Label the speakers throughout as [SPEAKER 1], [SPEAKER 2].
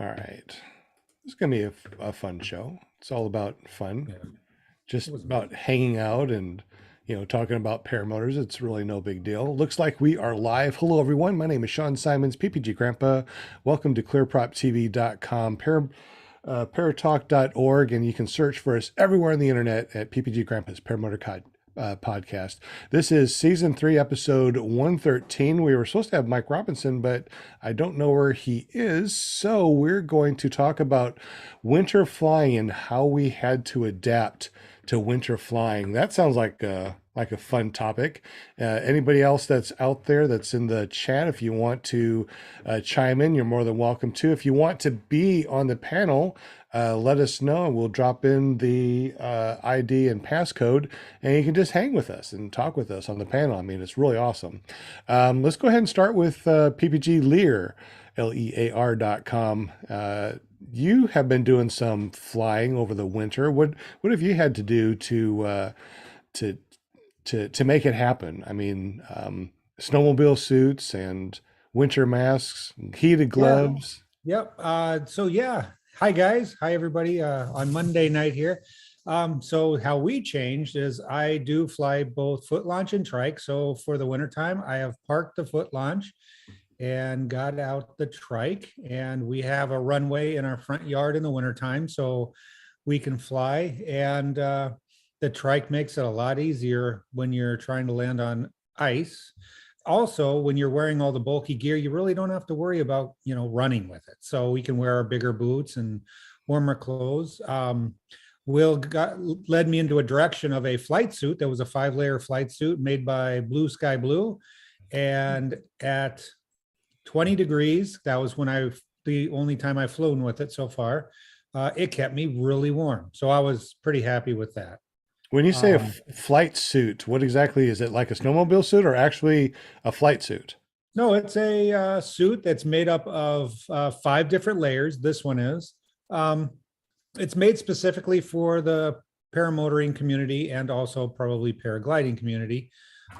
[SPEAKER 1] All right. It's going to be a fun show. It's all about fun,
[SPEAKER 2] Yeah.
[SPEAKER 1] just
[SPEAKER 2] It was
[SPEAKER 1] about hanging out and, talking about paramotors. It's really no big deal. Looks like we are live. Hello, everyone. My name is Sean Symons, PPG Grandpa. Welcome to ClearPropTV.com, paratalk.org, and you can search for us everywhere on the internet at PPG Grandpa's Paramotor Podcast. This is season 3, episode 113. We were supposed to have Mike Robinson, but I don't know where he is. So we're going to talk about winter flying and how we had to adapt to winter flying. That sounds like a fun topic. Anybody else that's out there that's in the chat, if you want to chime in, you're more than welcome to. If you want to be on the panel, let us know and we'll drop in the ID and passcode, and you can just hang with us and talk with us on the panel. I mean, it's really awesome. Let's go ahead and start with PPG Lear, LEAR.com. You have been doing some flying over the winter. What have you had to do to make it happen? I mean, snowmobile suits and winter masks, heated gloves.
[SPEAKER 2] Yep. Hi guys. Hi everybody. On Monday night here. So how we changed is I do fly both foot launch and trike. So for the wintertime, I have parked the foot launch and got out the trike, and we have a runway in our front yard in the wintertime so we can fly. And the trike makes it a lot easier when you're trying to land on ice. Also, when you're wearing all the bulky gear, you really don't have to worry about, running with it. So we can wear our bigger boots and warmer clothes. Led me into a direction of a flight suit that was a 5-layer flight suit made by Blue Sky Blue. And at 20 degrees, that was the only time I've flown with it so far. It kept me really warm. So I was pretty happy with that.
[SPEAKER 1] When you say a flight suit, what exactly is it? Like a snowmobile suit or actually a flight suit?
[SPEAKER 2] No, it's a suit that's made up of 5 different layers. This one is. It's made specifically for the paramotoring community and also probably paragliding community.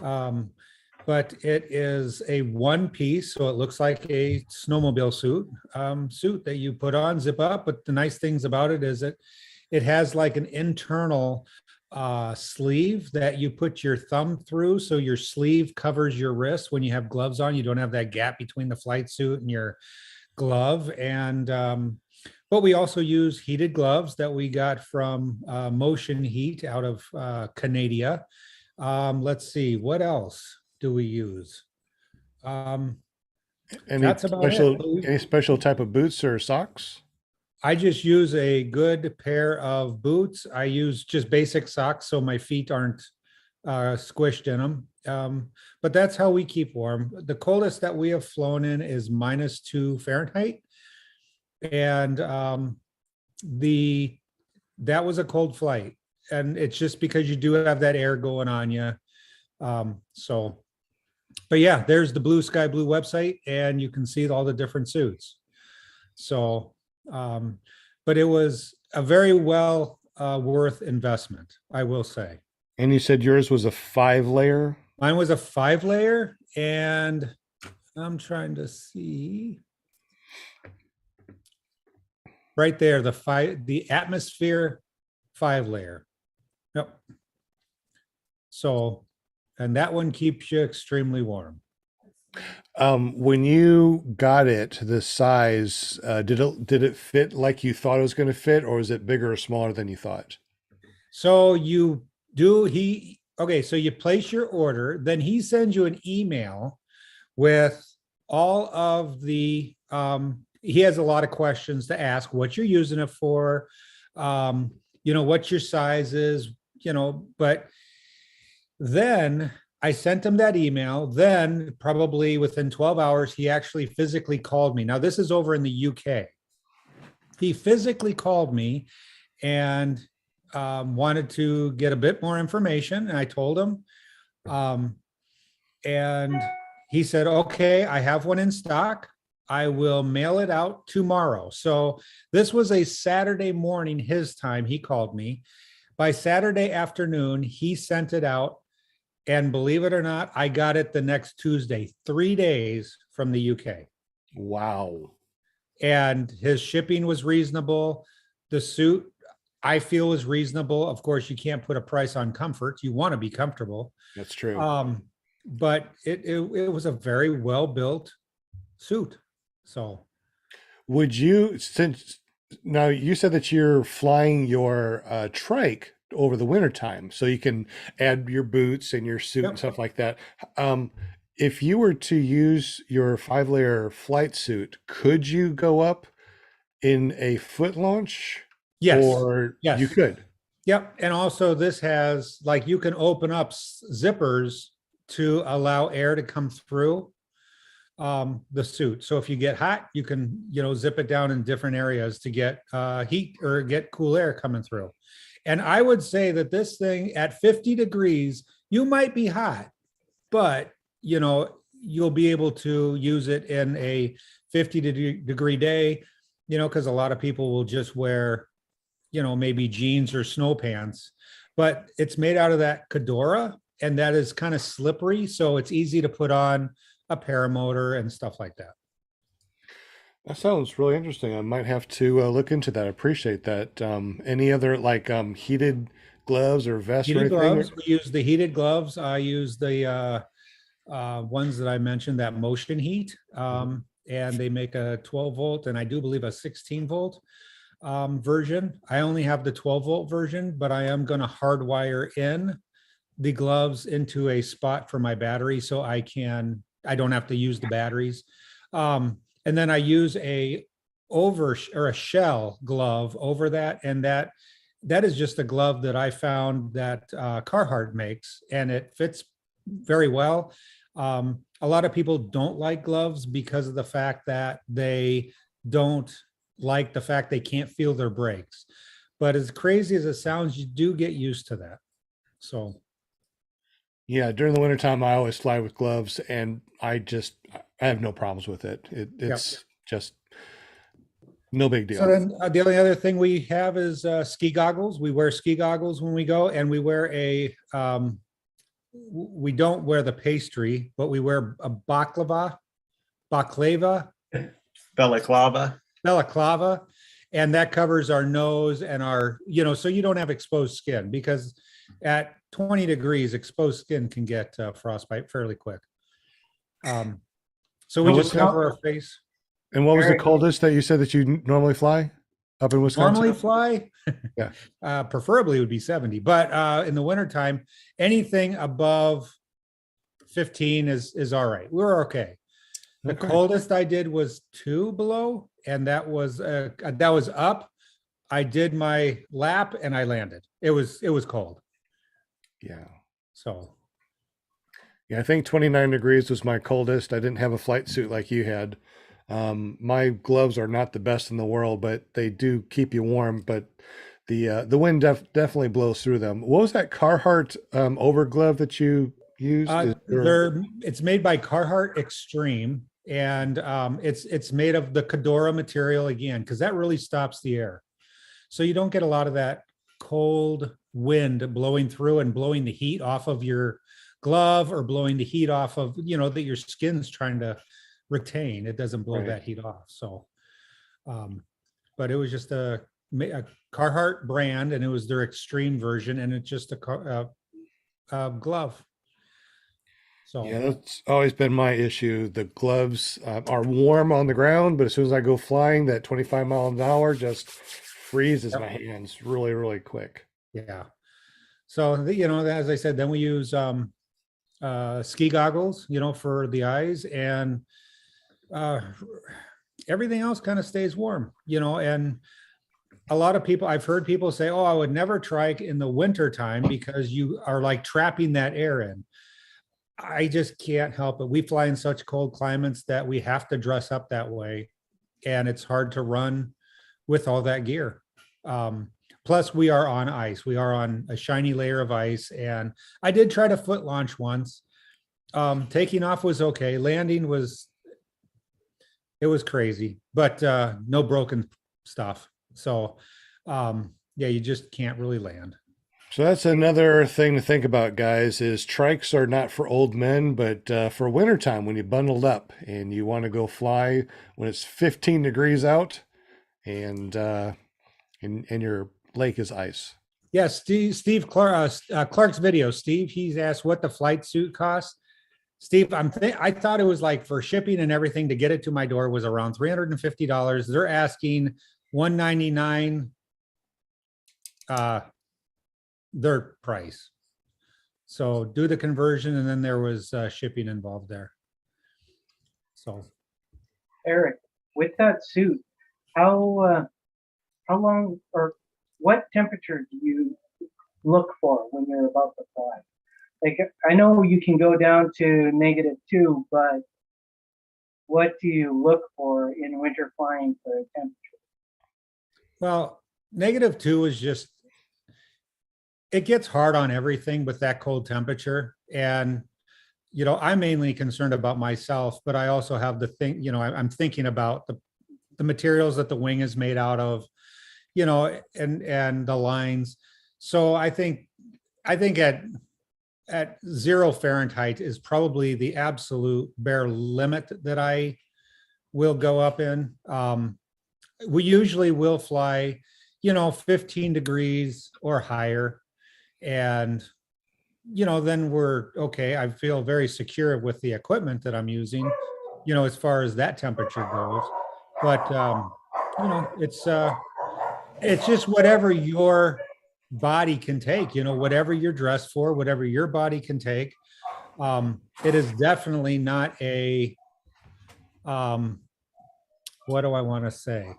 [SPEAKER 2] But it is a one piece, so it looks like a snowmobile suit that you put on, zip up. But the nice things about it is it has like an internal sleeve that you put your thumb through, so your sleeve covers your wrist. When you have gloves on, you don't have that gap between the flight suit and your glove. And but we also use heated gloves that we got from Motion Heat out of Canada. Let's see, what else do we use? That's about it.
[SPEAKER 1] Any special type of boots or socks?
[SPEAKER 2] I just use a good pair of boots. I use just basic socks so my feet aren't squished in them. But that's how we keep warm. The coldest that we have flown in is -2 Fahrenheit. And that was a cold flight. And it's just because you do have that air going on you. But yeah, there's the Blue Sky Blue website, and you can see all the different suits. So, but it was a very well worth investment, I will say.
[SPEAKER 1] And you said yours was a 5-layer?
[SPEAKER 2] Mine was a 5-layer, and I'm trying to see right there, the atmosphere 5-layer. Yep. So, and that one keeps you extremely warm.
[SPEAKER 1] When you got it, the size, did it fit like you thought it was going to fit, or was it bigger or smaller than you thought?
[SPEAKER 2] So so you place your order, then he sends you an email with all of the, he has a lot of questions to ask, what you're using it for, what your size is, but then I sent him that email. Then probably within 12 hours, he actually physically called me. Now, this is over in the UK. He physically called me and wanted to get a bit more information. And I told him, and he said, okay, I have one in stock. I will mail it out tomorrow. So this was a Saturday morning, his time. He called me. By Saturday afternoon, he sent it out. And believe it or not, I got it the next Tuesday, 3 days from the UK.
[SPEAKER 1] Wow.
[SPEAKER 2] and his shipping was reasonable. The suit, I feel, is reasonable. Of course, you can't put a price on comfort. You want to be comfortable.
[SPEAKER 1] That's true.
[SPEAKER 2] But it was a very well built suit. So
[SPEAKER 1] Would you, since now you said that you're flying your trike over the winter time, so you can add your boots and your suit and stuff like that. If you were to use your 5-layer flight suit, could you go up in a foot launch?
[SPEAKER 2] yes,
[SPEAKER 1] Or
[SPEAKER 2] yes,
[SPEAKER 1] you could.
[SPEAKER 2] Yep. And also this has, like, you can open up zippers to allow air to come through the suit. So if you get hot, you can, zip it down in different areas to get heat or get cool air coming through. And I would say that this thing at 50 degrees, you might be hot, but you'll be able to use it in a 50-degree day, because a lot of people will just wear, maybe jeans or snow pants, but it's made out of that Cadora, and that is kind of slippery. So it's easy to put on a paramotor and stuff like that.
[SPEAKER 1] That sounds really interesting. I might have to look into that. I appreciate that. Any other heated gloves or vests or
[SPEAKER 2] Heated
[SPEAKER 1] anything?
[SPEAKER 2] gloves, we use the heated gloves. I use the ones that I mentioned, that motion heat, and they make a 12 volt and I do believe a 16 volt version. I only have the 12 volt version, but I am going to hardwire in the gloves into a spot for my battery so I don't have to use the batteries. And then I use a shell glove over that, and that is just a glove that I found that Carhartt makes, and it fits very well. A lot of people don't like gloves because of the fact that they don't like the fact they can't feel their brakes. But as crazy as it sounds, you do get used to that. So
[SPEAKER 1] yeah, during the wintertime, I always fly with gloves, and I have no problems with it. It's just no big deal.
[SPEAKER 2] So then the only other thing we have is ski goggles. We wear ski goggles when we go, and we wear we don't wear the pastry, but we wear a balaclava, and that covers our nose and our, so you don't have exposed skin, because at 20 degrees, exposed skin can get frostbite fairly quick. So we just cover our face.
[SPEAKER 1] And what was the coldest that you said that you normally fly up in Wisconsin?
[SPEAKER 2] Normally fly?
[SPEAKER 1] Yeah.
[SPEAKER 2] Preferably would be 70, but in the wintertime, anything above 15 is all right. We're okay. The coldest I did was 2 below, and that was up. I did my lap and I landed. It was cold.
[SPEAKER 1] Yeah.
[SPEAKER 2] So.
[SPEAKER 1] Yeah, I think 29 degrees was my coldest. I didn't have a flight suit like you had. My gloves are not the best in the world, but they do keep you warm. But the wind definitely blows through them. What was that Carhartt over glove that you used?
[SPEAKER 2] It's made by Carhartt Extreme, and it's made of the Cadora material again, because that really stops the air. So you don't get a lot of that cold wind blowing through and blowing the heat off of your glove, or blowing the heat off of, that your skin's trying to retain. It doesn't blow that heat off. So, but it was just a Carhartt brand, and it was their extreme version, and it's just a glove. So
[SPEAKER 1] yeah, that's always been my issue. The gloves are warm on the ground, but as soon as I go flying, that 25 miles an hour just freezes my hands really, really quick.
[SPEAKER 2] Yeah. So, as I said, then we use ski goggles, for the eyes, and everything else kind of stays warm, and a lot of people, I've heard people say, oh, I would never try in the winter time because you are like trapping that air in. I just can't help it. We fly in such cold climates that we have to dress up that way, and it's hard to run with all that gear. Plus we are on ice. We are on a shiny layer of ice, and I did try to foot launch once. Taking off was okay. Landing was crazy, but no broken stuff. So, you just can't really land.
[SPEAKER 1] So that's another thing to think about, guys, is trikes are not for old men, but for wintertime when you bundled up and you want to go fly when it's 15 degrees out and and your lake is ice.
[SPEAKER 2] Yes, Steve Clark, Clark's video. Steve, he's asked what the flight suit costs. Steve, I thought it was like for shipping and everything to get it to my door was around $350. They're asking $199 their price. So do the conversion, and then there was shipping involved there. So,
[SPEAKER 3] Eric, with that suit, how long or what temperature do you look for when you're about to fly? Like, I know you can go down to -2, but what do you look for in winter flying for a temperature?
[SPEAKER 2] well, -2 is just, it gets hard on everything with that cold temperature. And, I'm mainly concerned about myself, but I also have the thing, I'm thinking about the materials that the wing is made out of, and the lines. So I think at 0 Fahrenheit is probably the absolute bare limit that I will go up in. We usually will fly, 15 degrees or higher. And, then we're okay. I feel very secure with the equipment that I'm using, as far as that temperature goes. But, it's just whatever your body can take, whatever you're dressed for, whatever your body can take. It is definitely not a, what do I want to say?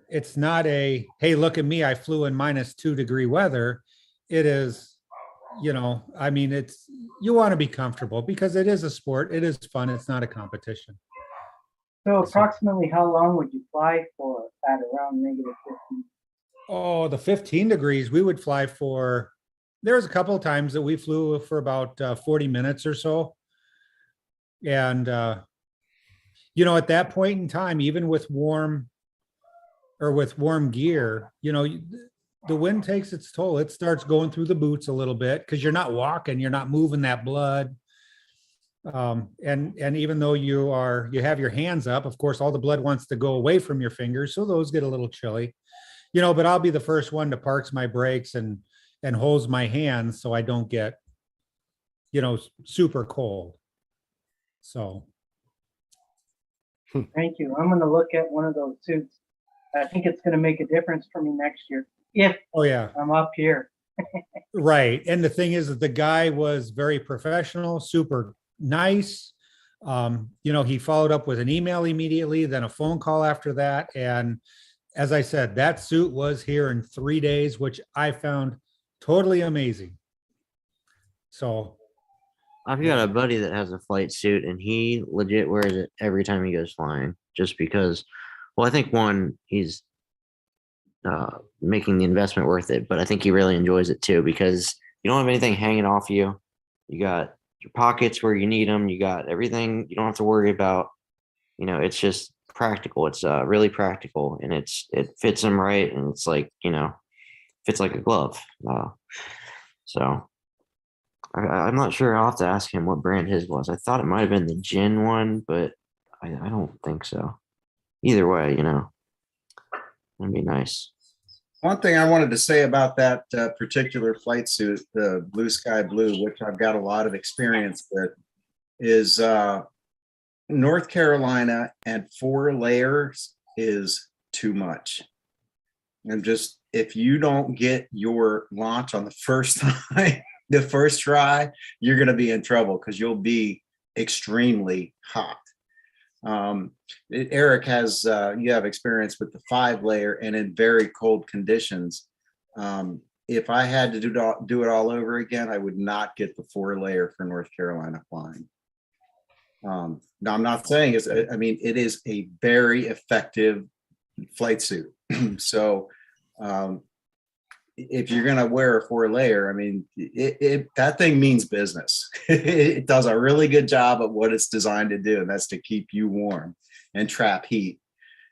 [SPEAKER 2] It's not a, hey, look at me, I flew in -2 degree weather. It is, it's, you want to be comfortable because it is a sport. It is fun. It's not a competition.
[SPEAKER 3] So approximately how long would you fly for at around -15?
[SPEAKER 2] Oh, the 15 degrees, we would fly for, there was a couple of times that we flew for about 40 minutes or so. And, at that point in time, even with warm gear, the wind takes its toll. It starts going through the boots a little bit because you're not walking, you're not moving that blood. And even though you have your hands up, of course, all the blood wants to go away from your fingers. So those get a little chilly, but I'll be the first one to parks my brakes and hose my hands so I don't get, super cold. So.
[SPEAKER 3] Thank you. I'm going to look at one of those suits. I think it's going to make a difference for me next year if I'm up here.
[SPEAKER 2] Right. And the thing is that the guy was very professional, super nice. He followed up with an email immediately, then a phone call after that. And as I said, that suit was here in 3 days, which I found totally amazing. So
[SPEAKER 4] I've got a buddy that has a flight suit and he legit wears it every time he goes flying just because, well, I think one, he's making the investment worth it, but I think he really enjoys it too because you don't have anything hanging off you. You got your pockets where you need them. You got everything you don't have to worry about. It's just practical. It's really practical and it fits him right. And it's like, fits like a glove. So I'm not sure. I'll have to ask him what brand his was. I thought it might have been the Gin one, but I don't think so. Either way, it'd be nice.
[SPEAKER 5] One thing I wanted to say about that particular flight suit, the Blue Sky Blue, which I've got a lot of experience with, is North Carolina and 4 layers is too much. And just, if you don't get your launch on the first time, the first try, you're going to be in trouble because you'll be extremely hot. Eric has, you have experience with the 5-layer and in very cold conditions. If I had to do it all over again, I would not get the 4-layer for North Carolina flying. Now I'm not saying it is a very effective flight suit. So, if you're going to wear a 4-layer, that thing means business. It does a really good job of what it's designed to do, and that's to keep you warm and trap heat.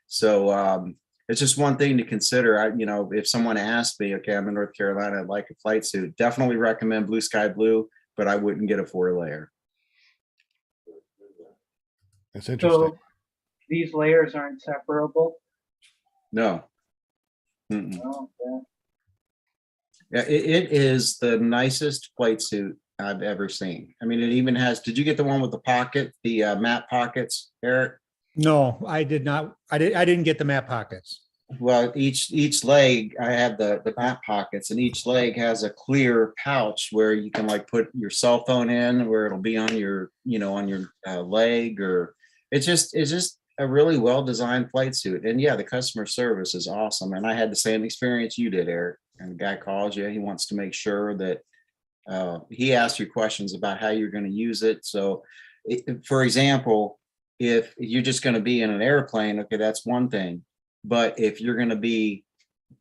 [SPEAKER 5] So it's just one thing to consider. If someone asked me, okay, I'm in North Carolina, I'd like a flight suit, definitely recommend Blue Sky Blue, but I wouldn't get a 4-layer.
[SPEAKER 1] That's interesting.
[SPEAKER 3] So these layers aren't separable.
[SPEAKER 5] No. Mm-mm.
[SPEAKER 3] Oh, yeah.
[SPEAKER 5] Yeah, it is the nicest flight suit I've ever seen. I mean, it even has, did you get the one with the pocket, the matte pockets, Eric?
[SPEAKER 2] No, I did not. I didn't get the map pockets.
[SPEAKER 5] Well, each leg, I have the matte pockets, and each leg has a clear pouch where you can like put your cell phone in, where it'll be on your, on your leg, or it's just a really well designed flight suit. And yeah, the customer service is awesome. And I had the same experience you did, Eric. And the guy calls you, he wants to make sure that he asks you questions about how you're going to use it. So, for example, if you're just going to be in an airplane, okay, that's one thing. But if you're going to be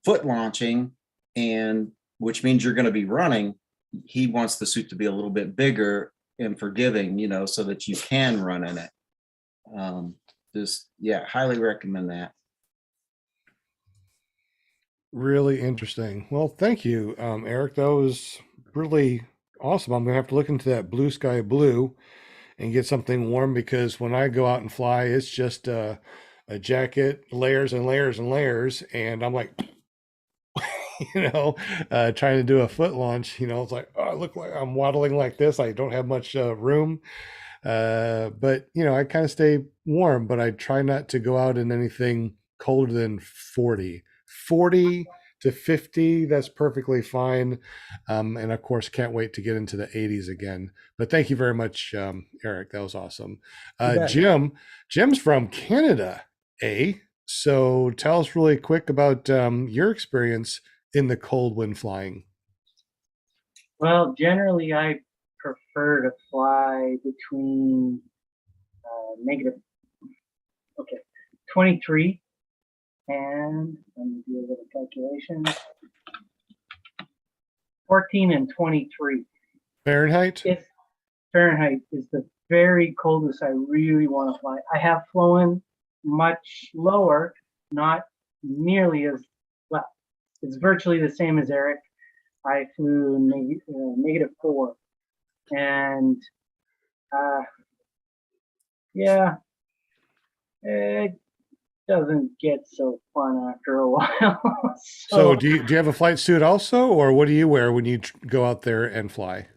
[SPEAKER 5] foot launching, and which means you're going to be running, he wants the suit to be a little bit bigger and forgiving, so that you can run in it. Highly recommend that.
[SPEAKER 1] Really interesting. Well, thank you, Eric. That was really awesome. I'm gonna have to look into that Blue Sky Blue and get something warm, because when I go out and fly, it's just a jacket, layers and layers and layers, and I'm like, trying to do a foot launch. It's like, oh, I look like I'm waddling like this. I don't have much room, but I kind of stay warm. But I try not to go out in anything colder than 40 to 50. That's perfectly fine. And of course, can't wait to get into the 80s again. But thank you very much, Eric. That was awesome. Jim's from Canada, eh? So tell us really quick about your experience in the cold when flying.
[SPEAKER 3] Well, generally, I prefer to fly between negative 23 and, let me do a little calculation, 14 and 23.
[SPEAKER 1] Fahrenheit?
[SPEAKER 3] If Fahrenheit is the very coldest I really want to fly. I have flown much lower, not nearly as well. It's virtually the same as Eric. I flew -4, and it doesn't get so fun after a while.
[SPEAKER 1] So do you have a flight suit also, or what do you wear when you go out there and fly?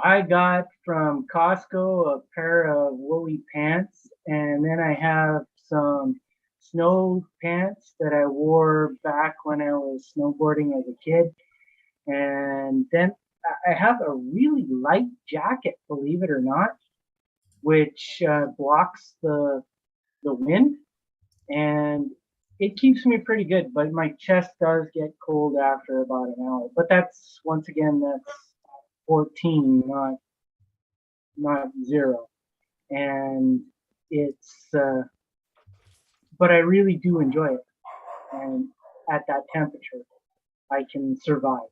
[SPEAKER 3] I got from Costco a pair of woolly pants, and then I have some snow pants that I wore back when I was snowboarding as a kid. And then I have a really light jacket, believe it or not, which blocks the wind, and it keeps me pretty good. But my chest does get cold after about an hour. But that's 14, not 0. And it's but I really do enjoy it. And at that temperature, I can survive.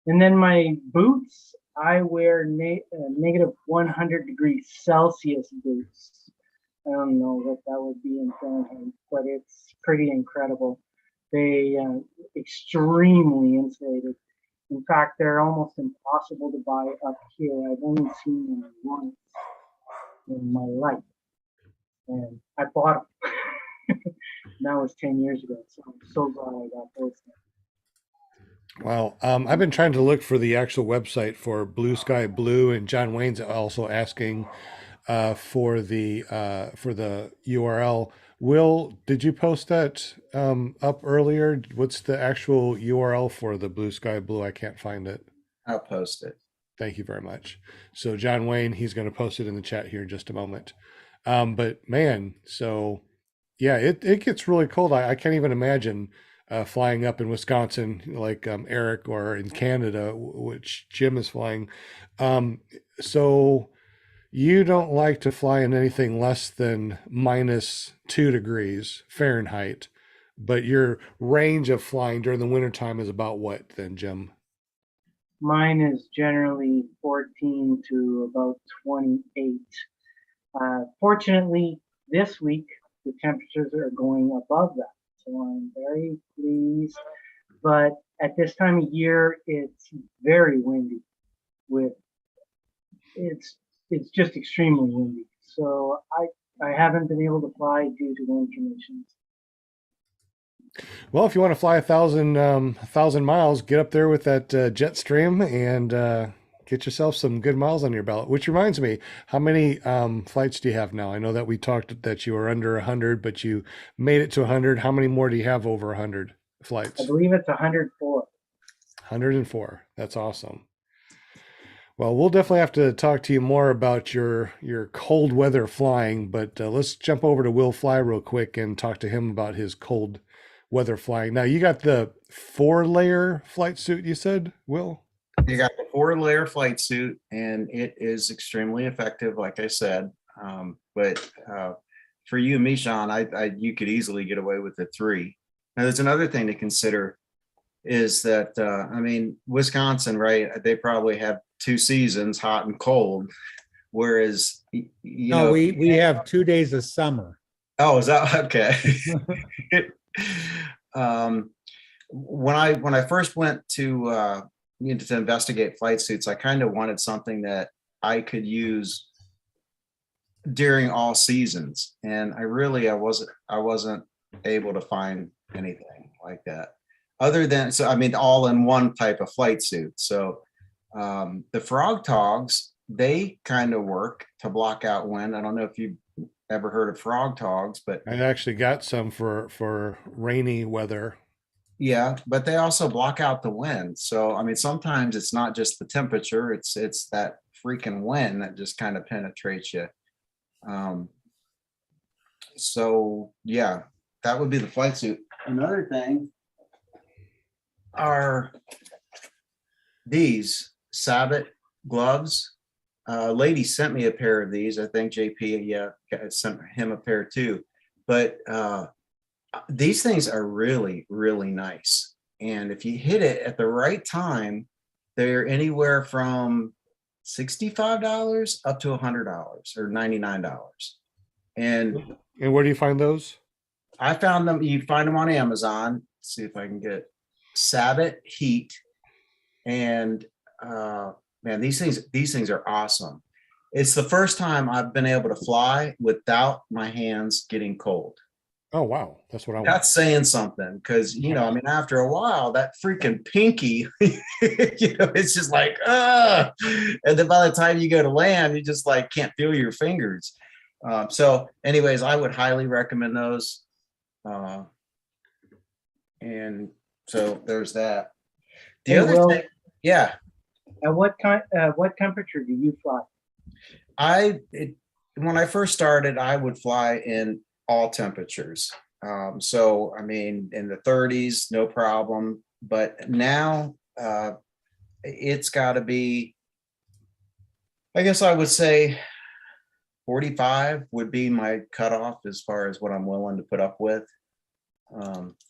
[SPEAKER 3] And then my boots, I wear negative 100 degrees Celsius boots. I don't know what that would be in Fahrenheit, but it's pretty incredible. They extremely insulated. In fact, they're almost impossible to buy up here. I've only seen them once in my life, and I bought them. That was 10 years ago, so I'm so glad I got those things.
[SPEAKER 1] Well, I've been trying to look for the actual website for Blue Sky Blue, and John Wayne's also asking for the URL. Will, did you post that up earlier? What's the actual URL for the Blue Sky Blue? I can't find it.
[SPEAKER 5] I'll post it.
[SPEAKER 1] Thank you very much. So John Wayne, he's going to post it in the chat here in just a moment. But man, so yeah, it gets really cold. I can't even imagine flying up in Wisconsin like Eric, or in Canada, which Jim is flying. So you don't like to fly in anything less than -2 degrees Fahrenheit, but your range of flying during the wintertime is about what then, Jim?
[SPEAKER 3] Mine is generally 14 to about 28. Fortunately, this week, the temperatures are going above that. so I'm very pleased. But at this time of year, it's very windy. With it's just extremely windy. So I haven't been able to fly due to wind conditions.
[SPEAKER 1] Well, if you want to fly 1,000 miles, get up there with that jet stream and get yourself some good miles on your belt. Which reminds me, how many flights do you have now? I know that we talked that you were under 100, but you made it to 100. How many more do you have over 100 flights?
[SPEAKER 3] I believe it's 104.
[SPEAKER 1] 104. That's awesome. Well, we'll definitely have to talk to you more about your cold weather flying, but let's jump over to Will Fly real quick and talk to him about his cold weather flying. Now, you got the 4-layer flight suit, you said, Will?
[SPEAKER 5] You got the 4-layer flight suit, and it is extremely effective, like I said. But for you, Mishan, you could easily get away with the 3. Now, there's another thing to consider is that, I mean, Wisconsin, right? They probably have 2 seasons, hot and cold, whereas, you know.
[SPEAKER 2] We have 2 days of summer.
[SPEAKER 5] Oh, is that okay? When I first went to investigate flight suits, I kind of wanted something that I could use during all seasons, and I wasn't able to find anything like that. Other than, so I mean, all in one type of flight suit. So the Frog Togs, they kind of work to block out wind. I don't know if you've ever heard of Frog Togs, but
[SPEAKER 1] I actually got some for rainy weather.
[SPEAKER 5] yeah, but they also block out the wind. So I mean, sometimes it's not just the temperature; it's that freaking wind that just kind of penetrates you. So yeah, that would be the flight suit. Another thing are these Sabot gloves. Lady sent me a pair of these. I think JP, sent him a pair too. But these things are really, really nice. And if you hit it at the right time, they're anywhere from $65 up to $100 or $99. And
[SPEAKER 1] where do you find those?
[SPEAKER 5] I found them. You find them on Amazon. Let's see if I can get Sabot Heat. And man, these things are awesome. It's the first time I've been able to fly without my hands getting cold.
[SPEAKER 1] Oh, wow. That's what I want.
[SPEAKER 5] That's saying something, because, you know, I mean, after a while, that freaking pinky, it's just like, and then by the time you go to land, you just like can't feel your fingers. So anyways, I would highly recommend those. And so there's that. The
[SPEAKER 3] Hey,
[SPEAKER 5] other
[SPEAKER 3] Will,
[SPEAKER 5] thing, yeah.
[SPEAKER 3] At what temperature do you fly?
[SPEAKER 5] When I first started, I would fly in all temperatures. So, I mean, in the 30s, no problem. But now it's got to be, I guess I would say 45 would be my cutoff as far as what I'm willing to put up with.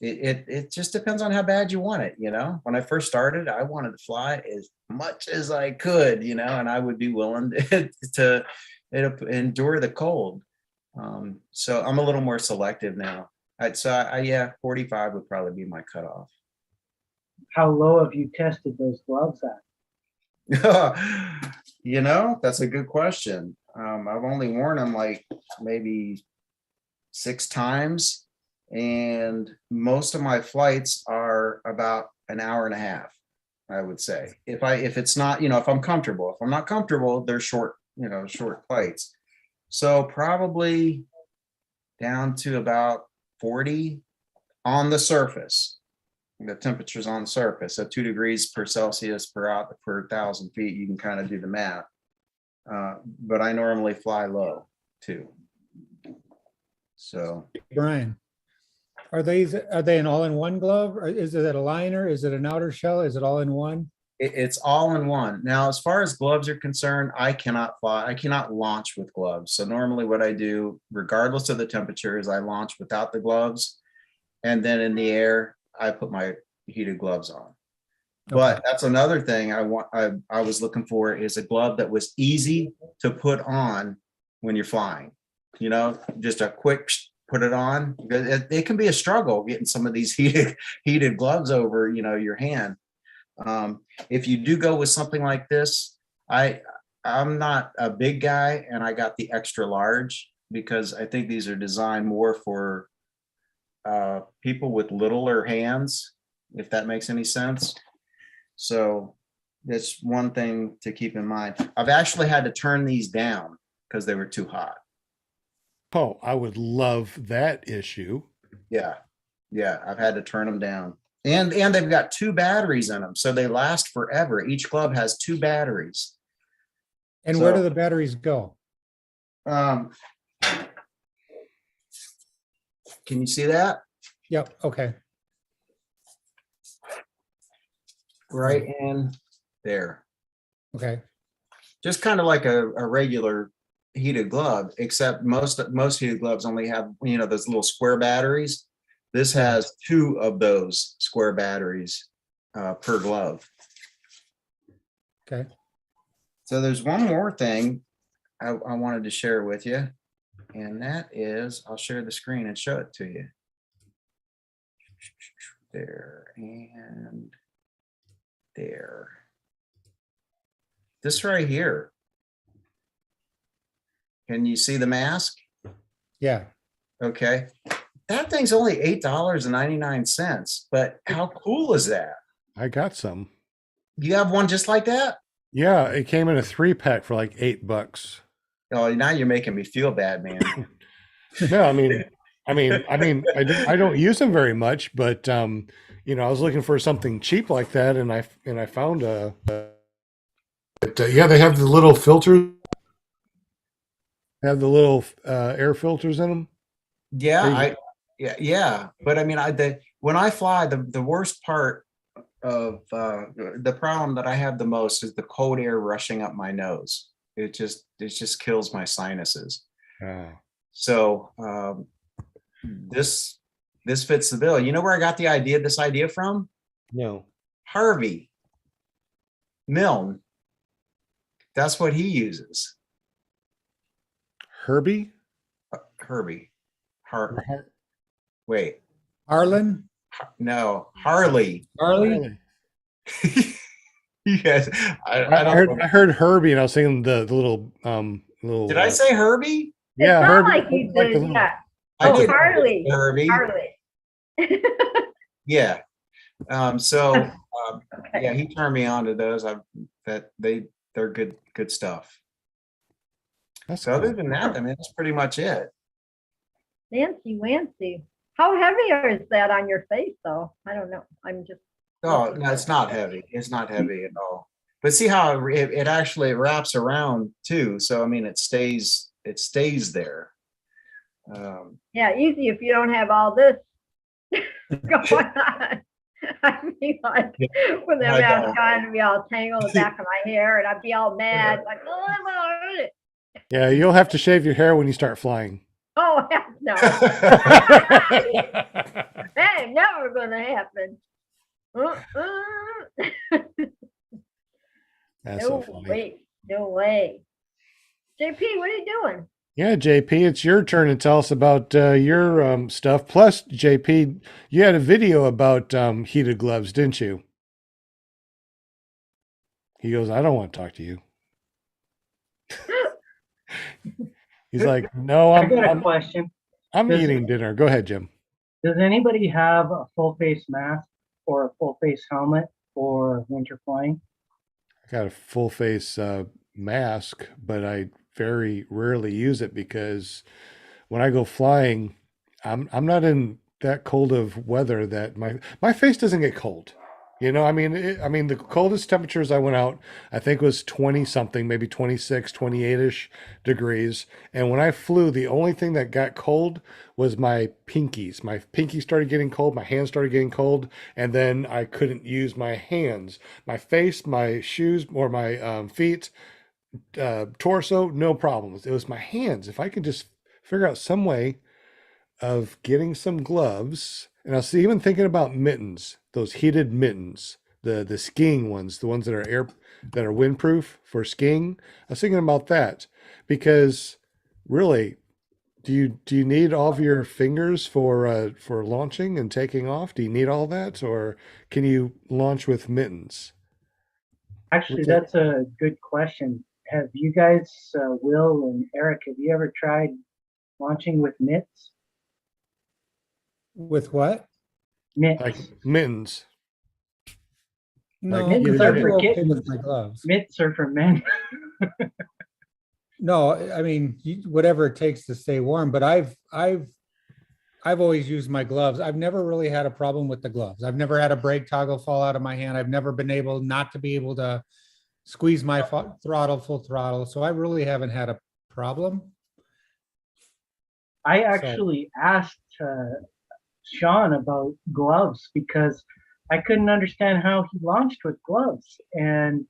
[SPEAKER 5] It just depends on how bad you want it. You know, when I first started, I wanted to fly as much as I could, you know, and I would be willing to endure the cold. So I'm a little more selective now. Yeah, 45 would probably be my cutoff.
[SPEAKER 3] How low have you tested those gloves at?
[SPEAKER 5] You know, that's a good question. I've only worn them like maybe 6 times, and most of my flights are about an hour and a half, I would say. If it's not, you know, if I'm comfortable. If I'm not comfortable, they're short flights. So probably down to about 40 on the surface. The temperature's on the surface. So 2 degrees per Celsius per 1,000 feet. You can kind of do the math. But I normally fly low too. So
[SPEAKER 2] Brian, are they an all-in-one glove? Or is it a liner? Is it an outer shell? Is it all in one?
[SPEAKER 5] it's all in one. Now, as far as gloves are concerned, I cannot fly. I cannot launch with gloves. So normally what I do, regardless of the temperature, is I launch without the gloves. And then in the air, I put my heated gloves on. But that's another thing I was looking for, is a glove that was easy to put on when you're flying. You know, just a quick put it on. It can be a struggle getting some of these heated gloves over, your hand. If you do go with something like this, I'm not a big guy, and I got the extra large because I think these are designed more for people with littler hands, if that makes any sense. So that's one thing to keep in mind. I've actually had to turn these down because they were too hot.
[SPEAKER 1] Oh, I would love that issue.
[SPEAKER 5] Yeah. I've had to turn them down. And they've got 2 batteries in them, so they last forever. Each glove has 2 batteries.
[SPEAKER 2] And
[SPEAKER 5] So,
[SPEAKER 2] where do the batteries go?
[SPEAKER 5] Can you see that?
[SPEAKER 2] Yep. Okay.
[SPEAKER 5] Right in there.
[SPEAKER 2] Okay.
[SPEAKER 5] Just kind of like a regular heated glove, except most heated gloves only have, those little square batteries. This has 2 of those square batteries per glove.
[SPEAKER 2] Okay.
[SPEAKER 5] So there's one more thing I wanted to share with you, and that is, I'll share the screen and show it to you. There and there. This right here. Can you see the mask?
[SPEAKER 2] Yeah.
[SPEAKER 5] Okay. That thing's only $8.99, but how cool is that?
[SPEAKER 1] I got some.
[SPEAKER 5] You have one just like that?
[SPEAKER 1] Yeah, it came in a 3-pack for like $8.
[SPEAKER 5] Oh, now you're making me feel bad, man.
[SPEAKER 1] No, I don't use them very much, but I was looking for something cheap like that, and I found a. Yeah, they have the little filter. Have the little air filters in them.
[SPEAKER 5] Yeah, yeah. But I mean, when I fly, the worst part of the problem that I have the most is the cold air rushing up my nose. It just kills my sinuses. So this fits the bill. You know where I got this idea from?
[SPEAKER 1] No.
[SPEAKER 5] Harvey Milne. That's what he uses.
[SPEAKER 1] Herbie?
[SPEAKER 5] Herbie. Wait.
[SPEAKER 2] Harlan?
[SPEAKER 5] No, Harley.
[SPEAKER 2] Harley?
[SPEAKER 5] Yes.
[SPEAKER 1] I heard Herbie, and I was thinking the little little.
[SPEAKER 5] Did I say Herbie?
[SPEAKER 1] Yeah,
[SPEAKER 6] It sounded
[SPEAKER 1] Herbie.
[SPEAKER 6] like you did,
[SPEAKER 1] the
[SPEAKER 6] yeah.
[SPEAKER 5] I
[SPEAKER 6] Oh,
[SPEAKER 5] did.
[SPEAKER 6] Harley.
[SPEAKER 5] Herbie.
[SPEAKER 6] Harley.
[SPEAKER 5] Yeah.
[SPEAKER 6] Okay.
[SPEAKER 5] Yeah, he turned me on to those. They're good stuff.
[SPEAKER 1] That's
[SPEAKER 5] So other
[SPEAKER 1] cool.
[SPEAKER 5] than that, I mean, that's pretty much it.
[SPEAKER 6] Nancy Wancy. How heavy is that on your face, though? I don't know. I'm just.
[SPEAKER 5] Oh, no, it's not heavy. It's not heavy at all. But see how it actually wraps around too. So I mean, it stays there.
[SPEAKER 6] Yeah, easy if you don't have all this going on. I mean, like, when the
[SPEAKER 5] I
[SPEAKER 6] mask
[SPEAKER 5] know.
[SPEAKER 6] on, it'd be all tangled in the back of my hair, and I'd be all mad, like, oh, I'm gonna hurt it.
[SPEAKER 1] Yeah, you'll have to shave your hair when you start flying.
[SPEAKER 6] Oh, heck no. That ain't never gonna happen.
[SPEAKER 1] That's
[SPEAKER 6] No
[SPEAKER 1] so funny.
[SPEAKER 6] way. No way. JP, what are you doing?
[SPEAKER 1] Yeah, JP, it's your turn to tell us about your stuff. Plus, JP, you had a video about heated gloves, didn't you? He goes, I don't want to talk to you. He's like, no,
[SPEAKER 3] I got a
[SPEAKER 1] I'm
[SPEAKER 3] question.
[SPEAKER 1] I'm
[SPEAKER 3] Does-
[SPEAKER 1] eating dinner. Go ahead, Jim.
[SPEAKER 3] Does anybody have a full face mask or a full face helmet for winter flying?
[SPEAKER 1] I got a full face mask, but I very rarely use it because when I go flying, I'm not in that cold of weather that my face doesn't get cold. I mean, the coldest temperatures I went out, I think was 20 something, maybe 26, 28-ish degrees. And when I flew, the only thing that got cold was my pinkies. My pinkies started getting cold, my hands started getting cold, and then I couldn't use my hands. My face, my shoes, or my feet, torso, no problems. It was my hands. If I could just figure out some way of getting some gloves, and I was even thinking about mittens, those heated mittens, the skiing ones, the ones that are windproof for skiing. I was thinking about that because really do you need all of your fingers for launching and taking off? Do you need all that, or can you launch with mittens?
[SPEAKER 3] Actually,
[SPEAKER 1] What's that?
[SPEAKER 3] that's a good question. Have you guys, Will and Eric, have you ever tried launching with mitts?
[SPEAKER 2] With what?
[SPEAKER 3] Mitts.
[SPEAKER 1] Like mittens?
[SPEAKER 2] No,
[SPEAKER 1] Like
[SPEAKER 3] Mittens
[SPEAKER 2] because I
[SPEAKER 3] are
[SPEAKER 2] do
[SPEAKER 3] for
[SPEAKER 2] okay
[SPEAKER 3] kittens.
[SPEAKER 2] with my gloves.
[SPEAKER 3] Mitts are for men.
[SPEAKER 2] No, I mean, whatever it takes to stay warm, but I've always used my gloves. I've never really had a problem with the gloves. I've never had a brake toggle fall out of my hand. I've never been able not to be able to squeeze my throttle full throttle. So I really haven't had a problem.
[SPEAKER 3] I actually asked Sean about gloves because I couldn't understand how he launched with gloves. And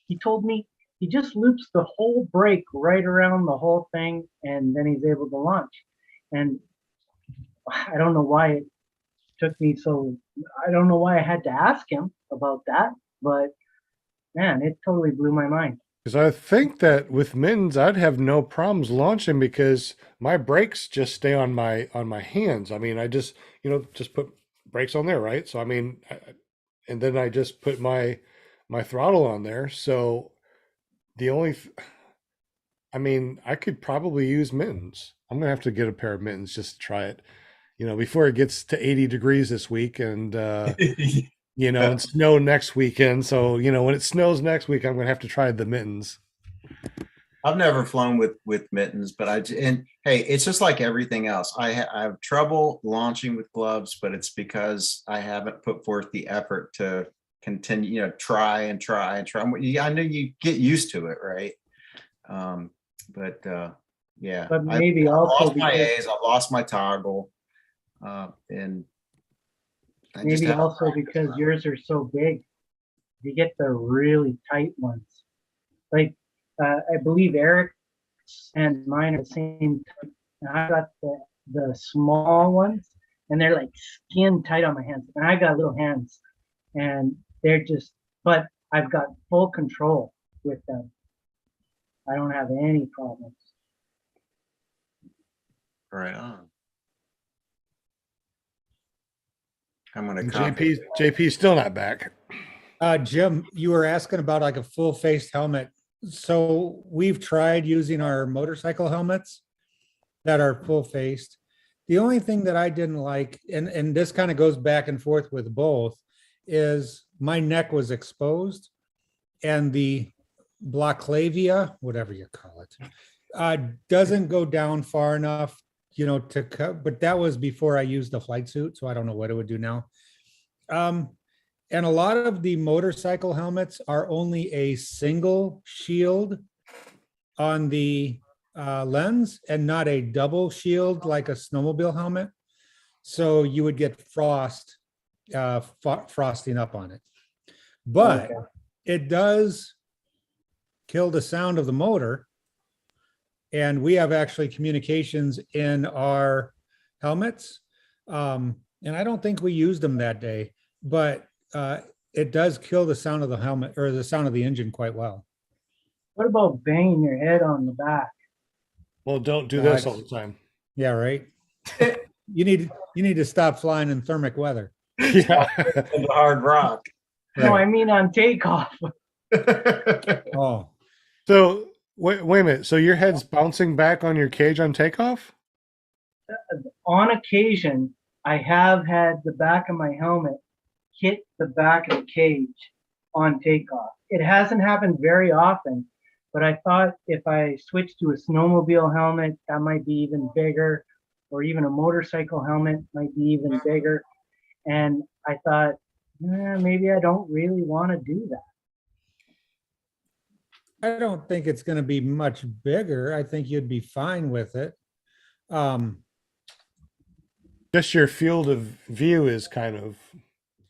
[SPEAKER 3] he told me he just loops the whole brake right around the whole thing and then he's able to launch. And I don't know why it took me so, I don't know why I had to ask him about that, but man, it totally blew my mind.
[SPEAKER 1] Because I think that with mittens, I'd have no problems launching because my brakes just stay on my hands. I mean, I just just put brakes on there, right? So I mean, and then I just put my throttle on there. So the only, I mean, I could probably use mittens. I'm gonna have to get a pair of mittens just to try it. Before it gets to 80 degrees this week, and and snow next weekend. So, when it snows next week, I'm going to have to try the mittens.
[SPEAKER 5] I've never flown with mittens, but and hey, it's just like everything else. I have trouble launching with gloves, but it's because I haven't put forth the effort to continue, try and try and try. I know you get used to it, right? But yeah,
[SPEAKER 3] But maybe
[SPEAKER 5] I've
[SPEAKER 3] also
[SPEAKER 5] lost my
[SPEAKER 3] because
[SPEAKER 5] A's, I've lost my toggle, and I just
[SPEAKER 3] maybe
[SPEAKER 5] haven't
[SPEAKER 3] also
[SPEAKER 5] practiced.
[SPEAKER 3] because yours are so big, you get the really tight ones. Like I believe Eric's and mine are the same type. And I got the small ones, and they're like skin tight on my hands. And I got little hands, and they're just. But I've got full control with them. I don't have any problems.
[SPEAKER 5] Right on. I'm going to
[SPEAKER 1] And
[SPEAKER 5] copy.
[SPEAKER 1] JP's still not back.
[SPEAKER 2] Jim, you were asking about like a full face helmet. So we've tried using our motorcycle helmets that are full faced. The only thing that I didn't like, and this kind of goes back and forth with both, is my neck was exposed and the blocklavia, whatever you call it, doesn't go down far enough, to cut, but that was before I used the flight suit. So I don't know what it would do now. And a lot of the motorcycle helmets are only a single shield on the lens and not a double shield like a snowmobile helmet. So you would get frosting up on it. But it does kill the sound of the motor. And we have actually communications in our helmets. And I don't think we used them that day, but it does kill the sound of the helmet or the sound of the engine quite well.
[SPEAKER 3] What about banging your head on the back?
[SPEAKER 1] Well, don't do this all the time.
[SPEAKER 2] Yeah, right. You need to stop flying in thermic weather.
[SPEAKER 1] Yeah.
[SPEAKER 5] And the hard rock.
[SPEAKER 3] No, I mean on takeoff.
[SPEAKER 2] Oh,
[SPEAKER 1] So wait a minute. So your head's bouncing back on your cage on takeoff?
[SPEAKER 3] On occasion, I have had the back of my helmet hit the back of the cage on takeoff. It hasn't happened very often, but I thought if I switched to a snowmobile helmet, that might be even bigger, or even a motorcycle helmet might be even bigger. And I thought, maybe I don't really want to do that.
[SPEAKER 2] I don't think it's going to be much bigger. I think you'd be fine with it.
[SPEAKER 1] Just your field of view is kind of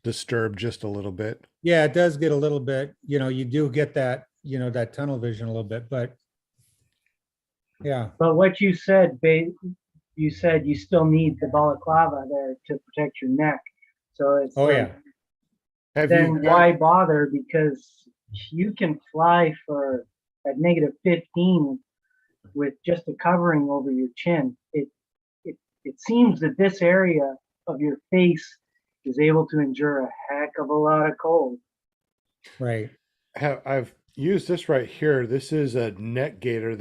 [SPEAKER 1] disturbed just a little bit.
[SPEAKER 2] Yeah, it does get a little bit, you do get that, that tunnel vision a little bit, but yeah.
[SPEAKER 3] But what you said, you said you still need the balaclava there to protect your neck. So it's
[SPEAKER 2] Yeah.
[SPEAKER 3] Then why bother? Because you can fly for at -15 with just a covering over your chin, it seems that this area of your face is able to endure a heck of a lot of cold.
[SPEAKER 2] Right.
[SPEAKER 1] I've used this right here. This is a neck gaiter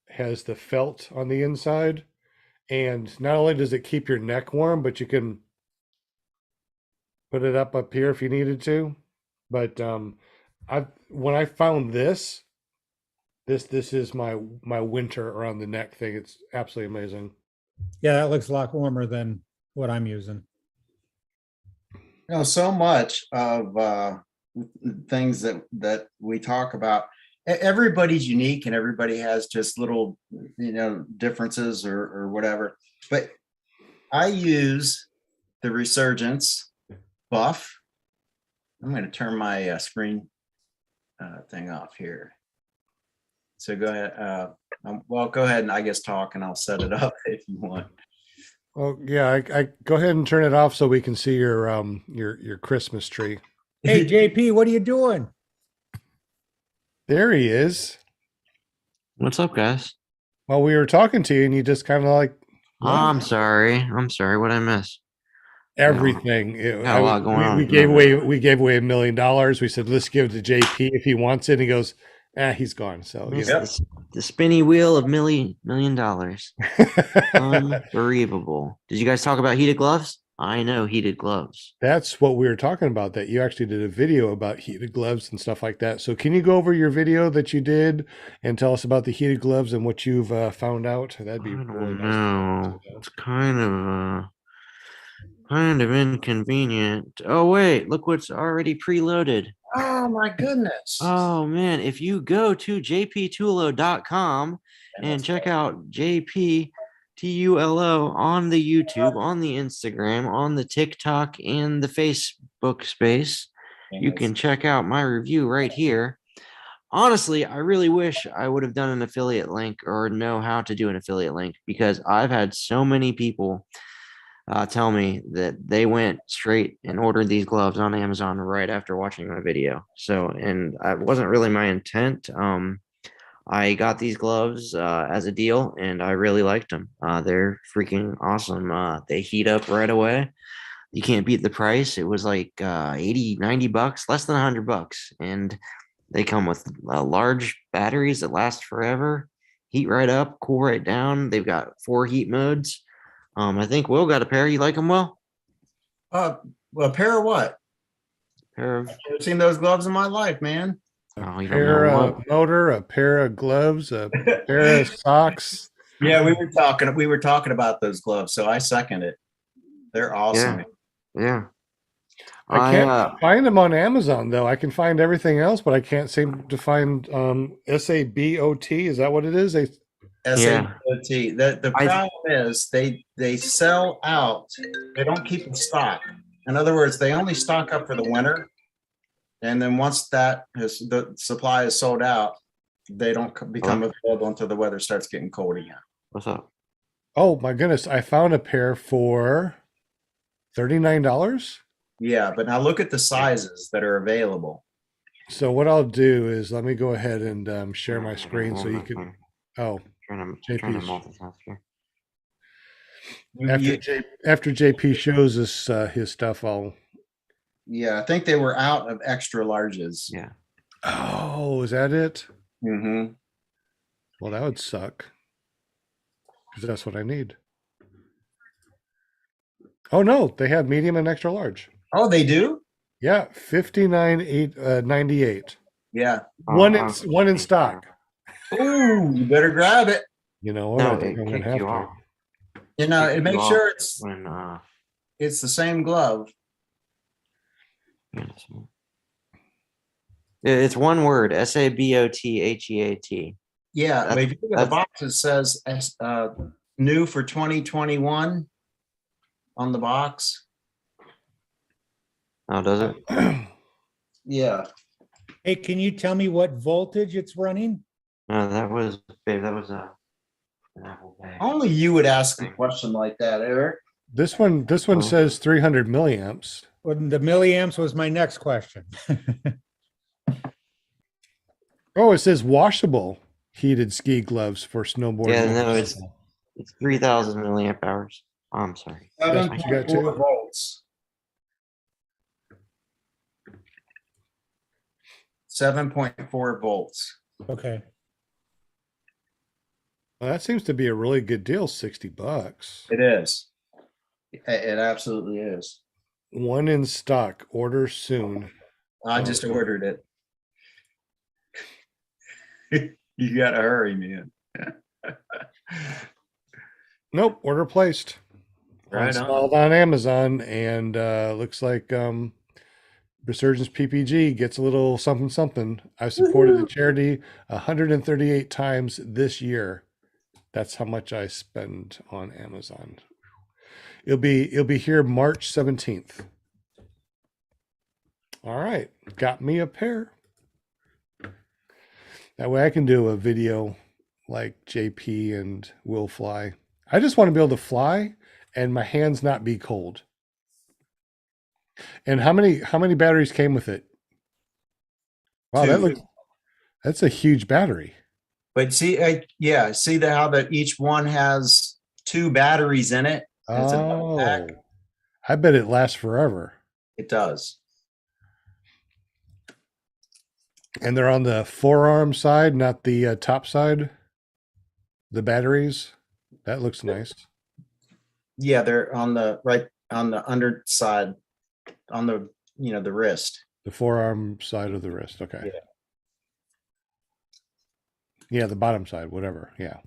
[SPEAKER 1] has the felt on the inside. And not only does it keep your neck warm, but you can put it up here if you needed to. But when I found this is my winter around the neck thing. It's absolutely amazing.
[SPEAKER 2] Yeah, that looks a lot warmer than what I'm using.
[SPEAKER 5] So much of things that we talk about, everybody's unique and everybody has just little, differences or whatever. But I use the Resurgence buff. I'm going to turn my screen thing off here. So go ahead. Well, go ahead and I guess talk and I'll set it up if you want.
[SPEAKER 1] Well, yeah, I go ahead and turn it off so we can see your Christmas tree.
[SPEAKER 2] Hey, JP, what are you doing?
[SPEAKER 1] There he is.
[SPEAKER 4] What's up, guys?
[SPEAKER 1] Well, we were talking to you and you just kind of like,
[SPEAKER 4] Oh, I'm sorry. What'd I miss?
[SPEAKER 1] everything.
[SPEAKER 4] Got a lot going on.
[SPEAKER 1] We gave away $1 million. We said, let's give it to JP if he wants it. And he goes, he's gone. So
[SPEAKER 4] The spinny wheel of $1 million. Unbelievable. Did you guys talk about heated gloves? I know heated gloves.
[SPEAKER 1] That's what we were talking about, that you actually did a video about heated gloves and stuff like that. So can you go over your video that you did and tell us about the heated gloves and what you've found out? That'd be really nice.
[SPEAKER 4] No, it's kind of inconvenient. Oh, wait, look what's already preloaded.
[SPEAKER 5] Oh my goodness.
[SPEAKER 4] Oh man, if you go to jptulo.com and check out JPTULO on the YouTube, on the Instagram, on the TikTok, and the Facebook space, you can check out my review right here. Honestly, I really wish I would have done an affiliate link or know how to do an affiliate link, because I've had so many people tell me that they went straight and ordered these gloves on Amazon right after watching my video. So, and it wasn't really my intent. I got these gloves as a deal and I really liked them. They're freaking awesome. They heat up right away. You can't beat the price. It was like 80, 90 bucks, less than $100. And they come with large batteries that last forever, heat right up, cool right down. They've got 4 heat modes. I think Will got a pair. You like them, Will?
[SPEAKER 5] Well, a pair of what?
[SPEAKER 4] Pair of.
[SPEAKER 5] I've never seen those gloves in my life, man.
[SPEAKER 4] Oh, you don't
[SPEAKER 1] Pair
[SPEAKER 4] know
[SPEAKER 1] of motor, a pair of gloves, a pair of socks.
[SPEAKER 5] Yeah, we were talking about those gloves, so I second it. They're awesome.
[SPEAKER 4] Yeah.
[SPEAKER 1] I can't find them on Amazon though. I can find everything else, but I can't seem to find SABOT. Is that what it is?
[SPEAKER 5] SABOT. The problem is they sell out. They don't keep in stock. In other words, they only stock up for the winter, and then once the supply is sold out, they don't become available until the weather starts getting cold again.
[SPEAKER 4] What's up?
[SPEAKER 1] Oh my goodness! I found a pair for $39.
[SPEAKER 5] Yeah, but now look at the sizes that are available.
[SPEAKER 1] So what I'll do is let me go ahead and share my screen so you can. Oh,
[SPEAKER 4] Trying to
[SPEAKER 1] JP's.
[SPEAKER 4] multitask here.
[SPEAKER 1] After JP shows us his stuff, I'll.
[SPEAKER 5] Yeah, I think they were out of extra larges.
[SPEAKER 4] Yeah.
[SPEAKER 1] Oh, is that it?
[SPEAKER 5] Mm-hmm.
[SPEAKER 1] Well, that would suck, because that's what I need. Oh no, they have medium and extra large.
[SPEAKER 5] Oh, they do?
[SPEAKER 1] Yeah, 59.98.
[SPEAKER 5] Yeah.
[SPEAKER 1] One in stock.
[SPEAKER 5] Ooh, you better grab it.
[SPEAKER 1] You know what?
[SPEAKER 4] No,
[SPEAKER 1] I think I'm gonna have to.
[SPEAKER 5] You know,
[SPEAKER 4] Kick
[SPEAKER 5] make
[SPEAKER 4] you
[SPEAKER 5] sure
[SPEAKER 4] off
[SPEAKER 5] it's
[SPEAKER 4] when
[SPEAKER 5] the same glove.
[SPEAKER 4] it's one word, SABOTHEAT.
[SPEAKER 5] Yeah, but if you look at the box, it says new for 2021 on the box.
[SPEAKER 4] Oh, does it?
[SPEAKER 5] Yeah.
[SPEAKER 2] Hey, can you tell me what voltage it's running?
[SPEAKER 4] No, that was an Apple Pay.
[SPEAKER 5] Only you would ask a question like that, Eric.
[SPEAKER 1] This one says 300 milliamps.
[SPEAKER 2] Well, the milliamps was my next question.
[SPEAKER 1] Oh, it says washable. heated ski gloves for snowboarding.
[SPEAKER 4] Yeah, no, it's 3,000 milliamp hours. Oh, I'm sorry.
[SPEAKER 1] That's what you got too?
[SPEAKER 5] 7.4 volts. 7.4 volts.
[SPEAKER 2] Okay.
[SPEAKER 1] Well, that seems to be a really good deal. $60.
[SPEAKER 5] It is. It absolutely is.
[SPEAKER 1] One in stock. Order soon.
[SPEAKER 5] I just ordered it. You gotta hurry, man.
[SPEAKER 1] Nope, order placed.
[SPEAKER 5] Right on.
[SPEAKER 1] Installed on Amazon, and looks like Resurgence PPG gets a little something something. I supported the charity 138 times this year. That's how much I spend on Amazon. It'll be here March 17th. All right, got me a pair. That way I can do a video like JP and Will Fly. I just want to be able to fly and my hands not be cold. And how many batteries came with it? Wow,
[SPEAKER 5] Two.
[SPEAKER 1] that's a huge battery.
[SPEAKER 5] But see, see how that each one has 2 batteries in it. It's a double pack.
[SPEAKER 1] I bet it lasts forever.
[SPEAKER 5] It does.
[SPEAKER 1] And they're on the forearm side, not the top side. The batteries. That looks nice.
[SPEAKER 5] Yeah, they're on the underside, on the the wrist.
[SPEAKER 1] The forearm side of the wrist. Okay.
[SPEAKER 5] Yeah.
[SPEAKER 1] Yeah, the bottom side, whatever. Yeah.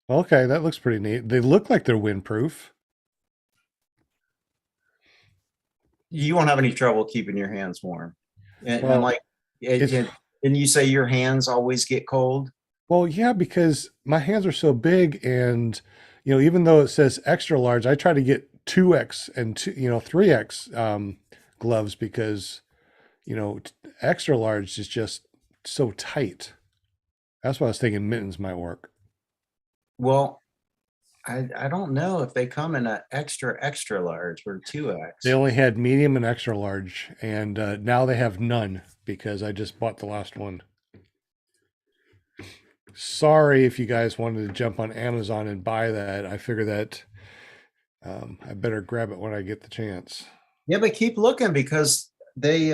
[SPEAKER 1] Okay, that looks pretty neat. They look like they're windproof.
[SPEAKER 5] You won't have any trouble keeping your hands warm. And,
[SPEAKER 1] Well,
[SPEAKER 5] and you say your hands always get cold?
[SPEAKER 1] Well, yeah, because my hands are so big, and even though it says extra large, I try to get 2X and 3X gloves because extra large is just so tight. That's why I was thinking mittens might work.
[SPEAKER 5] Well, I don't know if they come in a extra large or 2X.
[SPEAKER 1] They only had medium and extra large, and now they have none because I just bought the last one. Sorry if you guys wanted to jump on Amazon and buy that. I figure that I better grab it when I get the chance.
[SPEAKER 5] Yeah, but keep looking because they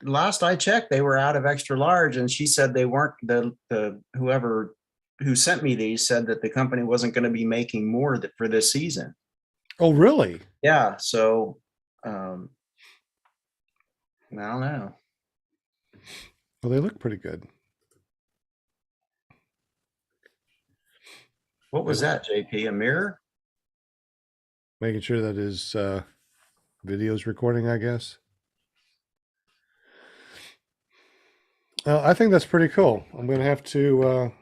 [SPEAKER 5] last I checked, they were out of extra large, and she said they weren't. The whoever who sent me these said that the company wasn't going to be making more for this season.
[SPEAKER 1] Oh, really?
[SPEAKER 5] Yeah. So I don't know.
[SPEAKER 1] Well, they look pretty good.
[SPEAKER 5] What was that, JP? A mirror?
[SPEAKER 1] Making sure that his video's recording, I guess. I think that's pretty cool. I'm going to have to,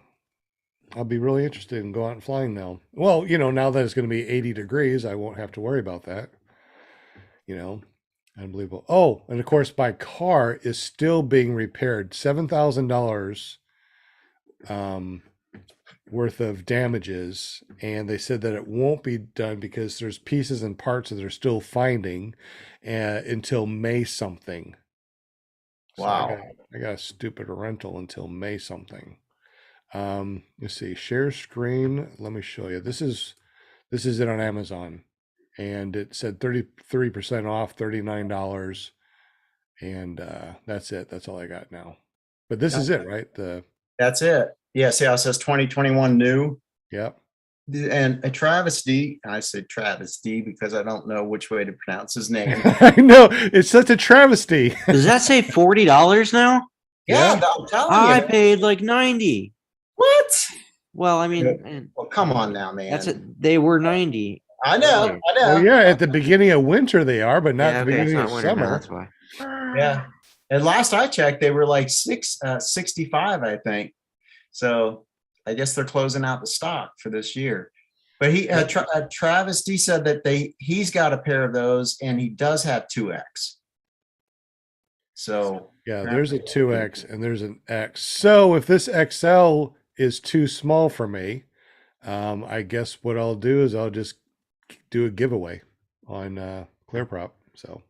[SPEAKER 1] I'll be really interested in going out and flying now. Well, now that it's going to be 80 degrees, I won't have to worry about that. Unbelievable. Oh, and of course, my car is still being repaired. $7,000 worth of damages, and they said that it won't be done because there's pieces and parts that they're still finding until May something. So
[SPEAKER 5] Wow.
[SPEAKER 1] I got a stupid rental until May something. Let's see, share screen. Let me show you. This is it on Amazon, and it said 33% off, $39, and that's it. That's all I got now. But this is it, right?
[SPEAKER 5] That's it. Yeah, see how it says 2021 new?
[SPEAKER 1] Yep.
[SPEAKER 5] And a Travis D, I said Travis D because I don't know which way to pronounce his name.
[SPEAKER 1] I know, it's such a travesty.
[SPEAKER 4] Does that say $40 now?
[SPEAKER 5] Yeah, I'm telling
[SPEAKER 4] I
[SPEAKER 5] you.
[SPEAKER 4] paid like 90.
[SPEAKER 5] What?
[SPEAKER 4] Well, I mean, man,
[SPEAKER 5] Well, come on now, man.
[SPEAKER 4] that's it. They were 90.
[SPEAKER 5] I know.
[SPEAKER 1] Well, yeah, at the beginning of winter they are, but not
[SPEAKER 4] Yeah,
[SPEAKER 1] the
[SPEAKER 4] okay, it's
[SPEAKER 1] beginning
[SPEAKER 4] not
[SPEAKER 1] of
[SPEAKER 4] winter now,
[SPEAKER 1] summer.
[SPEAKER 4] that's why.
[SPEAKER 5] Yeah. And last I checked, they were like 65, I think. So I guess they're closing out the stock for this year. But Travis D said that he's got a pair of those, and he does have 2X. So
[SPEAKER 1] Yeah, there's a 2X and there's an X. So if this XL is too small for me, I guess what I'll do is I'll just do a giveaway on ClearProp. So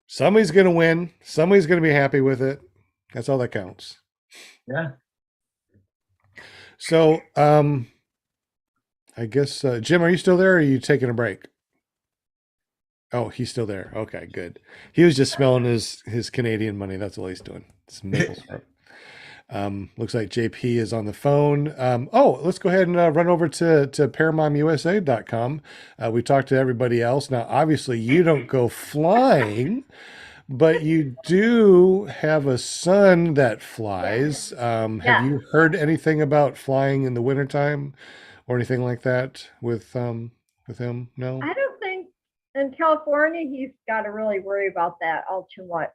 [SPEAKER 1] somebody's going to win. Somebody's going to be happy with it. That's all that counts.
[SPEAKER 5] Yeah.
[SPEAKER 1] So, I guess, Jim, are you still there or are you taking a break? Oh, he's still there. Okay, good. He was just smelling his Canadian money. That's all he's doing. It's maple syrup. Looks like JP is on the phone. Let's go ahead and run over to paramomusa.com. We talked to everybody else. Now, obviously, you don't go flying, but you do have a son that flies. Have
[SPEAKER 6] Yeah.
[SPEAKER 1] you heard anything about flying in the wintertime or anything like that with him? No?
[SPEAKER 6] I don't think in California he's got to really worry about that all too much.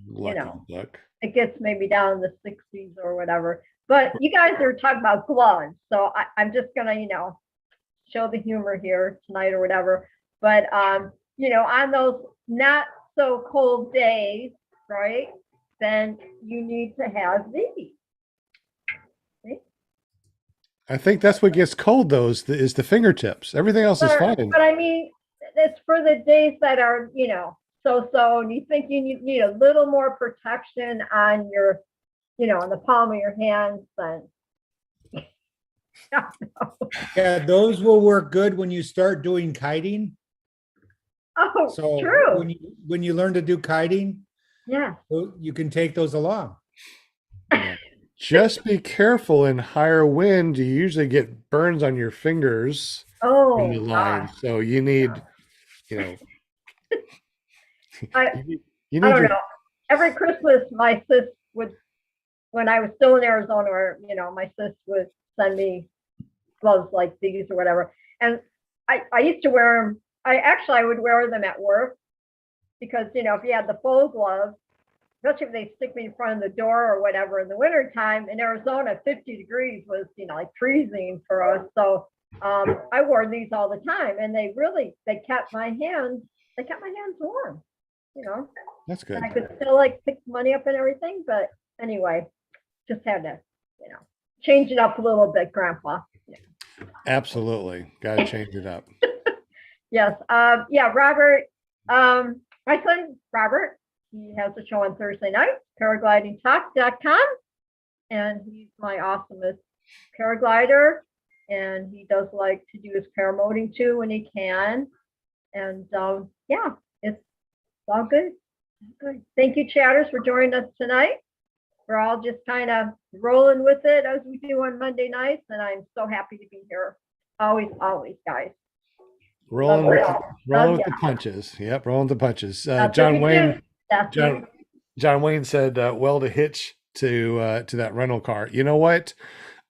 [SPEAKER 1] Lucky
[SPEAKER 6] know.
[SPEAKER 1] duck.
[SPEAKER 6] It gets maybe down in the 60s or whatever. But you guys are talking about gloves, so I'm just gonna, show the humor here tonight or whatever. But on those not so cold days, right? Then you need to have these.
[SPEAKER 1] I think that's what gets cold, though, is the fingertips. Everything else is fine.
[SPEAKER 6] But I mean, it's for the days that are, so, and you think you need a little more protection on your, on the palm of your hands than.
[SPEAKER 2] Yeah, those will work good when you start doing kiting.
[SPEAKER 6] Oh,
[SPEAKER 2] So
[SPEAKER 6] true.
[SPEAKER 2] when you learn to do kiting,
[SPEAKER 6] Yeah.
[SPEAKER 2] you can take those along.
[SPEAKER 1] Just be careful in higher wind. You usually get burns on your fingers
[SPEAKER 6] Oh,
[SPEAKER 1] when you line. So you need,
[SPEAKER 6] I
[SPEAKER 1] you
[SPEAKER 6] don't
[SPEAKER 1] your,
[SPEAKER 6] know. Every Christmas, my sis would, when I was still in Arizona, or my sis would send me gloves like these or whatever. And I used to wear them. I would wear them at work because if you had the full gloves, especially if they stick me in front of the door or whatever in the wintertime in Arizona, 50 degrees was like freezing for us. So I wore these all the time, and they kept my hands warm.
[SPEAKER 1] That's good.
[SPEAKER 6] And I could still pick money up and everything, but anyway, just had to, change it up a little bit, Grandpa.
[SPEAKER 1] Absolutely. Got to change it up.
[SPEAKER 6] Yes. Robert, my son, Robert, he has a show on Thursday night, paraglidingtalk.com. And he's my awesomest paraglider. And he does like to do his paramotoring too when he can. And it's all good. Good. Thank you, chatters, for joining us tonight. We're all just kind of rolling with it as we do on Monday nights, and I'm so happy to be here. Always, guys.
[SPEAKER 1] Rolling with
[SPEAKER 6] the
[SPEAKER 1] the punches. Yep, rolling the punches.
[SPEAKER 6] That's
[SPEAKER 1] John
[SPEAKER 6] what we
[SPEAKER 1] Wayne.
[SPEAKER 6] do.
[SPEAKER 1] John Wayne said, "Well, to hitch to that rental car." You know what?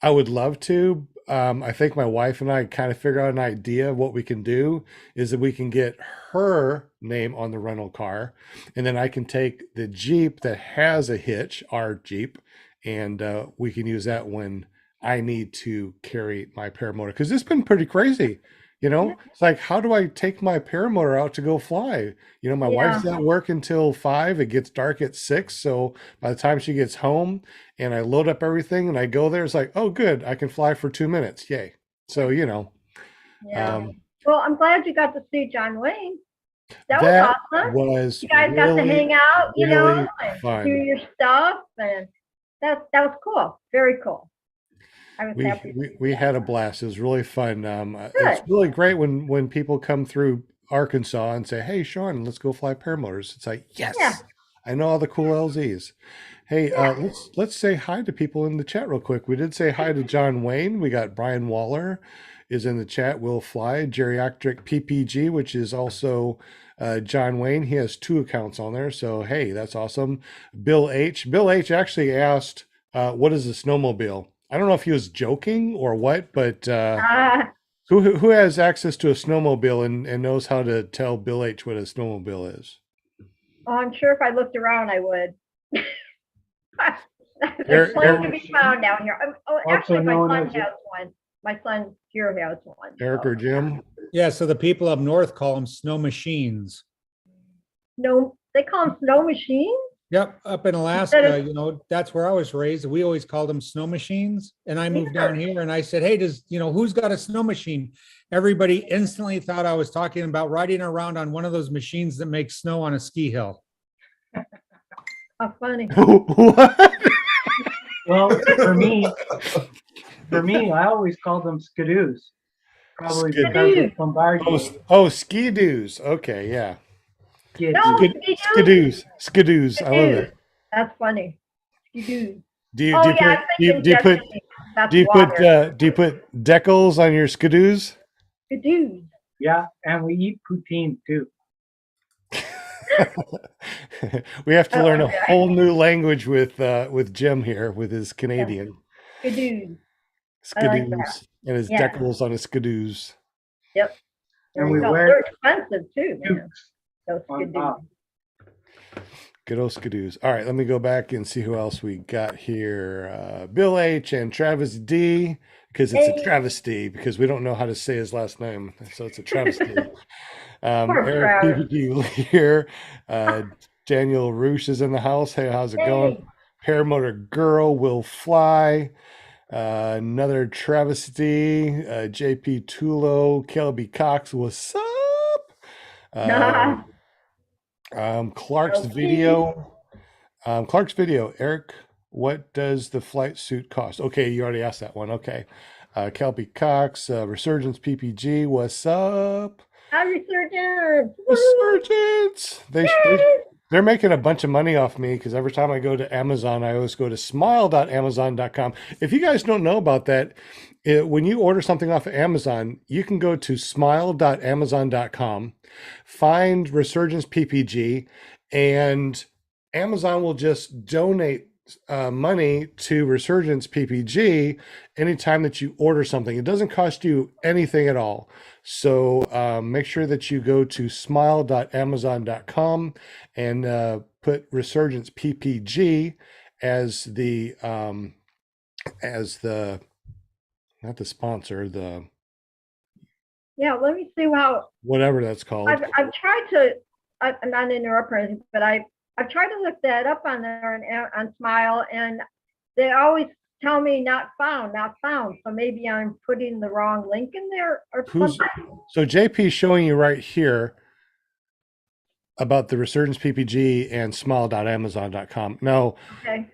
[SPEAKER 1] I would love to. I think my wife and I kind of figure out an idea of what we can do is that we can get her name on the rental car, and then I can take the Jeep that has a hitch, our Jeep, and we can use that when I need to carry my paramotor, because it's been pretty crazy. It's like, how do I take my paramotor out to go fly? My wife's at work until 5. It gets dark at 6. So by the time she gets home and I load up everything and I go there, it's like, oh, good. I can fly for 2 minutes. Yay. So,
[SPEAKER 6] Yeah. Well, I'm glad you got to see John Wayne. That was awesome.
[SPEAKER 1] Was
[SPEAKER 6] you guys got to hang out,
[SPEAKER 1] really
[SPEAKER 6] and
[SPEAKER 1] fun.
[SPEAKER 6] do your stuff. And that was cool. Very cool. I was happy.
[SPEAKER 1] We had a blast. It was really fun. It's really great when people come through Arkansas and say, "Hey, Sean, let's go fly paramotors." It's like, yes, I know all the cool LZs. Hey, let's say hi to people in the chat real quick. We did say hi to John Wayne. We got Brian Waller is in the chat. Will Fly, Geriatric PPG, which is also John Wayne. He has 2 accounts on there. So hey, that's awesome. Bill H. Bill H. actually asked, "What is a snowmobile?" I don't know if he was joking or what, but who has access to a snowmobile and knows how to tell Bill H what a snowmobile is?
[SPEAKER 6] Oh, I'm sure if I looked around, I would. There's plenty to be found down here. Actually, my son has one. My son here has one.
[SPEAKER 1] Eric or Jim?
[SPEAKER 2] Yeah, so the people up north call them snow machines.
[SPEAKER 6] No, they call them snow machines?
[SPEAKER 2] Yep, up in Alaska, that's where I was raised. We always called them snow machines. And I moved down here and I said, hey, who's got a snow machine? Everybody instantly thought I was talking about riding around on one of those machines that makes snow on a ski hill.
[SPEAKER 6] How funny.
[SPEAKER 1] What?
[SPEAKER 3] Well, for me, I always call them skidoos. Probably because
[SPEAKER 6] Skidoo.
[SPEAKER 3] it's Bombardier.
[SPEAKER 1] ski-doos. Okay, yeah.
[SPEAKER 6] No,
[SPEAKER 3] Skidoo.
[SPEAKER 1] Skidoos. Skidoos. I love it.
[SPEAKER 6] That's funny. Skidoo.
[SPEAKER 1] Do you
[SPEAKER 6] Oh,
[SPEAKER 1] do you
[SPEAKER 6] yeah,
[SPEAKER 1] put
[SPEAKER 6] I'm
[SPEAKER 1] do you,
[SPEAKER 6] thinking
[SPEAKER 1] do you put
[SPEAKER 6] Destiny. That's
[SPEAKER 1] do you
[SPEAKER 6] water.
[SPEAKER 1] put do you put decals on your skidoos?
[SPEAKER 6] Skidoo.
[SPEAKER 3] Yeah, and we eat poutine too.
[SPEAKER 1] We have to
[SPEAKER 6] Oh,
[SPEAKER 1] learn a
[SPEAKER 6] okay.
[SPEAKER 1] whole new language with Jim here with his Canadian
[SPEAKER 6] Skidoo. I like that.
[SPEAKER 1] skidoos and his
[SPEAKER 6] Yeah.
[SPEAKER 1] decals on his skidoos.
[SPEAKER 6] Yep. There
[SPEAKER 3] And
[SPEAKER 6] you
[SPEAKER 3] we
[SPEAKER 6] go.
[SPEAKER 3] wear
[SPEAKER 6] They're expensive too, man.
[SPEAKER 3] Dukes
[SPEAKER 6] Those
[SPEAKER 3] on
[SPEAKER 6] Skidoo.
[SPEAKER 3] top.
[SPEAKER 1] Good old skidoos. All right, let me go back and see who else we got here. Bill H and Travis D, because it's a
[SPEAKER 6] Hey.
[SPEAKER 1] travesty because we don't know how to say his last name, so it's a travesty.
[SPEAKER 6] Poor
[SPEAKER 1] Eric
[SPEAKER 6] Travis.
[SPEAKER 1] PPD here. Daniel Roosh is in the house. Hey, how's it going?
[SPEAKER 6] Hey.
[SPEAKER 1] Paramotor Girl will fly. Another travesty. JP Tulo, Kelby Cox, what's up? Clark's
[SPEAKER 6] Okay.
[SPEAKER 1] video. Eric, what does the flight suit cost? Okay, you already asked that one. Okay. Kelby Cox, Resurgence PPG, what's up?
[SPEAKER 6] Hi, Resurgence. Woo!
[SPEAKER 1] Resurgence. They're making a bunch of money off me because every time I go to Amazon, I always go to smile.amazon.com. If you guys don't know about that, when you order something off of Amazon, you can go to smile.amazon.com, find Resurgence PPG, and Amazon will just donate money to Resurgence PPG anytime that you order something. It doesn't cost you anything at all. So make sure that you go to smile.amazon.com and put Resurgence PPG as the not the sponsor, the
[SPEAKER 6] Yeah, let me see how
[SPEAKER 1] whatever that's called.
[SPEAKER 6] I've tried to. I'm not interrupt or anything, but I've tried to look that up on there on Smile, and they always tell me not found. So maybe I'm putting the wrong link in there or something.
[SPEAKER 1] So JP is showing you right here about the Resurgence PPG and smile.amazon.com. Now,
[SPEAKER 6] Okay.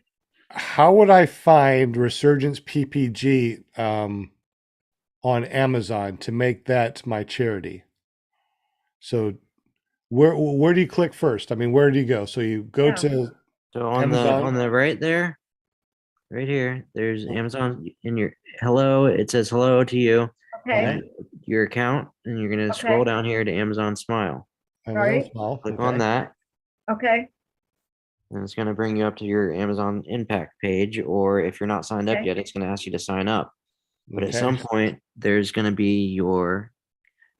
[SPEAKER 1] how would I find Resurgence PPG on Amazon to make that my charity? So where do you click first? I mean, where do you go? So you go
[SPEAKER 6] Yeah.
[SPEAKER 1] to
[SPEAKER 4] So on
[SPEAKER 1] Amazon.
[SPEAKER 4] the right there, right here, there's Amazon in your hello. It says hello to you,
[SPEAKER 6] Okay.
[SPEAKER 4] your account, and you're gonna
[SPEAKER 6] Okay.
[SPEAKER 4] scroll down here to Amazon Smile.
[SPEAKER 1] Amazon
[SPEAKER 6] Right.
[SPEAKER 1] Smile.
[SPEAKER 4] Click
[SPEAKER 1] Okay.
[SPEAKER 4] on that,
[SPEAKER 6] Okay.
[SPEAKER 4] and it's gonna bring you up to your Amazon Impact page. Or if you're not signed up
[SPEAKER 6] Okay.
[SPEAKER 4] yet, it's gonna ask you to sign up. But at
[SPEAKER 1] Okay.
[SPEAKER 4] some point, there's gonna be your.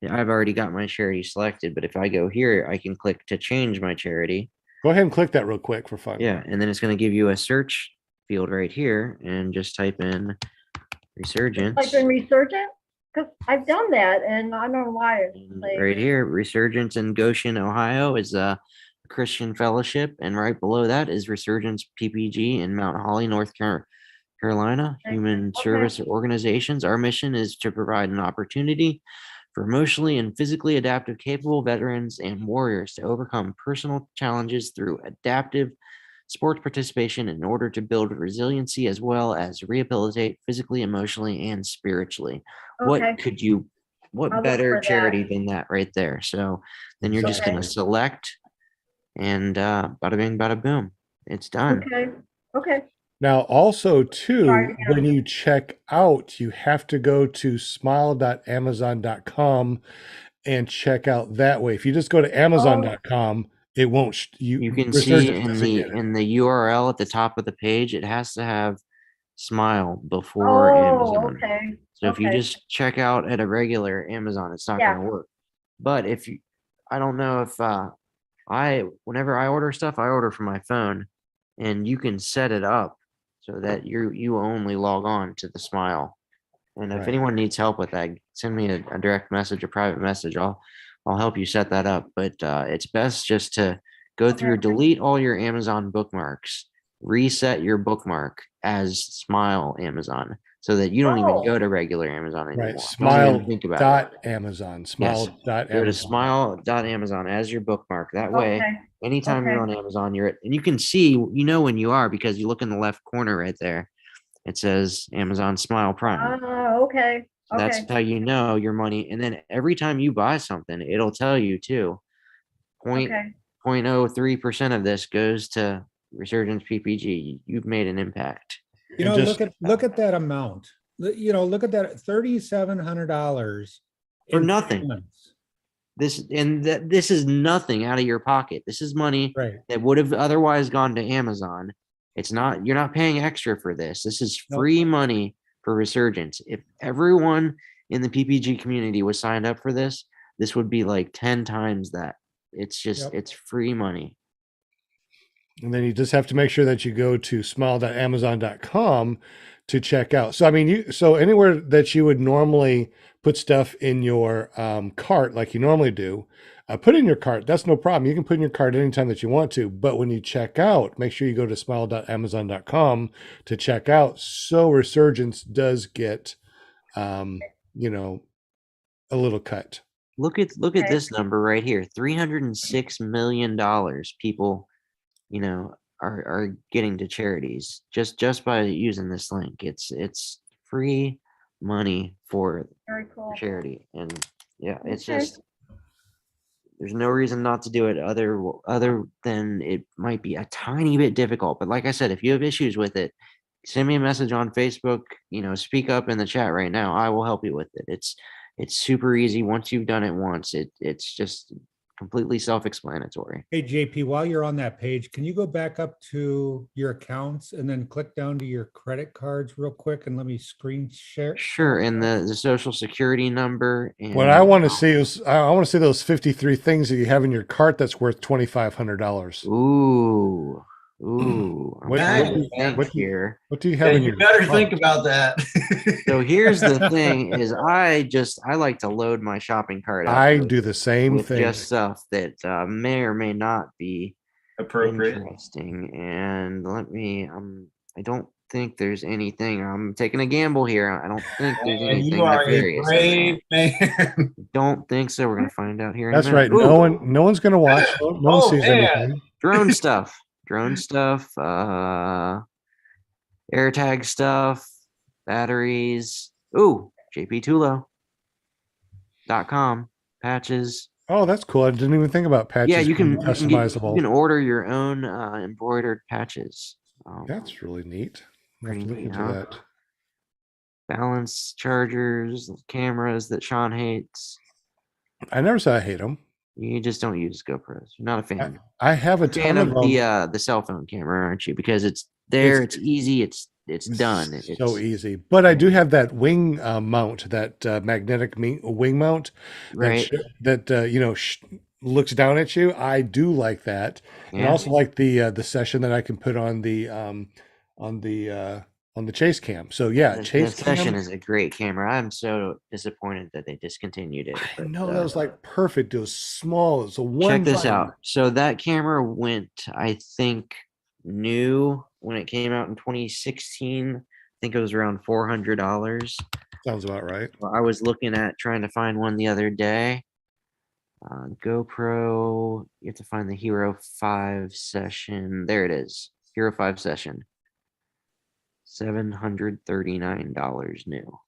[SPEAKER 4] I've already got my charity selected, but if I go here, I can click to change my charity.
[SPEAKER 1] Go ahead and click that real quick for fun.
[SPEAKER 4] Yeah, and then it's going to give you a search field right here, and just type in Resurgence.
[SPEAKER 6] Like in Resurgent? Because I've done that, and I don't know why. It's
[SPEAKER 4] And
[SPEAKER 6] like,
[SPEAKER 4] right here, Resurgence in Goshen, Ohio is a Christian fellowship, and right below that is Resurgence PPG in Mount Holly, North Carolina,
[SPEAKER 6] Okay.
[SPEAKER 4] human
[SPEAKER 6] Okay.
[SPEAKER 4] service organizations. Our mission is to provide an opportunity for emotionally and physically adaptive capable veterans and warriors to overcome personal challenges through adaptive sports participation in order to build resiliency as well as rehabilitate physically, emotionally, and spiritually.
[SPEAKER 6] Okay.
[SPEAKER 4] What
[SPEAKER 6] I'll look
[SPEAKER 4] better
[SPEAKER 6] for that.
[SPEAKER 4] charity than that right there? So then you're just
[SPEAKER 6] Okay.
[SPEAKER 4] going to select, and bada bing, bada boom. It's done.
[SPEAKER 6] Okay. Okay.
[SPEAKER 1] Now, also too,
[SPEAKER 6] Sorry, yeah.
[SPEAKER 1] when you check out, you have to go to smile.amazon.com and check out that way. If you just go to amazon.com, it won't.
[SPEAKER 4] You can see
[SPEAKER 1] Resurgence doesn't get it.
[SPEAKER 4] in the URL at the top of the page, it has to have Smile before
[SPEAKER 6] Oh,
[SPEAKER 4] Amazon.
[SPEAKER 6] okay.
[SPEAKER 4] So if you
[SPEAKER 6] Okay.
[SPEAKER 4] just check out at a regular Amazon, it's not
[SPEAKER 6] Yeah.
[SPEAKER 4] going to work. But if you, I don't know if whenever I order stuff, I order from my phone, and you can set it up so that you only log on to the Smile. And if
[SPEAKER 1] Right.
[SPEAKER 4] anyone needs help with that, send me a direct message, a private message. I'll help you set that up. But it's best just to go through,
[SPEAKER 6] Okay.
[SPEAKER 4] delete all your Amazon bookmarks, reset your bookmark as Smile Amazon, so that you don't even
[SPEAKER 6] Oh.
[SPEAKER 4] go to regular Amazon anymore.
[SPEAKER 1] Right.
[SPEAKER 4] Don't
[SPEAKER 1] Smile
[SPEAKER 4] even think about it.
[SPEAKER 1] dot Amazon. Smile dot
[SPEAKER 4] Go to
[SPEAKER 1] Amazon.
[SPEAKER 4] smile.amazon as your bookmark. That way,
[SPEAKER 6] Okay.
[SPEAKER 4] anytime you're
[SPEAKER 6] Okay.
[SPEAKER 4] on Amazon, and you can see, when you are, because you look in the left corner right there. it says Amazon Smile Prime.
[SPEAKER 6] Okay.
[SPEAKER 4] So that's
[SPEAKER 6] Okay.
[SPEAKER 4] how you know your money. And then every time you buy something, it'll tell you too.
[SPEAKER 6] Okay.
[SPEAKER 4] 0.03% of this goes to Resurgence PPG. You've made an impact.
[SPEAKER 2] You
[SPEAKER 1] And
[SPEAKER 2] know,
[SPEAKER 1] just-
[SPEAKER 2] look at that amount. Look at that, $3,700
[SPEAKER 4] For
[SPEAKER 2] in
[SPEAKER 4] nothing.
[SPEAKER 2] payments.
[SPEAKER 4] This is nothing out of your pocket. This is money
[SPEAKER 2] Right.
[SPEAKER 4] that would have otherwise gone to Amazon. You're not paying extra for this. This is
[SPEAKER 2] Nope.
[SPEAKER 4] free money for Resurgence. If everyone in the PPG community was signed up for this, this would be like 10 times that. It's just,
[SPEAKER 2] Yep.
[SPEAKER 4] it's free money.
[SPEAKER 1] And then you just have to make sure that you go to smile.amazon.com to check out. So, I mean, so anywhere that you would normally put stuff in your cart, like you normally do, put in your cart. That's no problem. You can put in your cart anytime that you want to. But when you check out, make sure you go to smile.amazon.com to check out. So Resurgence does get, you know, a little cut.
[SPEAKER 4] Look at
[SPEAKER 6] Okay.
[SPEAKER 4] this number right here. $306 million people, are getting to charities just by using this link. It's free money for
[SPEAKER 6] Very cool.
[SPEAKER 4] charity. And yeah, it's
[SPEAKER 6] Okay.
[SPEAKER 4] just, there's no reason not to do it other than it might be a tiny bit difficult. But like I said, if you have issues with it, send me a message on Facebook, speak up in the chat right now. I will help you with it. It's super easy. Once you've done it once, it's just completely self-explanatory.
[SPEAKER 2] Hey, JP, while you're on that page, can you go back up to your accounts and then click down to your credit cards real quick and let me screen share?
[SPEAKER 4] Sure. And the social security number. And
[SPEAKER 1] What I want to see is, I want to see those 53 things that you have in your cart that's worth $2,500.
[SPEAKER 4] Ooh. I'm
[SPEAKER 1] What-
[SPEAKER 4] trying
[SPEAKER 5] what
[SPEAKER 4] to
[SPEAKER 5] do
[SPEAKER 4] think
[SPEAKER 1] what do you-
[SPEAKER 4] here.
[SPEAKER 1] What do you have in
[SPEAKER 5] You
[SPEAKER 1] your
[SPEAKER 5] better
[SPEAKER 1] cart?
[SPEAKER 5] think about that.
[SPEAKER 4] So here's the thing: is I like to load my shopping cart up
[SPEAKER 1] I
[SPEAKER 4] with-
[SPEAKER 1] do the same
[SPEAKER 4] with
[SPEAKER 1] thing.
[SPEAKER 4] just stuff that may or may not be
[SPEAKER 5] Appropriate.
[SPEAKER 4] interesting. And I don't think there's anything. I'm taking a gamble here. I don't think there's
[SPEAKER 5] And
[SPEAKER 4] anything
[SPEAKER 5] you are a
[SPEAKER 4] nefarious in
[SPEAKER 5] brave
[SPEAKER 4] there.
[SPEAKER 5] man.
[SPEAKER 4] Don't think so. We're gonna find out here. In a
[SPEAKER 1] That's right.
[SPEAKER 4] minute. Ooh,
[SPEAKER 1] No one's going to watch. No one
[SPEAKER 5] Oh,
[SPEAKER 1] sees
[SPEAKER 5] man.
[SPEAKER 1] anything.
[SPEAKER 4] drone stuff. AirTag stuff, batteries. Ooh, jptulo.com patches.
[SPEAKER 1] Oh, that's cool. I didn't even think about patches.
[SPEAKER 4] Yeah, you can
[SPEAKER 1] being customizable.
[SPEAKER 4] you can order your own embroidered patches.
[SPEAKER 1] That's really neat. I have to
[SPEAKER 4] Pretty
[SPEAKER 1] look
[SPEAKER 4] neat,
[SPEAKER 1] into
[SPEAKER 4] huh?
[SPEAKER 1] that.
[SPEAKER 4] Balance chargers, cameras that Sean hates.
[SPEAKER 1] I never said I hate them.
[SPEAKER 4] You just don't use GoPros. You're not a fan.
[SPEAKER 1] I have a
[SPEAKER 4] You're a fan
[SPEAKER 1] ton
[SPEAKER 4] of
[SPEAKER 1] of them.
[SPEAKER 4] the cell phone camera, aren't you? Because it's there,
[SPEAKER 1] It's-
[SPEAKER 4] it's easy, it's done. It's
[SPEAKER 1] So easy. But I do have that wing mount, that magnetic wing mount
[SPEAKER 4] right.
[SPEAKER 1] that looks down at you. I do like that. And I
[SPEAKER 4] Yeah.
[SPEAKER 1] also like the session that I can put on the chase cam. So yeah,
[SPEAKER 4] The
[SPEAKER 1] chase
[SPEAKER 4] session
[SPEAKER 1] cam.
[SPEAKER 4] is a great camera. I'm so disappointed that they discontinued it.
[SPEAKER 1] I
[SPEAKER 4] but,
[SPEAKER 1] know that was like perfect. It was small. It was a one.
[SPEAKER 4] check this
[SPEAKER 1] button.
[SPEAKER 4] out. So that camera went, I think, new when it came out in 2016. I think it was around $400.
[SPEAKER 1] Sounds about right.
[SPEAKER 4] I was looking at trying to find one the other day. GoPro, you have to find the Hero 5 session. There it is. Hero 5 session. $739 new.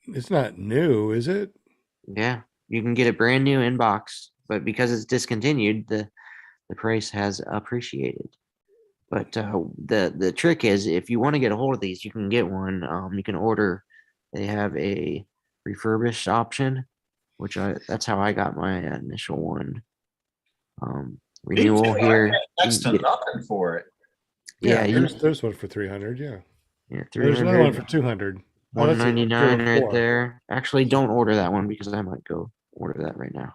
[SPEAKER 1] It's not new, is it?
[SPEAKER 4] Yeah, you can get it brand new in box, but because it's discontinued, the price has appreciated. But the trick is, if you want to get a hold of these, you can get one. You can order. They have a refurbished option, which that's how I got my initial one. Renewal here.
[SPEAKER 5] Next to nothing for it.
[SPEAKER 4] Yeah,
[SPEAKER 1] there's one for 300. Yeah,
[SPEAKER 4] yeah,
[SPEAKER 1] there's another one
[SPEAKER 4] 300,
[SPEAKER 1] for 200. Oh, that's a
[SPEAKER 4] 199 right
[SPEAKER 1] 04.
[SPEAKER 4] there. Actually, don't order that one because I might go order that right now.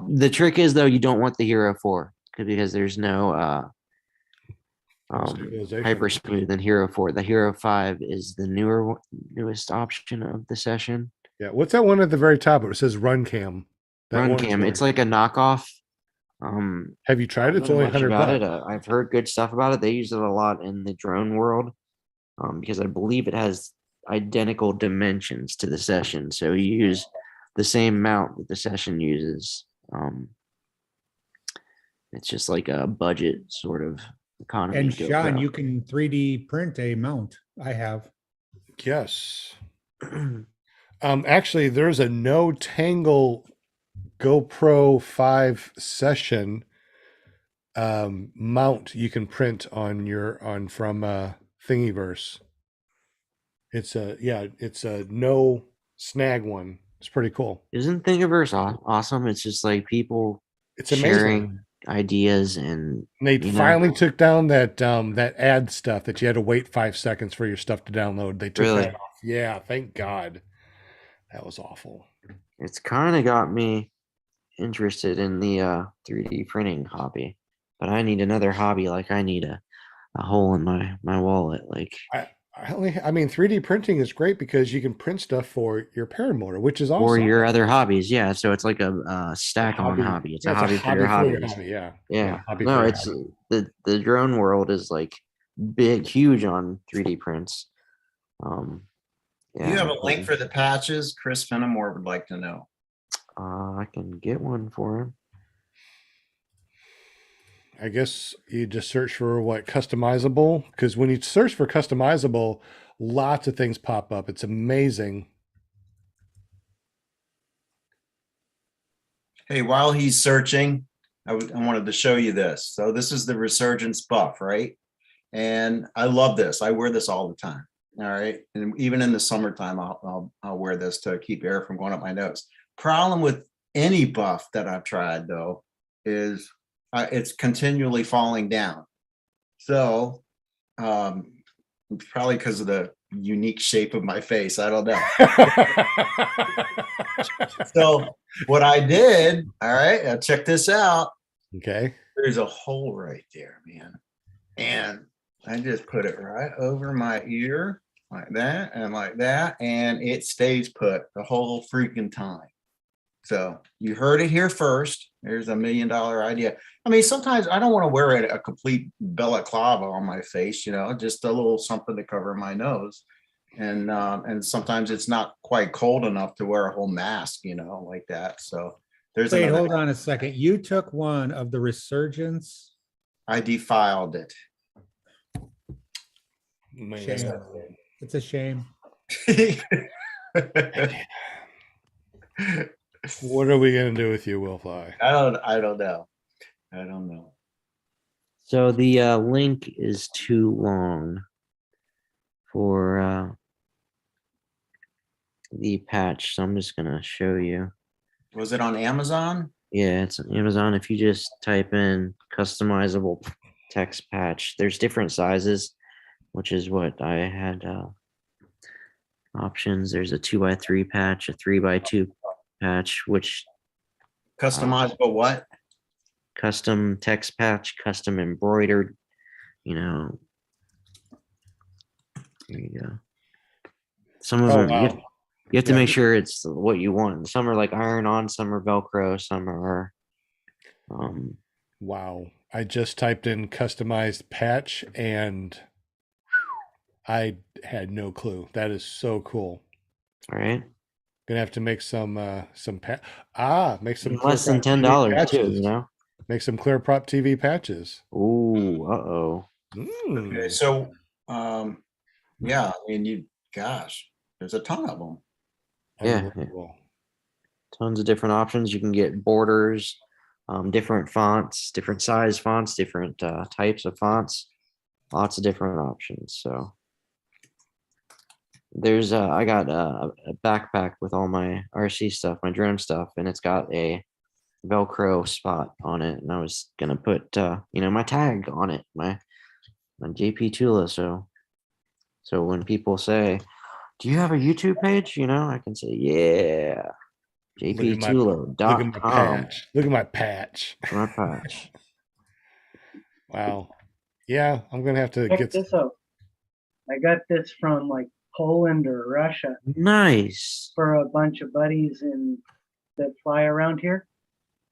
[SPEAKER 4] The trick is though, you don't want the Hero 4 because there's no
[SPEAKER 1] Stabilization.
[SPEAKER 4] hyper smooth in Hero 4. The Hero 5 is the newest option of the session.
[SPEAKER 1] Yeah, what's that one at the very top? It says Run Cam. That
[SPEAKER 4] Run
[SPEAKER 1] one's
[SPEAKER 4] Cam,
[SPEAKER 1] really-
[SPEAKER 4] it's like a knockoff.
[SPEAKER 1] Have you tried it? It's
[SPEAKER 4] I don't
[SPEAKER 1] only
[SPEAKER 4] know much
[SPEAKER 1] $100.
[SPEAKER 4] about it. I've heard good stuff about it. They use it a lot in the drone world because I believe it has identical dimensions to the session. So you use the same mount that the session uses. It's just like a budget sort of economy.
[SPEAKER 2] And Sean,
[SPEAKER 4] GoPro.
[SPEAKER 2] you can 3D print a mount. I have.
[SPEAKER 1] Yes. Actually, there's a no tangle GoPro 5 session mount you can print from Thingiverse. It's a no snag one. It's pretty cool.
[SPEAKER 4] Isn't Thingiverse awesome? It's just like people
[SPEAKER 1] It's amazing.
[SPEAKER 4] sharing ideas, and
[SPEAKER 1] And they
[SPEAKER 4] you know,
[SPEAKER 1] finally took down that ad stuff that you had to wait 5 seconds for your stuff to download. They took
[SPEAKER 4] Really?
[SPEAKER 1] that off. Yeah, thank God. That was awful.
[SPEAKER 4] it's kind of got me interested in the 3D printing hobby. But I need another hobby. Like I need a hole in my wallet. Like
[SPEAKER 1] I mean, 3D printing is great because you can print stuff for your paramotor, which is
[SPEAKER 4] or
[SPEAKER 1] awesome.
[SPEAKER 4] your other hobbies. Yeah. So it's like a stack on
[SPEAKER 1] Hobby.
[SPEAKER 4] hobby. It's
[SPEAKER 1] Yeah,
[SPEAKER 4] a hobby for your hobbies.
[SPEAKER 1] hobby. Yeah.
[SPEAKER 4] Yeah.
[SPEAKER 1] Hobby
[SPEAKER 4] No,
[SPEAKER 1] for your
[SPEAKER 4] it's
[SPEAKER 1] hobby.
[SPEAKER 4] the drone world is like huge on 3D prints.
[SPEAKER 5] Do you have a link
[SPEAKER 4] and,
[SPEAKER 5] for the patches? Chris Fenimore would like to know.
[SPEAKER 4] I can get one for him.
[SPEAKER 1] I guess you just search for what customizable, because when you search for customizable, lots of things pop up. It's amazing.
[SPEAKER 5] Hey, while he's searching, I wanted to show you this. So this is the Resurgence buff, right? And I love this. I wear this all the time. All right. And even in the summertime, I'll wear this to keep air from going up my nose. Problem with any buff that I've tried, though, is it's continually falling down. So probably because of the unique shape of my face. I don't know. So what I did, all right, check this out.
[SPEAKER 1] Okay.
[SPEAKER 5] There's a hole right there, man. And I just put it right over my ear like that, and it stays put the whole freaking time. So you heard it here first. There's $1 million idea. I mean, sometimes I don't want to wear a complete balaclava on my face, just a little something to cover my nose. And sometimes it's not quite cold enough to wear a whole mask, like that. So there's
[SPEAKER 2] Wait,
[SPEAKER 5] another.
[SPEAKER 2] hold on a second. You took one of the Resurgence.
[SPEAKER 5] I defiled it.
[SPEAKER 1] Man.
[SPEAKER 2] Shame. It's a shame.
[SPEAKER 1] What are we gonna do with you, Willfly?
[SPEAKER 5] I don't know.
[SPEAKER 4] So the link is too long for the patch, so I'm just gonna show you.
[SPEAKER 5] Was it on Amazon?
[SPEAKER 4] Yeah, it's on Amazon. If you just type in customizable text patch, there's different sizes, which is what I had options. There's a 2x3 patch, a 3x2 patch, which
[SPEAKER 5] Customizable what?
[SPEAKER 4] custom text patch, custom embroidered, there you go. Some of them you have to make sure it's what you want. Some are like iron on, some are Velcro, some are
[SPEAKER 1] Wow. I just typed in customized patch and I had no clue. That is so cool.
[SPEAKER 4] all right.
[SPEAKER 1] Gonna have to make some make some
[SPEAKER 4] Less than
[SPEAKER 1] ClearProp TV
[SPEAKER 4] $10 too,
[SPEAKER 1] patches. Make some ClearProp TV patches.
[SPEAKER 4] Ooh, uh-oh.
[SPEAKER 5] Okay, so yeah, I mean, there's a ton of them.
[SPEAKER 4] Yeah.
[SPEAKER 1] Unbelievable.
[SPEAKER 4] Tons of different options. You can get borders, different fonts, different size fonts, different types of fonts, lots of different options. So there's I got a backpack with all my RC stuff, my drone stuff, and it's got a Velcro spot on it, and I was gonna put my tag on it, my JP Tula. So when people say, "Do you have a YouTube page?" I can say, "Yeah, jptula.com."
[SPEAKER 1] Look at my patch. Look at my patch.
[SPEAKER 4] My patch.
[SPEAKER 1] Wow. Yeah, I'm gonna have to
[SPEAKER 3] Check this out. I got this from like Poland or Russia
[SPEAKER 4] Nice.
[SPEAKER 3] for a bunch of buddies that fly around here.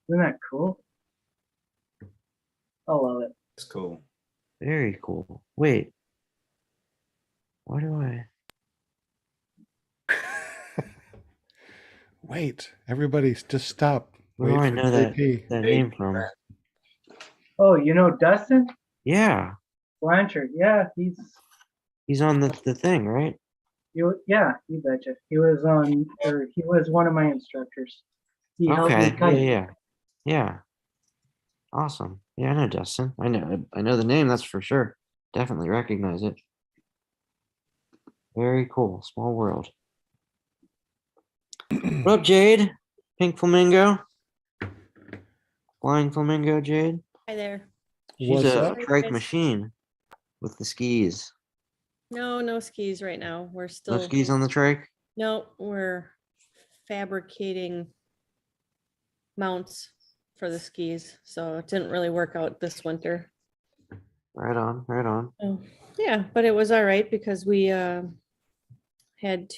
[SPEAKER 3] Isn't that cool? I love it.
[SPEAKER 5] It's cool.
[SPEAKER 4] Very cool. Wait. Why do I?
[SPEAKER 1] Wait, everybody just stop.
[SPEAKER 4] Where do I
[SPEAKER 1] for
[SPEAKER 4] know that
[SPEAKER 1] JP.
[SPEAKER 4] name from?
[SPEAKER 3] Oh, you know Dustin?
[SPEAKER 4] Yeah,
[SPEAKER 3] Blanchard. Yeah,
[SPEAKER 4] he's on the thing, right?
[SPEAKER 3] yeah, you betcha. He was one of my instructors. He helped me
[SPEAKER 4] Okay. Yeah,
[SPEAKER 3] kite.
[SPEAKER 4] yeah, yeah. Awesome. Yeah, I know Dustin. I know the name, that's for sure. Definitely recognize it. Very cool. Small world. What up, Jade? Pink flamingo. Flying flamingo, Jade.
[SPEAKER 7] Hi there.
[SPEAKER 4] She's
[SPEAKER 1] What's
[SPEAKER 4] a
[SPEAKER 1] up?
[SPEAKER 4] trike machine with the skis.
[SPEAKER 7] No skis right now. We're
[SPEAKER 4] No
[SPEAKER 7] still,
[SPEAKER 4] skis on the trike?
[SPEAKER 7] no, we're fabricating mounts for the skis. So it didn't really work out this winter.
[SPEAKER 4] Right on, right on.
[SPEAKER 7] Oh, yeah, but it was all right because we had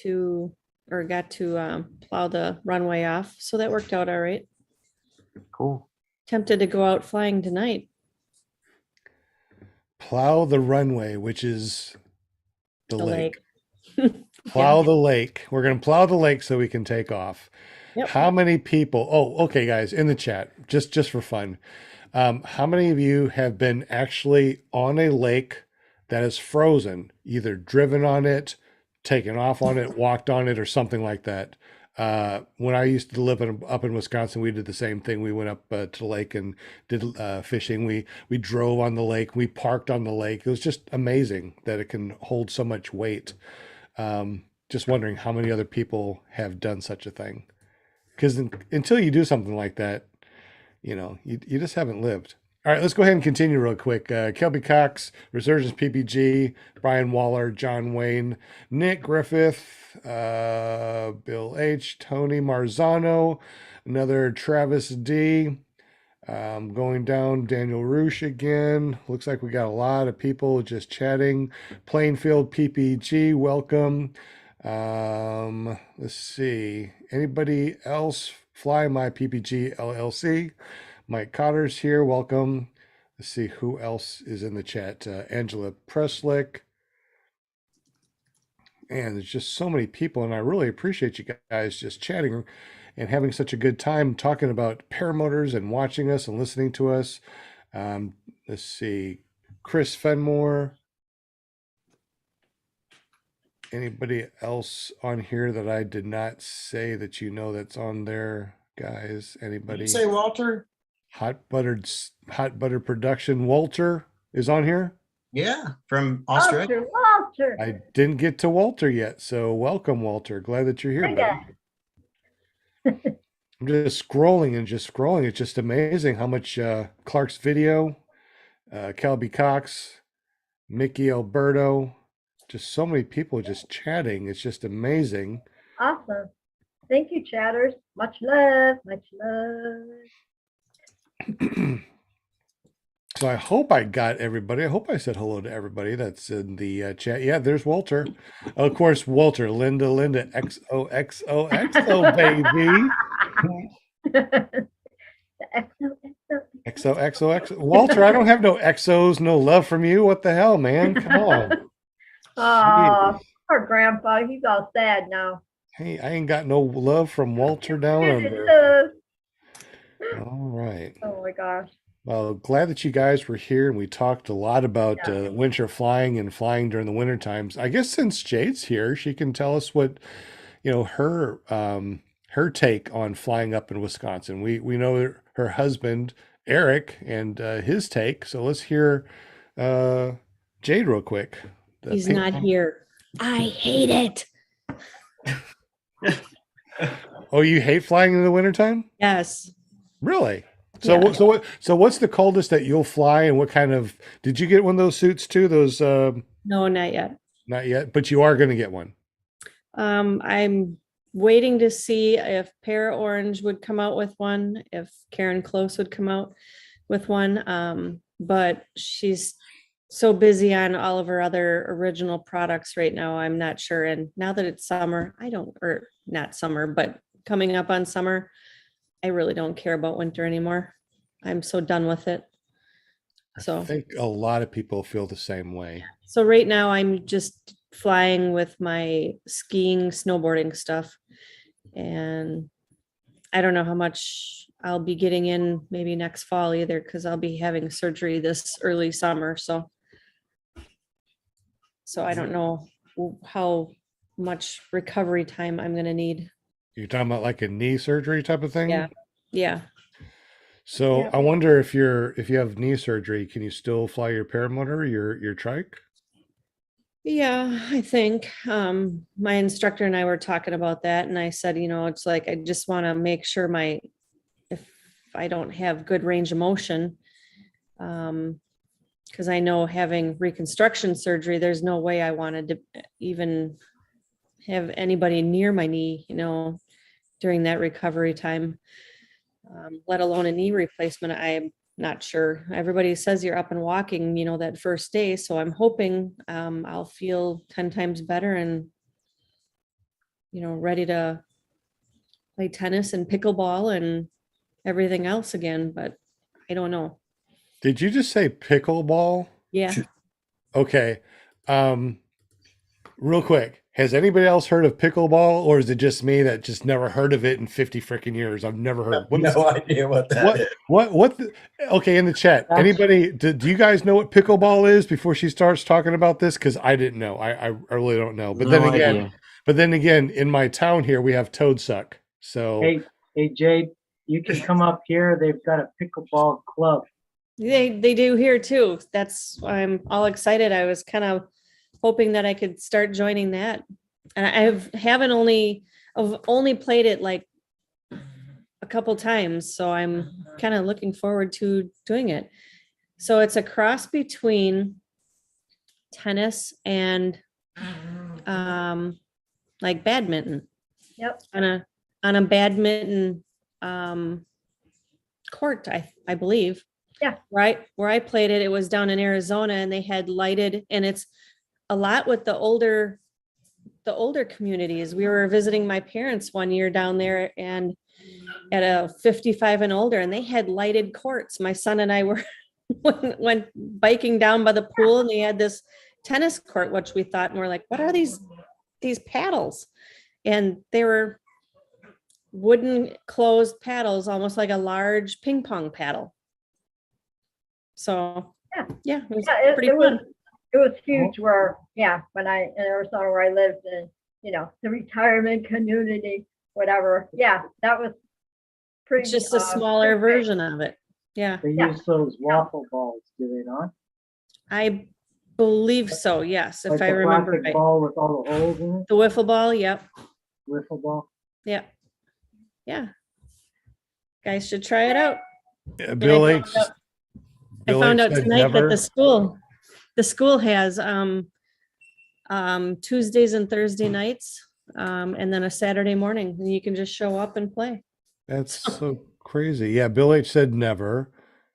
[SPEAKER 7] to or got to plow the runway off. So that worked out all right.
[SPEAKER 4] Cool.
[SPEAKER 7] Tempted to go out flying tonight.
[SPEAKER 1] Plow the runway, which is the lake. Plow
[SPEAKER 7] Yeah.
[SPEAKER 1] the lake. We're going to plow the lake so we can take off.
[SPEAKER 7] Yep.
[SPEAKER 1] How many people? Oh, okay, guys, in the chat, just for fun. How many of you have been actually on a lake that is frozen, either driven on it, taken off on it, walked on it, or something like that? When I used to live up in Wisconsin, we did the same thing. We went up to the lake and did fishing. We drove on the lake. We parked on the lake. It was just amazing that it can hold so much weight. Just wondering how many other people have done such a thing. Because until you do something like that, you just haven't lived. All right, let's go ahead and continue real quick. Kelby Cox, Resurgence PPG, Brian Waller, John Wayne, Nick Griffith, Bill H, Tony Marzano, another Travis D. Going down, Daniel Roosh again. Looks like we got a lot of people just chatting. Plainfield PPG, welcome. Let's see. Anybody else? Fly My PPG LLC. Mike Cotter's here. Welcome. Let's see who else is in the chat. Angela Preslick. And there's just so many people, and I really appreciate you guys just chatting and having such a good time talking about paramotors and watching us and listening to us. Let's see. Chris Fenmore. Anybody else on here that I did not say that that's on there, guys? Anybody?
[SPEAKER 5] Did you say Walter?
[SPEAKER 1] Hot Butter Production. Walter is on here.
[SPEAKER 5] Yeah, from Australia.
[SPEAKER 6] Walter.
[SPEAKER 1] I didn't get to Walter yet, so welcome, Walter. Glad that you're here, buddy. I'm just scrolling. It's just amazing how much Clark's video, Calby Cox, Mickey Alberto, just so many people just chatting. It's just amazing.
[SPEAKER 6] Awesome. Thank you, chatters. Much love. Much love.
[SPEAKER 1] So I hope I got everybody. I hope I said hello to everybody that's in the chat. Yeah, there's Walter. Of course, Walter, Linda, XOXOXO, baby. XOXOX. Walter, I don't have no XOs, no love from you. What the hell, man? Come on.
[SPEAKER 6] Oh, poor grandpa. He's all sad now.
[SPEAKER 1] Hey, I ain't got no love from Walter down under. All right.
[SPEAKER 6] Oh my gosh.
[SPEAKER 1] Well, glad that you guys were here, and we talked a lot about winter flying and flying during the winter times. I guess since Jade's here, she can tell us what, her take on flying up in Wisconsin. We know her husband Eric and his take. So let's hear Jade real quick.
[SPEAKER 7] He's not here. I hate it.
[SPEAKER 1] Oh, you hate flying in the wintertime?
[SPEAKER 7] Yes.
[SPEAKER 1] Really? So
[SPEAKER 7] Yeah.
[SPEAKER 1] so what's the coldest that you'll fly, and what kind of, did you get one of those suits too? Those
[SPEAKER 7] No, not yet.
[SPEAKER 1] not yet, but you are going to get one.
[SPEAKER 7] I'm waiting to see if Para Orange would come out with one, if Karen Close would come out with one. But she's so busy on all of her other original products right now. I'm not sure. And now that it's summer, or not summer, but coming up on summer, I really don't care about winter anymore. I'm so done with it.
[SPEAKER 1] I
[SPEAKER 7] So,
[SPEAKER 1] think a lot of people feel the same way.
[SPEAKER 7] so right now I'm just flying with my skiing, snowboarding stuff. And I don't know how much I'll be getting in maybe next fall either, because I'll be having surgery this early summer, so. So I don't know how much recovery time I'm gonna need.
[SPEAKER 1] You're talking about like a knee surgery type of thing?
[SPEAKER 7] Yeah, yeah.
[SPEAKER 1] So
[SPEAKER 7] Yeah.
[SPEAKER 1] I wonder if you have knee surgery, can you still fly your paramotor, your trike?
[SPEAKER 7] Yeah, I think my instructor and I were talking about that, and I said, it's like I just want to make sure if I don't have good range of motion, because I know having reconstruction surgery, there's no way I wanted to even have anybody near my knee, during that recovery time, let alone a knee replacement. I'm not sure. Everybody says you're up and walking, that first day. So I'm hoping I'll feel 10 times better and, ready to play tennis and pickleball and everything else again, but I don't know.
[SPEAKER 1] Did you just say pickleball?
[SPEAKER 7] Yeah.
[SPEAKER 1] Okay. Real quick, has anybody else heard of pickleball, or is it just me that just never heard of it in 50 freaking years? I've never heard.
[SPEAKER 5] No idea what that is.
[SPEAKER 1] Okay, in the chat, anybody, do you guys know what pickleball is before she starts talking about this? Because I didn't know. I really don't know. But
[SPEAKER 4] No idea.
[SPEAKER 1] then again, in my town here, we have toad suck. So
[SPEAKER 3] Hey, Jade, you can come up here. They've got a pickleball club.
[SPEAKER 7] They do here too. That's why I'm all excited. I was kind of hoping that I could start joining that. And I've only played it like a couple times, so I'm kind of looking forward to doing it. So it's a cross between tennis and like badminton.
[SPEAKER 6] Yep.
[SPEAKER 7] On a badminton court, I believe.
[SPEAKER 6] Yeah.
[SPEAKER 7] Right. Where I played it, it was down in Arizona, and they had lighted, and it's a lot with the older communities. We were visiting my parents one year down there, and at a 55 and older, and they had lighted courts. My son and I were went biking down by the pool, and they had this tennis court, which we thought, and we're like, what are these paddles? And they were wooden closed paddles, almost like a large ping pong paddle. So yeah, it was pretty fun.
[SPEAKER 6] It was huge when in Arizona where I lived in, the retirement community, whatever. Yeah, that was pretty.
[SPEAKER 7] It's just a smaller version of it. Yeah.
[SPEAKER 3] They use those waffle balls, do they not?
[SPEAKER 7] I believe so. Yes. If
[SPEAKER 3] Like
[SPEAKER 7] I
[SPEAKER 3] the
[SPEAKER 7] remember
[SPEAKER 3] plastic
[SPEAKER 7] right.
[SPEAKER 3] ball with all the holes in it.
[SPEAKER 7] The wiffle ball. Yep.
[SPEAKER 3] Wiffle ball.
[SPEAKER 7] Yeah. Yeah. Guys should try it out.
[SPEAKER 1] Bill H.
[SPEAKER 7] I found out
[SPEAKER 1] said
[SPEAKER 7] tonight
[SPEAKER 1] never.
[SPEAKER 7] that the school has Tuesdays and Thursday nights, and then a Saturday morning, and you can just show up and play.
[SPEAKER 1] That's so crazy. Yeah, Bill H said never.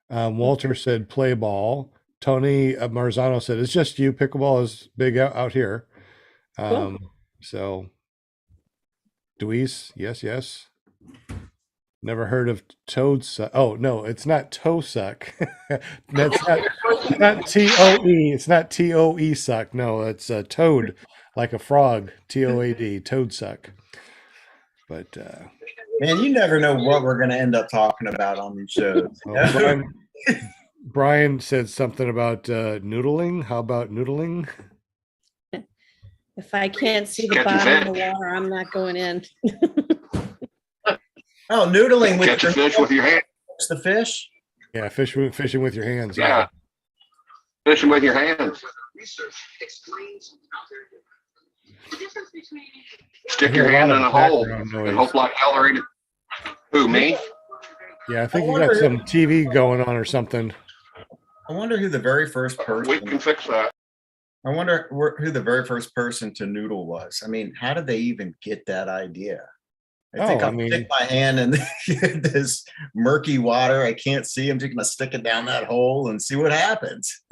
[SPEAKER 1] Walter said play ball. Tony Marzano said it's just you. Pickleball is big out here.
[SPEAKER 7] Cool.
[SPEAKER 1] So, Deweese, yes. Never heard of toad suck. Oh no, it's not toe suck. That's not TOE. It's not TOE suck. No, it's a toad, like a frog. TOAD, toad suck. But
[SPEAKER 5] Man, you never know what we're going to end up talking about on these shows.
[SPEAKER 1] well, Brian said something about noodling. How about noodling?
[SPEAKER 7] If I can't see the bottom of the water, I'm not going in.
[SPEAKER 5] Oh, noodling with
[SPEAKER 8] Catch a fish with your hand.
[SPEAKER 5] the fish.
[SPEAKER 1] Yeah, fishing with your hands.
[SPEAKER 8] Yeah. Fishing with your hands. Stick your hand in a hole and hope like hell there ain't. Who, me?
[SPEAKER 1] Yeah, I think you got some TV going on or something.
[SPEAKER 5] I wonder who the very first
[SPEAKER 8] We
[SPEAKER 5] person.
[SPEAKER 8] can fix that.
[SPEAKER 5] I wonder who the very first person to noodle was. I mean, how did they even get that idea? I think I'll stick my hand in this murky water. I can't see. I'm just going to stick it down that hole and see what happens.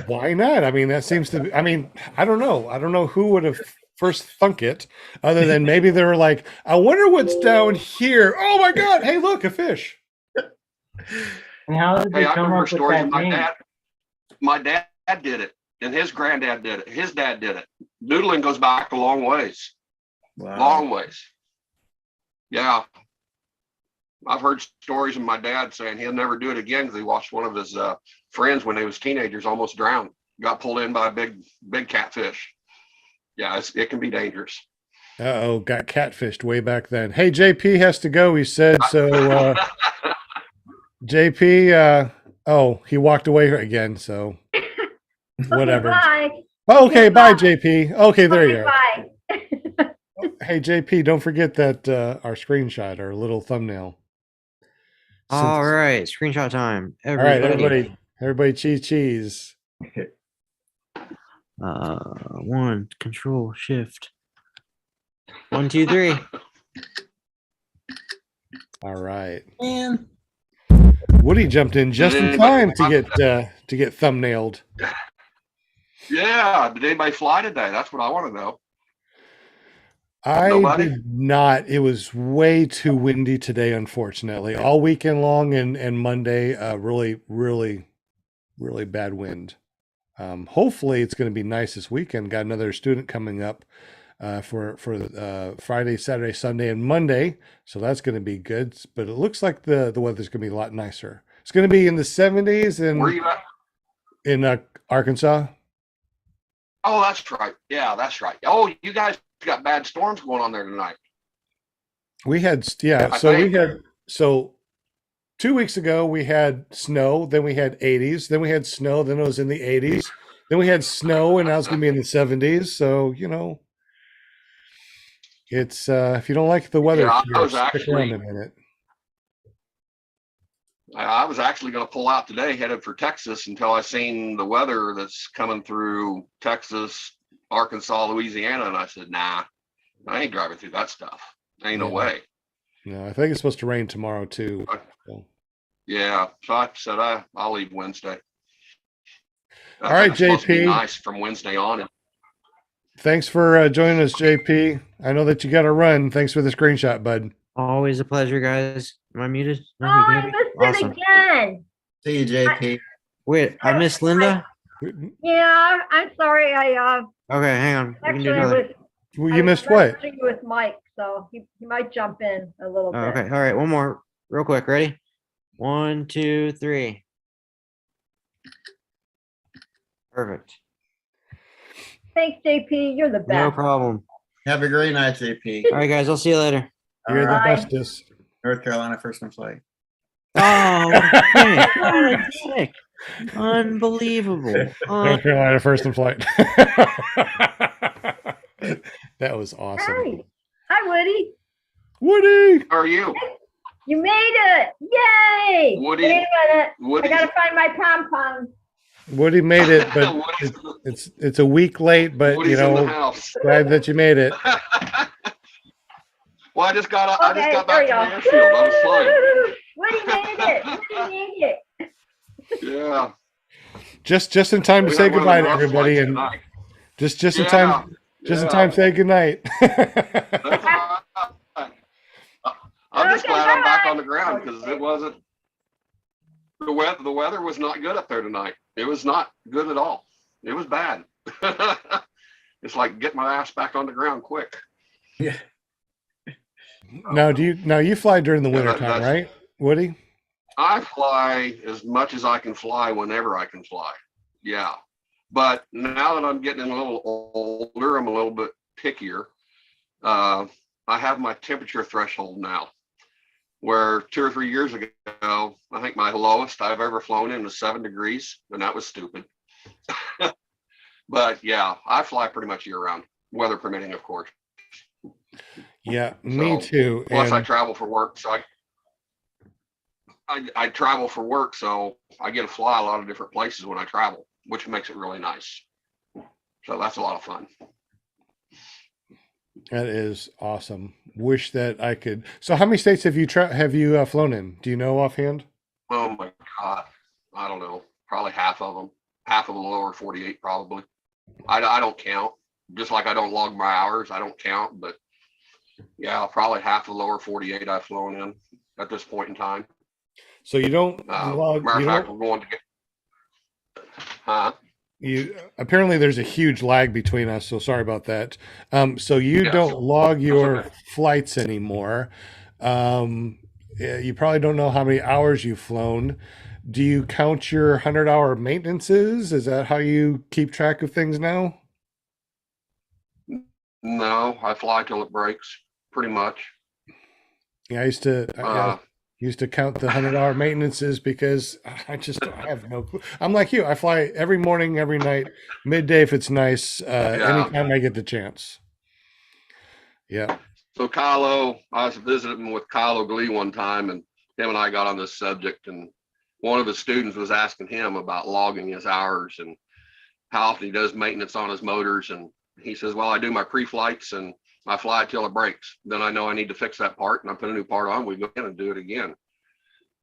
[SPEAKER 1] Why not? I mean, that seems to be, I mean, I don't know. I don't know who would have first thunk it, other than maybe they were like, I wonder what's down here. Oh my God. Hey, look, a fish.
[SPEAKER 3] And how did they
[SPEAKER 8] Hey, I
[SPEAKER 3] come
[SPEAKER 8] remember a
[SPEAKER 3] up with
[SPEAKER 8] story.
[SPEAKER 3] that name?
[SPEAKER 8] My dad did it, and his granddad did it. His dad did it. Noodling goes back a long ways.
[SPEAKER 5] Wow.
[SPEAKER 8] Long ways. Yeah. I've heard stories of my dad saying he'll never do it again because he watched one of his friends when they was teenagers almost drowned, got pulled in by a big catfish. Yeah, it can be dangerous.
[SPEAKER 1] Uh-oh, got catfished way back then. Hey, JP has to go, he said. So, JP, he walked away again, so whatever.
[SPEAKER 6] Bye.
[SPEAKER 1] Okay, bye,
[SPEAKER 6] Goodbye.
[SPEAKER 1] JP. Okay, there you go.
[SPEAKER 6] Bye.
[SPEAKER 1] Hey, JP, don't forget that our screenshot, our little thumbnail.
[SPEAKER 4] All right, screenshot time.
[SPEAKER 1] All right, everybody, cheese.
[SPEAKER 4] One, control, shift. 1, 2, 3.
[SPEAKER 1] All right.
[SPEAKER 2] Man.
[SPEAKER 1] Woody jumped in just in time to get thumbnailed.
[SPEAKER 8] Yeah, did anybody fly today? That's what I want to know.
[SPEAKER 1] I
[SPEAKER 8] Nobody?
[SPEAKER 1] did not. It was way too windy today, unfortunately. All weekend long and Monday, really, really, really bad wind. Hopefully it's going to be nice this weekend. Got another student coming up for Friday, Saturday, Sunday, and Monday. So that's going to be good. But it looks like the weather's going to be a lot nicer. It's going to be in the 70s
[SPEAKER 8] Where you at?
[SPEAKER 1] in Arkansas.
[SPEAKER 8] Oh, that's right. Yeah, that's right. Oh, you guys got bad storms going on there tonight.
[SPEAKER 1] We had,
[SPEAKER 8] I
[SPEAKER 1] so we
[SPEAKER 8] think.
[SPEAKER 1] had, so 2 weeks ago we had snow, then we had 80s, then we had snow, then it was in the 80s, then we had snow, and now it's going to be in the 70s. So, it's, if you don't like the weather,
[SPEAKER 8] Yeah,
[SPEAKER 1] here, stick around a minute.
[SPEAKER 8] I was actually going to pull out today, headed for Texas, until I seen the weather that's coming through Texas, Arkansas, Louisiana, and I said, nah, I ain't driving through that stuff. Ain't no
[SPEAKER 1] Yeah.
[SPEAKER 8] way.
[SPEAKER 1] No, I think it's supposed to rain tomorrow too. So.
[SPEAKER 8] Yeah, so I said I'll leave Wednesday.
[SPEAKER 1] All right,
[SPEAKER 8] It's supposed to be
[SPEAKER 1] JP.
[SPEAKER 8] nice from Wednesday on.
[SPEAKER 1] Thanks for joining us, JP. I know that you got to run. Thanks for the screenshot, bud.
[SPEAKER 4] Always a pleasure, guys. Am I muted?
[SPEAKER 6] Oh,
[SPEAKER 4] No, you can
[SPEAKER 6] I
[SPEAKER 4] hear me?
[SPEAKER 6] missed
[SPEAKER 4] Awesome.
[SPEAKER 6] it again.
[SPEAKER 5] See you, JP.
[SPEAKER 4] Wait, I missed Linda?
[SPEAKER 6] Yeah, I'm sorry.
[SPEAKER 4] Okay, hang on. We can do
[SPEAKER 6] Actually,
[SPEAKER 4] another.
[SPEAKER 1] Well,
[SPEAKER 6] I
[SPEAKER 1] you
[SPEAKER 6] was
[SPEAKER 1] missed what?
[SPEAKER 6] messaging with Mike, so he might jump in a little
[SPEAKER 4] Oh,
[SPEAKER 6] bit.
[SPEAKER 4] okay, all right, one more. Real quick, ready? 1, 2, 3. Perfect.
[SPEAKER 6] Thanks, JP. You're the best.
[SPEAKER 4] No problem.
[SPEAKER 5] Have a great night, JP.
[SPEAKER 4] All right, guys, I'll see you later.
[SPEAKER 1] You're the
[SPEAKER 6] Bye.
[SPEAKER 1] bestest.
[SPEAKER 5] North Carolina first in flight.
[SPEAKER 4] Oh, what a dick. Unbelievable.
[SPEAKER 1] North Carolina first in flight. That was awesome.
[SPEAKER 6] Hi. Hi, Woody.
[SPEAKER 1] Woody!
[SPEAKER 8] How are you?
[SPEAKER 6] You made it. Yay.
[SPEAKER 8] Woody.
[SPEAKER 6] Wait a minute.
[SPEAKER 8] Woody.
[SPEAKER 6] I got to find my pom-pom.
[SPEAKER 1] Woody made it, but
[SPEAKER 8] Woody's,
[SPEAKER 1] it's a week late, but
[SPEAKER 8] Woody's in the house.
[SPEAKER 1] glad that you made it.
[SPEAKER 8] Well, I just got
[SPEAKER 6] Okay,
[SPEAKER 8] back
[SPEAKER 6] there
[SPEAKER 8] to
[SPEAKER 6] you
[SPEAKER 8] the
[SPEAKER 6] go.
[SPEAKER 8] airfield. I was
[SPEAKER 6] Woody made it. Woody made it.
[SPEAKER 8] flying. Yeah.
[SPEAKER 1] Just in time to
[SPEAKER 8] We
[SPEAKER 1] say
[SPEAKER 8] had one of
[SPEAKER 1] goodbye
[SPEAKER 8] the
[SPEAKER 1] to
[SPEAKER 8] rough
[SPEAKER 1] everybody,
[SPEAKER 8] flights
[SPEAKER 1] and
[SPEAKER 8] tonight.
[SPEAKER 1] just in
[SPEAKER 8] Yeah,
[SPEAKER 1] time, in time, say goodnight.
[SPEAKER 8] That's all right. I'm just
[SPEAKER 6] Okay,
[SPEAKER 8] glad I'm back
[SPEAKER 6] bye.
[SPEAKER 8] on the ground because it wasn't the weather was not good up there tonight. It was not good at all. It was bad. It's like get my ass back on the ground quick.
[SPEAKER 5] Yeah.
[SPEAKER 1] Now you fly during the
[SPEAKER 8] Yeah,
[SPEAKER 1] winter time, right, Woody?
[SPEAKER 8] I fly as much as I can fly whenever I can fly. Yeah. But now that I'm getting a little older, I'm a little bit pickier. I have my temperature threshold now, where 2 or 3 years ago, I think my lowest I've ever flown in was 7 degrees, and that was stupid. But yeah, I fly pretty much year round, weather permitting, of course.
[SPEAKER 1] Yeah, me
[SPEAKER 8] So,
[SPEAKER 1] too.
[SPEAKER 8] Plus, I
[SPEAKER 1] And
[SPEAKER 8] travel for work, so I travel for work, so I get to fly a lot of different places when I travel, which makes it really nice. So that's a lot of fun.
[SPEAKER 1] that is awesome. Wish that I could. So, how many states have you flown in? Do you know offhand?
[SPEAKER 8] Oh my God, I don't know, probably half of the lower 48, probably. I don't count, just like I don't log my hours. I don't count, but yeah, probably half the lower 48 I've flown in at this point in time.
[SPEAKER 1] So you don't log.
[SPEAKER 8] Matter
[SPEAKER 1] You
[SPEAKER 8] of fact,
[SPEAKER 1] don't.
[SPEAKER 8] we're going to get. Huh?
[SPEAKER 1] You apparently there's a huge lag between us, so sorry about that. So you
[SPEAKER 8] Yes.
[SPEAKER 1] don't log your
[SPEAKER 8] okay.
[SPEAKER 1] flights anymore. you probably don't know how many hours you've flown. Do you count your 100-hour maintenances? Is that how you keep track of things now?
[SPEAKER 8] No, I fly till it breaks, pretty much.
[SPEAKER 1] Yeah, I used to count the 100-hour maintenances because I have no clue. I'm like you. I fly every morning, every night, midday if it's nice, anytime I get the chance. Yeah.
[SPEAKER 8] So Kylo, I was visiting with Kylo Glee one time, and him and I got on this subject, and one of his students was asking him about logging his hours and how often he does maintenance on his motors. And he says, well, I do my pre-flights and I fly till it breaks. Then I know I need to fix that part and I put a new part on, we go in and do it again.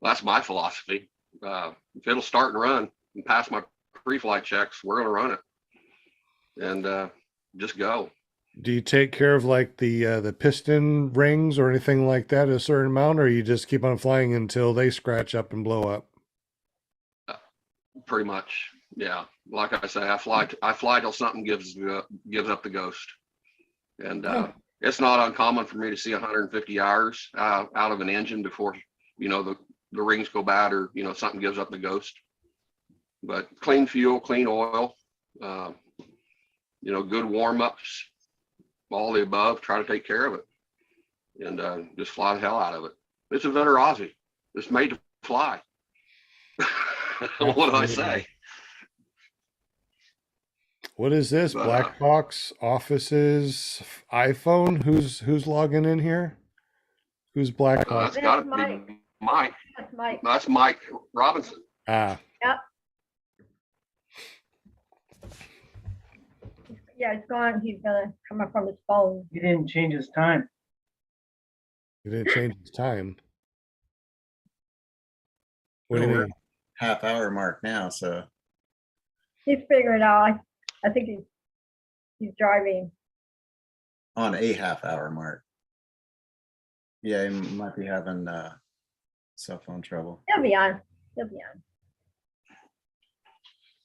[SPEAKER 8] That's my philosophy. If it'll start and run and pass my pre-flight checks, we're going to run it and just go.
[SPEAKER 1] Do you take care of like the piston rings or anything like that a certain amount, or you just keep on flying until they scratch up and blow up?
[SPEAKER 8] Pretty much, yeah. Like I say, I fly till something gives up the ghost, and it's not uncommon for me to see 150 hours out of an engine before the rings go bad or something gives up the ghost. But clean fuel, clean oil, good warm ups, all the above. Try to take care of it, and just fly the hell out of it. It's a Vetter Aussie. It's made to fly. What do I say?
[SPEAKER 1] What is this? Black box, offices, iPhone? Who's logging in here? Who's Black box?
[SPEAKER 8] That's got to be Mike.
[SPEAKER 6] That's Mike.
[SPEAKER 8] That's Mike Robinson.
[SPEAKER 1] Ah.
[SPEAKER 6] Yep. Yeah, it's gone. He's gonna come up from his phone.
[SPEAKER 3] He didn't change his time.
[SPEAKER 1] He didn't change his time. What do you mean?
[SPEAKER 5] Half-hour mark now, so
[SPEAKER 6] He's figuring it out. I think he's driving.
[SPEAKER 5] on a half-hour mark. Yeah, he might be having cell phone trouble.
[SPEAKER 6] He'll be on. He'll be on.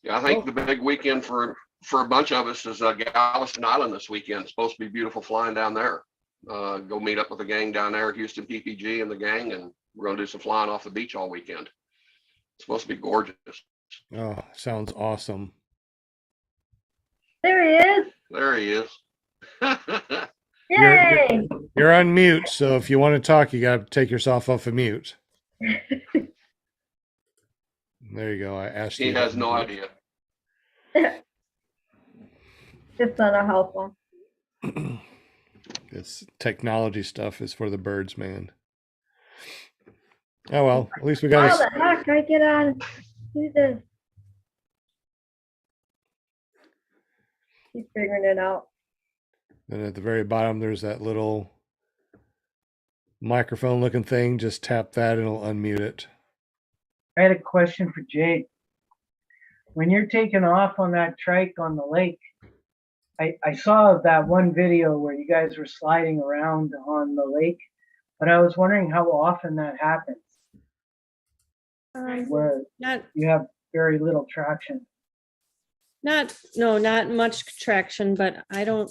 [SPEAKER 8] Yeah, I think the big weekend for a bunch of us is Galveston Island this weekend. It's supposed to be beautiful flying down there. Go meet up with the gang down there, Houston PPG and the gang, and we're going to do some flying off the beach all weekend. It's supposed to be gorgeous.
[SPEAKER 1] Oh, sounds awesome.
[SPEAKER 6] There he is.
[SPEAKER 8] There he is.
[SPEAKER 6] Yay!
[SPEAKER 1] You're on mute, so if you want to talk, you got to take yourself off of mute. There you go. I asked you.
[SPEAKER 8] He has no idea.
[SPEAKER 6] It's on a house phone.
[SPEAKER 1] This technology stuff is for the birds, man. Oh well, at least we got.
[SPEAKER 6] How the heck do I get on? Do this. He's figuring it out.
[SPEAKER 1] And at the very bottom, there's that little microphone-looking thing. Just tap that, and it'll unmute it.
[SPEAKER 3] I had a question for Jade. When you're taking off on that trike on the lake, I saw that one video where you guys were sliding around on the lake, but I was wondering how often that happens, where you have very little traction.
[SPEAKER 7] Not much traction, but I don't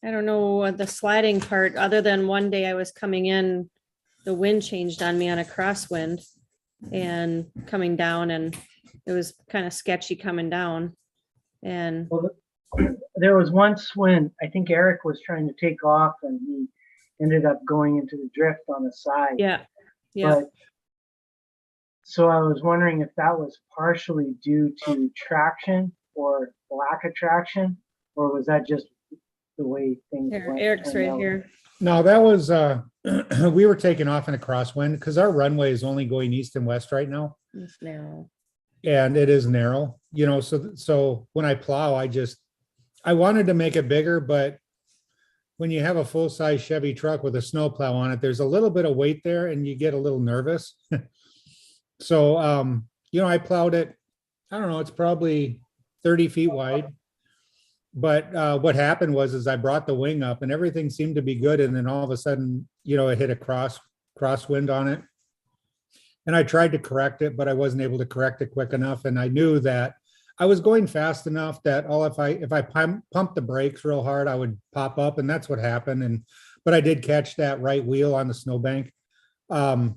[SPEAKER 7] know the sliding part, other than one day I was coming in, the wind changed on me on a crosswind and coming down, and it was kind of sketchy coming down. And
[SPEAKER 3] Well, there was once when I think Eric was trying to take off and he ended up going into the drift on the side.
[SPEAKER 7] yeah.
[SPEAKER 3] But so I was wondering if that was partially due to traction or lack of traction, or was that just the way things went?
[SPEAKER 7] Eric's right here.
[SPEAKER 2] No, that was, we were taking off in a crosswind because our runway is only going east and west right now.
[SPEAKER 7] It's narrow.
[SPEAKER 2] And it is narrow, so when I plow, I wanted to make it bigger, but when you have a full-size Chevy truck with a snowplow on it, there's a little bit of weight there and you get a little nervous. So, I plowed it, I don't know, it's probably 30 feet wide. But what happened was I brought the wing up and everything seemed to be good. And then all of a sudden, it hit a crosswind on it. And I tried to correct it, but I wasn't able to correct it quick enough. And I knew that I was going fast enough that if I pumped the brakes real hard, I would pop up, and that's what happened. But I did catch that right wheel on the snowbank. And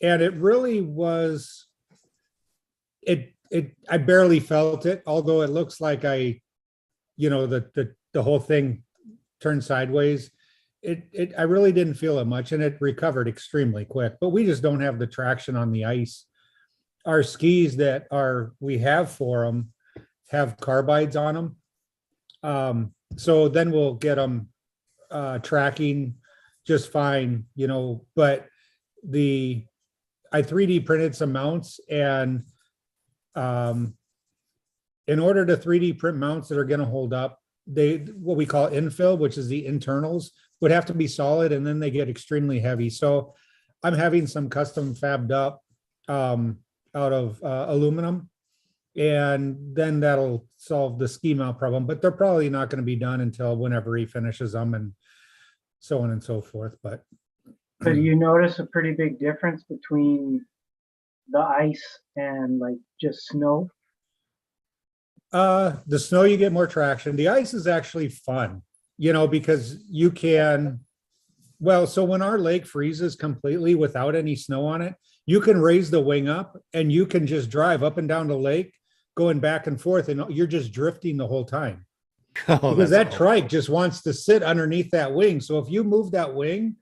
[SPEAKER 2] it really was, I barely felt it, although it looks like the whole thing turned sideways. I really didn't feel it much, and it recovered extremely quick, but we just don't have the traction on the ice. Our skis that we have for them have carbides on them. So then we'll get them tracking just fine, but I 3D printed some mounts, and in order to 3D print mounts that are going to hold up, what we call infill, which is the internals, would have to be solid, and then they get extremely heavy. So I'm having some custom fabbed up out of aluminum, and then that'll solve the ski mount problem, but they're probably not going to be done until whenever he finishes them, and so on and so forth. But
[SPEAKER 3] So do you notice a pretty big difference between the ice and like just snow?
[SPEAKER 2] The snow, you get more traction. The ice is actually fun, because you can, so when our lake freezes completely without any snow on it, you can raise the wing up and you can just drive up and down the lake, going back and forth, and you're just drifting the whole time. Because that trike just wants to sit underneath that wing. So if you move that wing,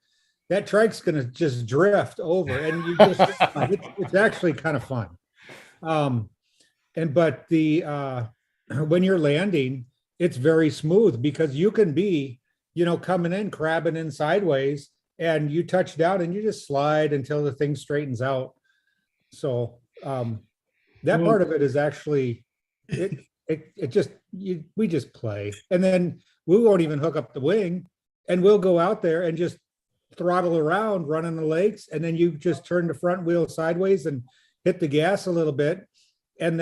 [SPEAKER 2] that trike's going to just drift over, and you just it's actually kind of fun. But when you're landing, it's very smooth, because you can be, coming in, crabbing in sideways, and you touch down and you just slide until the thing straightens out. So that part of it is actually, we just play, and then we won't even hook up the wing, and we'll go out there and just throttle around running the lakes, and then you just turn the front wheel sideways and hit the gas a little bit, and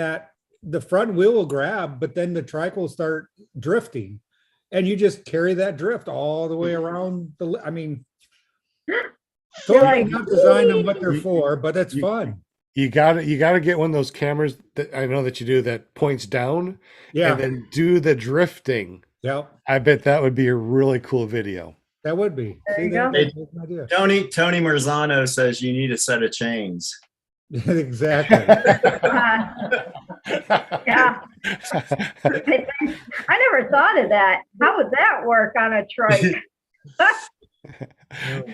[SPEAKER 2] the front wheel will grab, but then the trike will start drifting, and you just carry that drift all the way around totally not designed on what they're for, but it's fun.
[SPEAKER 1] You gotta get one of those cameras that I know that you do that points down, and then do the drifting.
[SPEAKER 2] Yeah,
[SPEAKER 1] I bet that would be a really cool video.
[SPEAKER 2] That would be.
[SPEAKER 6] There you go.
[SPEAKER 5] Tony Marzano says you need a set of chains.
[SPEAKER 2] Exactly.
[SPEAKER 6] Yeah. I never thought of that. How would that work on a trike?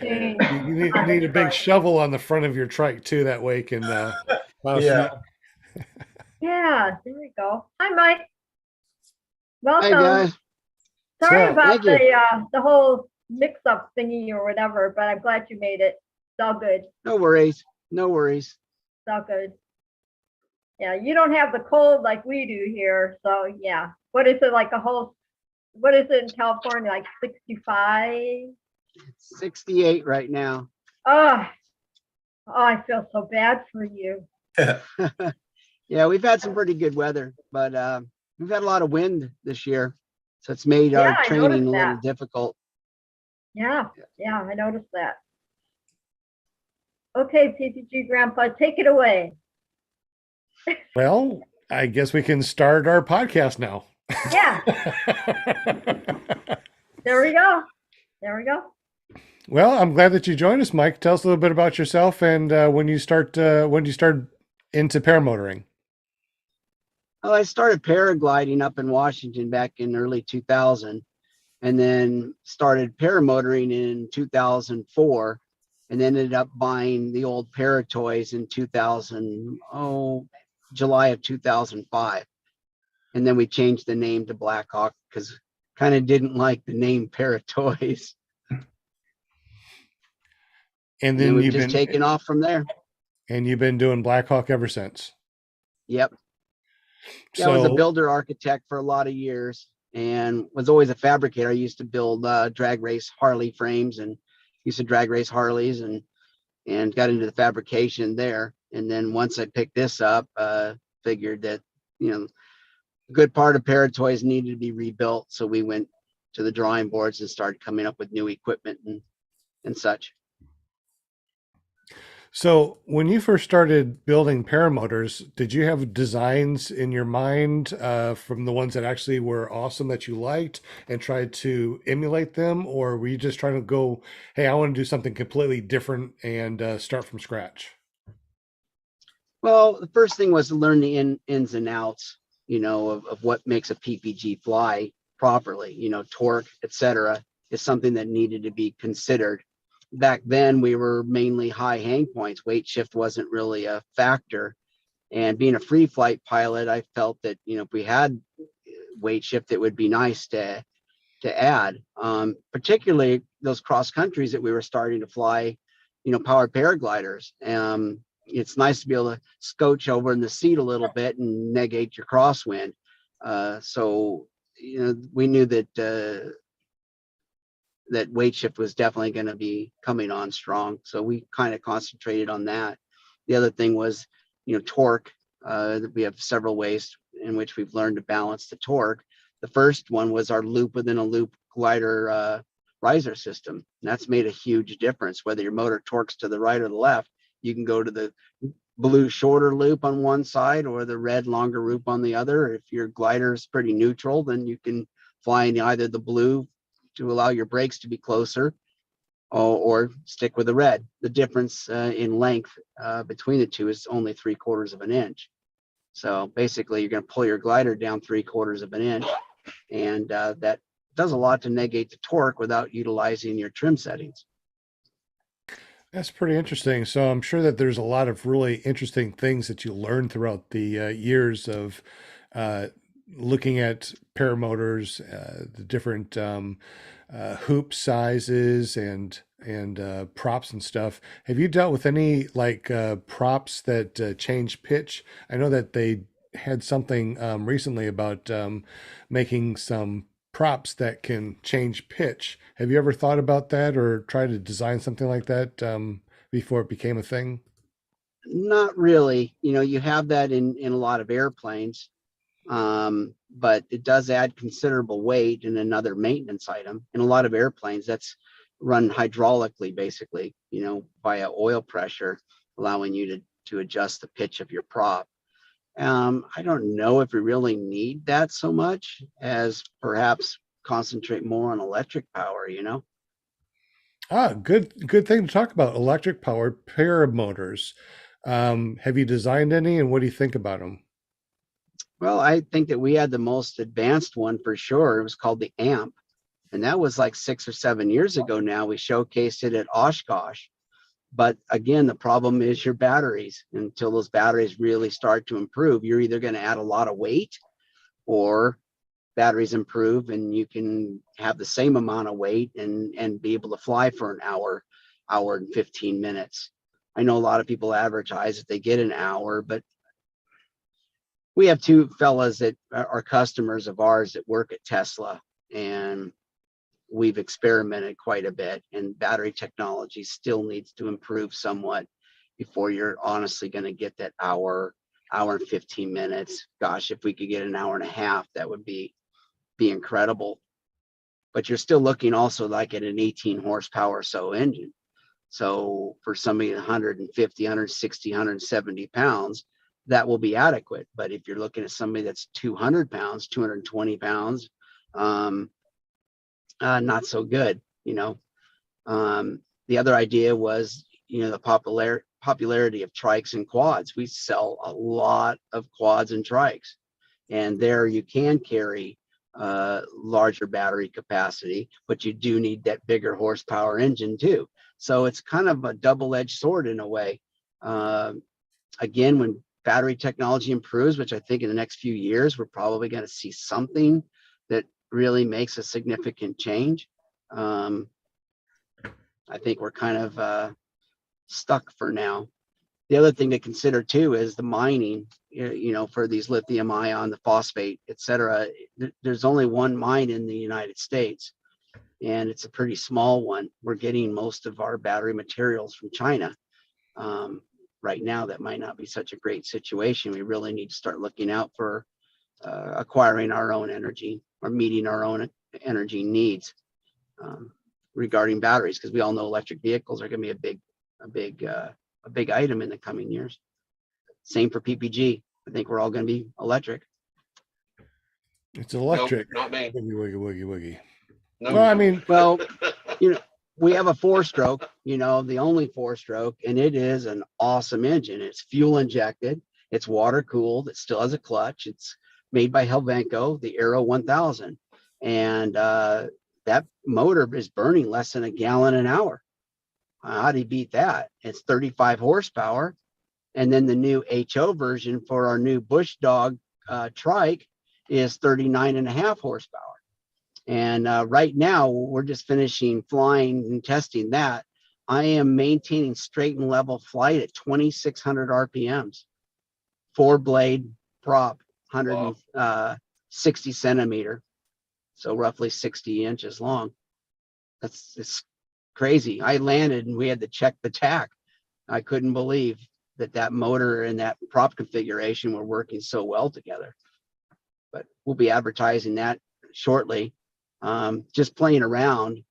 [SPEAKER 1] You need a big shovel on the front of your trike too. That way, can
[SPEAKER 2] Yeah.
[SPEAKER 6] Yeah. There we go. Hi, Mike. Welcome.
[SPEAKER 9] Hey guys.
[SPEAKER 6] Sorry
[SPEAKER 1] So,
[SPEAKER 6] about
[SPEAKER 9] thank you.
[SPEAKER 6] the whole mix-up thingy or whatever, but I'm glad you made it. It's all good.
[SPEAKER 9] No worries. No worries.
[SPEAKER 6] It's all good. Yeah, you don't have the cold like we do here. So yeah. What is it like what is it in California? Like 65?
[SPEAKER 9] It's 68 right now.
[SPEAKER 6] Oh, I feel so bad for you.
[SPEAKER 9] Yeah, we've had some pretty good weather, but we've had a lot of wind this year. So it's made
[SPEAKER 6] Yeah,
[SPEAKER 9] our
[SPEAKER 6] I
[SPEAKER 9] training a
[SPEAKER 6] noticed
[SPEAKER 9] little
[SPEAKER 6] that.
[SPEAKER 9] difficult.
[SPEAKER 6] Yeah, I noticed that. Okay, PPG Grandpa, take it away.
[SPEAKER 1] Well, I guess we can start our podcast now.
[SPEAKER 6] Yeah, there we go. There we go.
[SPEAKER 1] Well, I'm glad that you joined us, Mike. Tell us a little bit about yourself and when you start into paramotoring.
[SPEAKER 9] Well, I started paragliding up in Washington back in early 2000, and then started paramotoring in 2004, and ended up buying the old Paratoys in July of 2005. And then we changed the name to Blackhawk because kind of didn't like the name Paratoys.
[SPEAKER 1] And then
[SPEAKER 9] we've
[SPEAKER 1] you've
[SPEAKER 9] just
[SPEAKER 1] been
[SPEAKER 9] taken off from there.
[SPEAKER 1] And you've been doing Blackhawk ever since.
[SPEAKER 9] Yep. Yeah, I was a builder architect for a lot of years and was always a fabricator. I used to build drag race Harley frames and used to drag race Harleys and got into the fabrication there. And then once I picked this up, figured that, a good part of Paratoys needed to be rebuilt. So we went to the drawing boards and started coming up with new equipment and such.
[SPEAKER 1] So when you first started building paramotors, did you have designs in your mind from the ones that actually were awesome that you liked and tried to emulate them? Or were you just trying to go, hey, I want to do something completely different and start from scratch?
[SPEAKER 9] Well, the first thing was to learn the ins and outs, of what makes a PPG fly properly, torque, etc., is something that needed to be considered. Back then, we were mainly high hang points. Weight shift wasn't really a factor. And being a free flight pilot, I felt that, if we had weight shift, it would be nice to add, particularly those cross countries that we were starting to fly, powered paragliders. It's nice to be able to scotch over in the seat a little bit and negate your crosswind. So, we knew that that weight shift was definitely going to be coming on strong. So we kind of concentrated on that. The other thing was, torque. We have several ways in which we've learned to balance the torque. The first one was our loop within a loop glider riser system. And that's made a huge difference. Whether your motor torques to the right or the left, you can go to the blue shorter loop on one side or the red longer loop on the other. If your glider is pretty neutral, then you can fly in either the blue to allow your brakes to be closer or stick with the red. The difference in length between the two is only 3/4 of an inch. So basically you're going to pull your glider down 3/4 of an inch, and that does a lot to negate the torque without utilizing your trim settings.
[SPEAKER 1] That's pretty interesting. So I'm sure that there's a lot of really interesting things that you learn throughout the years of uh, looking at paramotors, the different hoop sizes and props and stuff. Have you dealt with any like props that change pitch? I know that they had something recently about making some props that can change pitch. Have you ever thought about that or tried to design something like that before it became a thing?
[SPEAKER 9] Not really. You have that in a lot of airplanes, but it does add considerable weight and another maintenance item. In a lot of airplanes, that's run hydraulically, basically, via oil pressure, allowing you to adjust the pitch of your prop. I don't know if we really need that so much as perhaps concentrate more on electric power.
[SPEAKER 1] Ah, good thing to talk about. Electric powered paramotors. Have you designed any, and what do you think about them?
[SPEAKER 9] Well, I think that we had the most advanced one for sure. It was called the AMP. And that was like 6 or 7 years ago now. We showcased it at Oshkosh. But again, the problem is your batteries. Until those batteries really start to improve, you're either going to add a lot of weight or batteries improve and you can have the same amount of weight and be able to fly for an hour and 15 minutes. I know a lot of people advertise that they get an hour, but we have two fellas that are customers of ours that work at Tesla, and we've experimented quite a bit, and battery technology still needs to improve somewhat before you're honestly going to get that hour and 15 minutes. Gosh, if we could get an hour and a half, that would be incredible. But you're still looking also like at an 18 horsepower so engine. So for somebody 150, 160, 170 pounds, that will be adequate. But if you're looking at somebody that's 200 pounds, 220 pounds, not so good. The other idea was, the popularity of trikes and quads. We sell a lot of quads and trikes, and there you can carry larger battery capacity, but you do need that bigger horsepower engine too. So it's kind of a double-edged sword in a way. Again, when battery technology improves, which I think in the next few years, we're probably going to see something that really makes a significant change. I think we're kind of stuck for now. The other thing to consider too is the mining, for these lithium ion, the phosphate, et cetera. There's only one mine in the United States, and it's a pretty small one. We're getting most of our battery materials from China. Right now, that might not be such a great situation. We really need to start looking out for acquiring our own energy or meeting our own energy needs regarding batteries, because we all know electric vehicles are going to be a a big item in the coming years. Same for PPG. I think we're all going to be electric.
[SPEAKER 1] It's electric.
[SPEAKER 8] Nope, not me.
[SPEAKER 1] Woogie, woogie, woogie, woogie.
[SPEAKER 8] No.
[SPEAKER 1] Well, I mean,
[SPEAKER 9] Well, you know, we have a 4-stroke, the only 4-stroke, and it is an awesome engine. It's fuel injected. It's water cooled. It still has a clutch. It's made by Helvenco, the Aero 1000. And that motor is burning less than a gallon an hour. How do you beat that? It's 35 horsepower. And then the new HO version for our new Bush Dog trike is 39.5 horsepower. And right now, we're just finishing flying and testing that. I am maintaining straight and level flight at 2,600 RPMs, 4-blade prop, 160 centimeter, so roughly 60 inches long. It's crazy. I landed and we had to check the tack. I couldn't believe that motor and that prop configuration were working so well together. But we'll be advertising that shortly. Just playing around,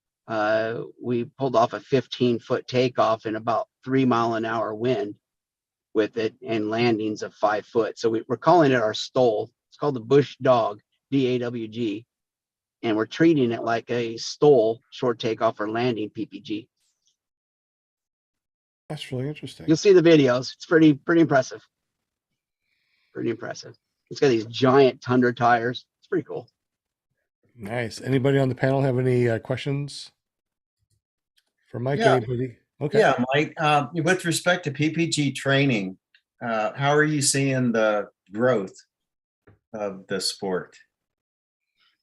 [SPEAKER 9] we pulled off a 15-foot takeoff in about 3-mile-an-hour wind with it, and landings of 5 foot. So we're calling it our STOL. It's called the Bush Dog, DAWG, and we're treating it like a STOL, short takeoff or landing PPG.
[SPEAKER 1] that's really interesting.
[SPEAKER 9] You'll see the videos. It's pretty impressive. Pretty impressive. It's got these giant Tundra tires. It's pretty cool.
[SPEAKER 1] Nice. Anybody on the panel have any questions for Mike?
[SPEAKER 5] Yeah.
[SPEAKER 1] Anybody? Okay.
[SPEAKER 5] Yeah, Mike, with respect to PPG training, how are you seeing the growth of the sport?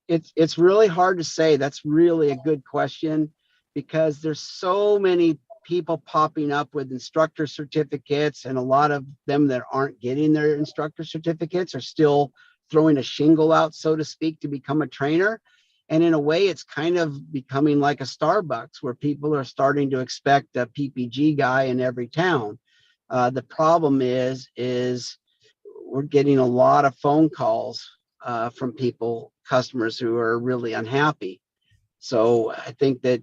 [SPEAKER 9] It's really hard to say. That's really a good question, because there's so many people popping up with instructor certificates, and a lot of them that aren't getting their instructor certificates are still throwing a shingle out, so to speak, to become a trainer. And in a way, it's kind of becoming like a Starbucks, where people are starting to expect a PPG guy in every town. The problem is we're getting a lot of phone calls from customers who are really unhappy. So I think that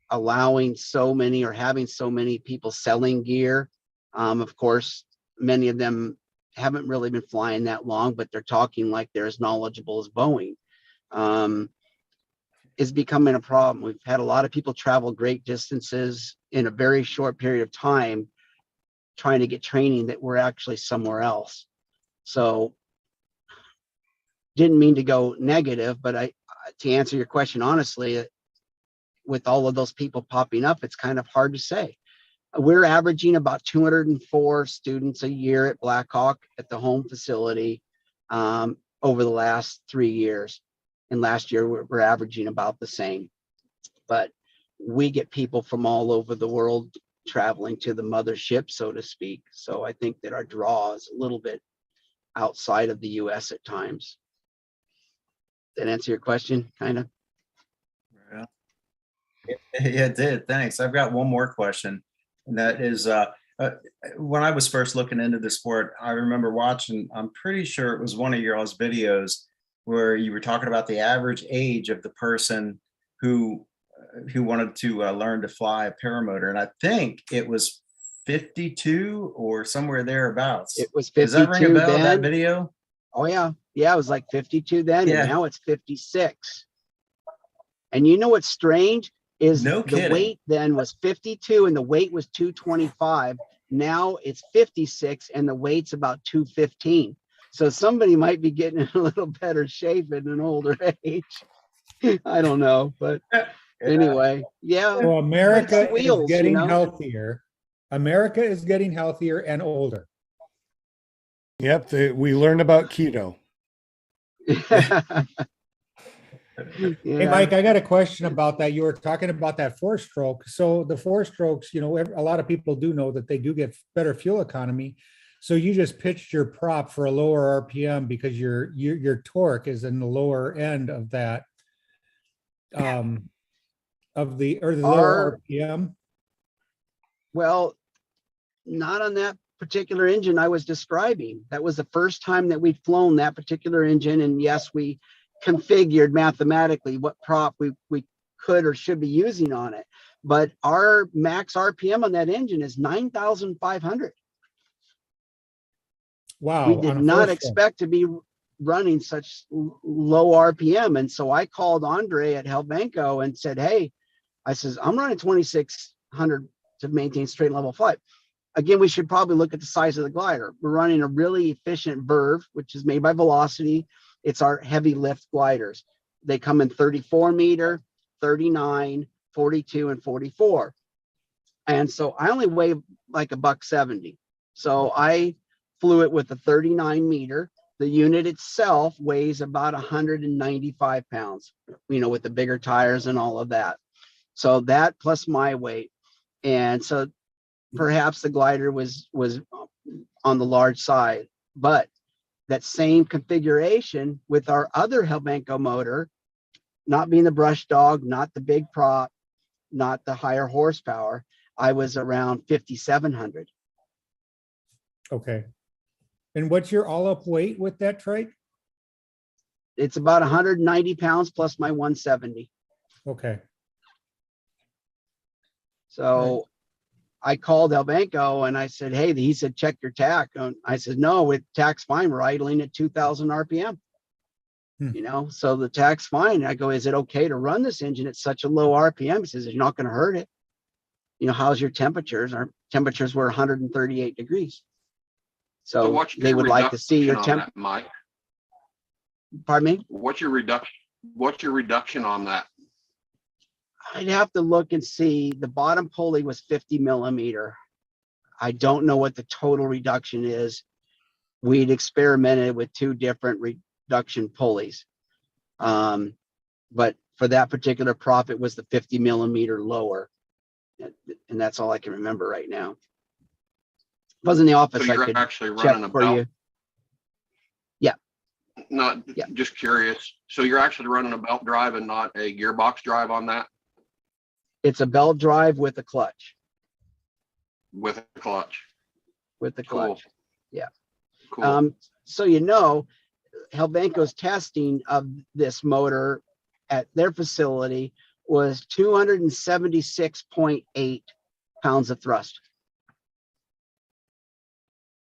[SPEAKER 9] allowing so many, or having so many people selling gear, of course, many of them haven't really been flying that long, but they're talking like they're as knowledgeable as Boeing, is becoming a problem. We've had a lot of people travel great distances in a very short period of time trying to get training that we're actually somewhere else. So didn't mean to go negative, but to answer your question honestly, with all of those people popping up, it's kind of hard to say. We're averaging about 204 students a year at Blackhawk at the home facility over the last 3 years. And last year we're averaging about the same. But we get people from all over the world traveling to the mothership, so to speak. So I think that our draw is a little bit outside of the US at times. Did that answer your question, kind of?
[SPEAKER 5] Yeah, it did. Thanks. I've got one more question. And that is, when I was first looking into the sport, I remember watching, I'm pretty sure it was one of your all's videos where you were talking about the average age of the person who wanted to learn to fly a paramotor. And I think it was 52 or somewhere thereabouts.
[SPEAKER 9] It was 52
[SPEAKER 5] Does that ring a bell,
[SPEAKER 9] then.
[SPEAKER 5] that video?
[SPEAKER 9] Oh yeah. Yeah, it was like 52 then,
[SPEAKER 5] Yeah.
[SPEAKER 9] and now it's 56. And you know what's strange is
[SPEAKER 5] No
[SPEAKER 9] the
[SPEAKER 5] kidding.
[SPEAKER 9] weight then was 52 and the weight was 225. Now it's 56 and the weight's about 215. So somebody might be getting in a little better shape at an older age. I don't know, but anyway, yeah.
[SPEAKER 2] So America
[SPEAKER 9] Wheels,
[SPEAKER 2] is getting
[SPEAKER 9] you know?
[SPEAKER 2] healthier. America is getting healthier and older.
[SPEAKER 1] Yep. We learned about keto.
[SPEAKER 2] Hey,
[SPEAKER 9] Yeah.
[SPEAKER 2] Mike, I got a question about that. You were talking about that 4-stroke. So the 4-strokes, a lot of people do know that they do get better fuel economy. So you just pitched your prop for a lower RPM because your torque is in the lower end of that, the lower RPM.
[SPEAKER 9] Well, not on that particular engine I was describing. That was the first time that we'd flown that particular engine. And yes, we configured mathematically what prop we could or should be using on it. but our max RPM on that engine is 9,500.
[SPEAKER 2] Wow.
[SPEAKER 9] We
[SPEAKER 2] on
[SPEAKER 9] did
[SPEAKER 2] a
[SPEAKER 9] not
[SPEAKER 2] first one.
[SPEAKER 9] expect to be running such low RPM. And so I called Andre at Helvenco and said, hey, I says, I'm running 2,600 to maintain straight and level flight. Again, we should probably look at the size of the glider. We're running a really efficient Verve, which is made by Velocity. It's our heavy lift gliders. They come in 34 meter, 39, 42, and 44. And so I only weigh like $170. So I flew it with a 39 meter. The unit itself weighs about 195 pounds, with the bigger tires and all of that. So that plus my weight. And so perhaps the glider was on the large side, but that same configuration with our other Helvenco motor, not being the brush dog, not the big prop, not the higher horsepower, I was around 5,700.
[SPEAKER 2] Okay. And what's your all up weight with that trike?
[SPEAKER 9] It's about 190 pounds plus my 170.
[SPEAKER 2] Okay.
[SPEAKER 9] So I called Helvenco and I said, hey, he said, check your tack. And I said, no, with tack's fine. We're idling at 2,000 RPM. So the tack's fine. I go, is it okay to run this engine at such a low RPM? He says, you're not going to hurt it. How's your temperatures? Our temperatures were 138 degrees. So they would like to see your temp.
[SPEAKER 8] Mike,
[SPEAKER 9] pardon me?
[SPEAKER 8] What's your reduction on that?
[SPEAKER 9] I'd have to look and see. The bottom pulley was 50 millimeter. I don't know what the total reduction is. We'd experimented with 2 different reduction pulleys. But for that particular prop, it was the 50 millimeter lower. And that's all I can remember right now. If I was in the office,
[SPEAKER 8] So
[SPEAKER 9] I
[SPEAKER 8] you're
[SPEAKER 9] could
[SPEAKER 8] actually
[SPEAKER 9] check
[SPEAKER 8] running a
[SPEAKER 9] for
[SPEAKER 8] belt?
[SPEAKER 9] you. Yeah.
[SPEAKER 8] Just curious. So you're actually running a belt drive and not a gearbox drive on that?
[SPEAKER 9] It's a belt drive with a clutch.
[SPEAKER 8] With a clutch.
[SPEAKER 9] With the
[SPEAKER 8] Cool.
[SPEAKER 9] clutch. Yeah.
[SPEAKER 8] Cool.
[SPEAKER 9] So Helvenco's testing of this motor at their facility was 276.8 pounds of thrust.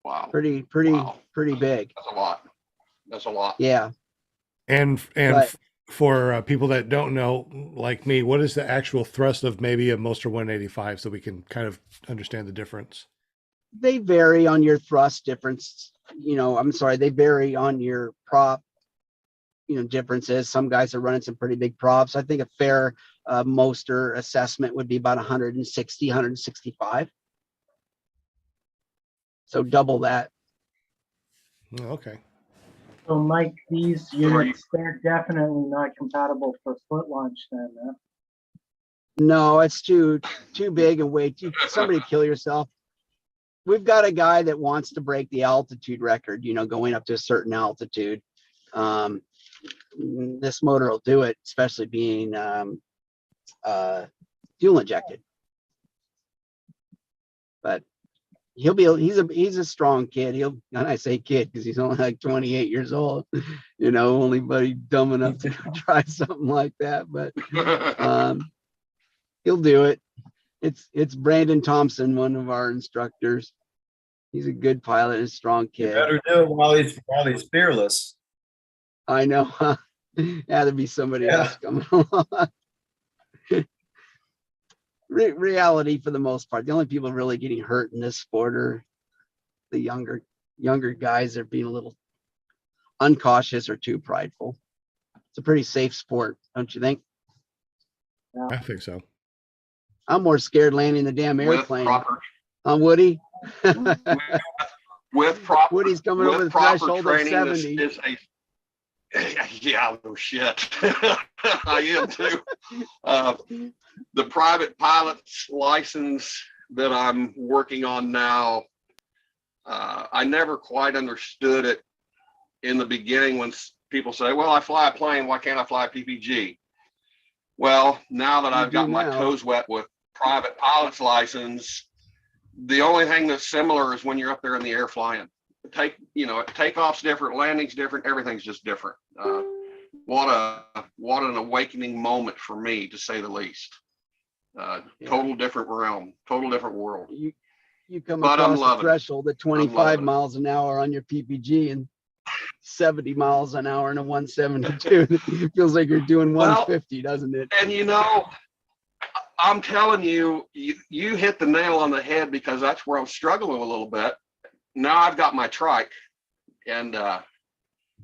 [SPEAKER 8] Wow.
[SPEAKER 9] Pretty big.
[SPEAKER 8] That's a lot.
[SPEAKER 9] Yeah.
[SPEAKER 1] And
[SPEAKER 9] But-
[SPEAKER 1] for people that don't know, like me, what is the actual thrust of maybe a Moster 185 so we can kind of understand the difference?
[SPEAKER 9] They vary on your thrust difference. They vary on your prop, differences. Some guys are running some pretty big props. I think a fair Moster assessment would be about 160, 165. So double that.
[SPEAKER 1] Okay.
[SPEAKER 3] So Mike, these units, they're definitely not compatible for foot launch then, huh?
[SPEAKER 9] No, it's too big and way too. Somebody kill yourself. We've got a guy that wants to break the altitude record, going up to a certain altitude. This motor will do it, especially being fuel injected. But he's a strong kid. And I say kid because he's only like 28 years old, only buddy dumb enough to try something like that. But he'll do it. It's Brandon Thompson, one of our instructors. He's a good pilot and a strong kid.
[SPEAKER 5] You better do it while he's fearless.
[SPEAKER 9] I know. Huh? That'd be somebody else coming along. Reality for the most part. The only people really getting hurt in this sport are the younger guys that are being a little uncautious or too prideful. It's a pretty safe sport, don't you think?
[SPEAKER 3] Yeah.
[SPEAKER 1] I think so.
[SPEAKER 9] I'm more scared landing the damn
[SPEAKER 8] With
[SPEAKER 9] airplane.
[SPEAKER 8] proper,
[SPEAKER 9] Woody.
[SPEAKER 8] with proper,
[SPEAKER 9] Woody's coming
[SPEAKER 8] with
[SPEAKER 9] over the
[SPEAKER 8] proper
[SPEAKER 9] threshold of
[SPEAKER 8] training,
[SPEAKER 9] 70.
[SPEAKER 8] this is yeah, no shit. I am too. The private pilot's license that I'm working on now, I never quite understood it in the beginning when people say, well, I fly a plane, why can't I fly a PPG? Well, now that I've got my toes wet with private pilot's license, the only thing that's similar is when you're up there in the air flying. Takeoff's different, landing's different, everything's just different. What an awakening moment for me, to say the least. Total different realm, total different world.
[SPEAKER 9] You come
[SPEAKER 8] But I'm
[SPEAKER 9] across the
[SPEAKER 8] loving it.
[SPEAKER 9] threshold at
[SPEAKER 8] loving
[SPEAKER 9] 25
[SPEAKER 8] it.
[SPEAKER 9] miles an hour on your PPG and 70 miles an hour in a 172. It feels like you're doing 150, doesn't it?
[SPEAKER 8] And you know, I'm telling you, you hit the nail on the head, because that's where I'm struggling a little bit. Now I've got my trike, and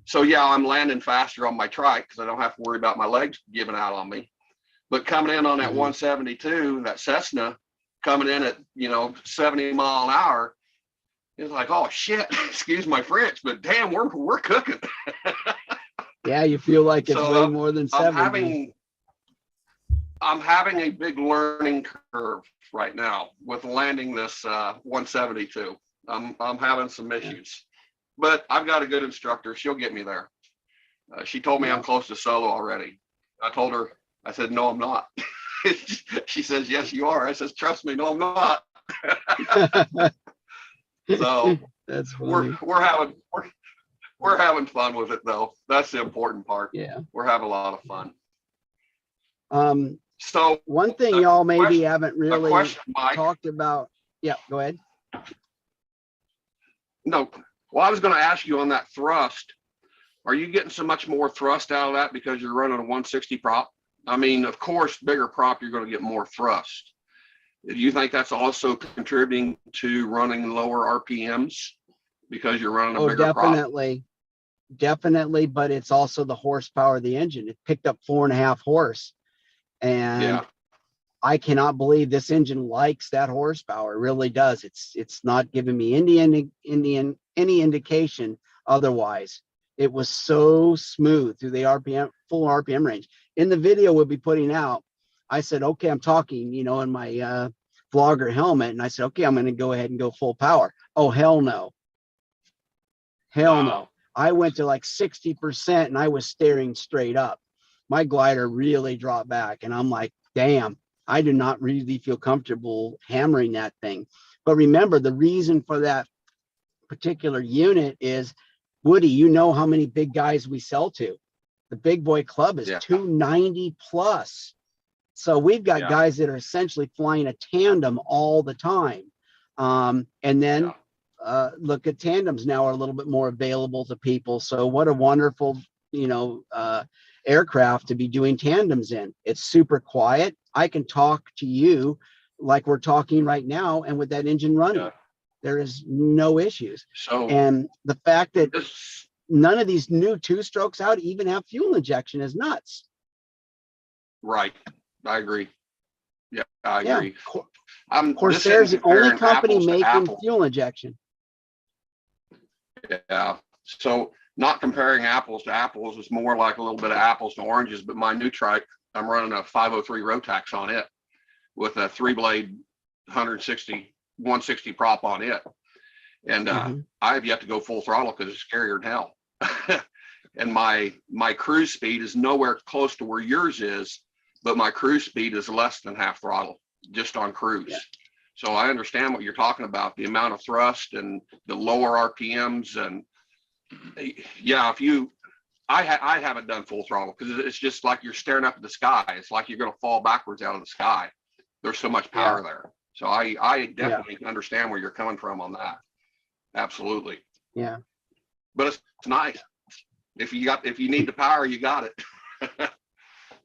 [SPEAKER 8] so yeah, I'm landing faster on my trike because I don't have to worry about my legs giving out on me. But coming in on that 172, that Cessna, coming in at 70 mile an hour, it's like, oh shit, excuse my French, but damn, we're cooking.
[SPEAKER 9] Yeah, you feel like it's
[SPEAKER 8] So,
[SPEAKER 9] way more than 70.
[SPEAKER 8] I'm having a big learning curve right now with landing this 172. I'm having some issues, but I've got a good instructor. She'll get me there. She told me I'm close to solo already. I told her, I said, no, I'm not. She says, yes, you are. I says, trust me, no, I'm not. So
[SPEAKER 9] That's funny.
[SPEAKER 8] we're having fun with it though. That's the important part.
[SPEAKER 9] Yeah.
[SPEAKER 8] We're having a lot of fun.
[SPEAKER 9] So one thing y'all maybe haven't really
[SPEAKER 8] Mike,
[SPEAKER 9] talked about. Yeah, go ahead.
[SPEAKER 8] No, well, I was going to ask you on that thrust. Are you getting so much more thrust out of that because you're running a 160 prop? I mean, of course, bigger prop, you're going to get more thrust. Do you think that's also contributing to running lower RPMs because you're running a bigger prop?
[SPEAKER 9] Definitely, but it's also the horsepower of the engine. It picked up 4.5 horse, and I cannot believe this engine likes that horsepower. It really does. It's not giving me any indication otherwise. It was so smooth through the full RPM range. In the video we'll be putting out, I said, okay, I'm talking, in my vlogger helmet, and I said, okay, I'm going to go ahead and go full power. Oh, hell no. Hell no. I went to like 60% and I was staring straight up. My glider really dropped back, and I'm like, damn, I do not really feel comfortable hammering that thing. But remember, the reason for that particular unit is, Woody, you know how many big guys we sell to. The big boy club is 290 plus. So we've got guys that are essentially flying a tandem all the time. And then look at tandems now are a little bit more available to people. So what a wonderful, aircraft to be doing tandems in. It's super quiet. I can talk to you like we're talking right now, and with that engine running, there is no issues.
[SPEAKER 8] So,
[SPEAKER 9] and the fact that none of these new 2-strokes out even have fuel injection is nuts.
[SPEAKER 8] Right. I agree. Yeah, I agree.
[SPEAKER 9] Corsair's the only company making fuel injection.
[SPEAKER 8] Yeah. So not comparing apples to apples, is more like a little bit of apples to oranges, but my new trike, I'm running a 503 Rotax on it with a 3-blade 160 prop on it. And I have yet to go full throttle because it's scarier than hell. And my cruise speed is nowhere close to where yours is, but my cruise speed is less than half throttle just on cruise. Yeah. So I understand what you're talking about, the amount of thrust and the lower RPMs. And yeah, I haven't done full throttle because it's just like you're staring up at the sky. It's like you're going to fall backwards out of the sky. There's so much power there. So I definitely understand where you're coming from on that. Absolutely.
[SPEAKER 9] Yeah.
[SPEAKER 8] But it's nice. If you need the power, you got it.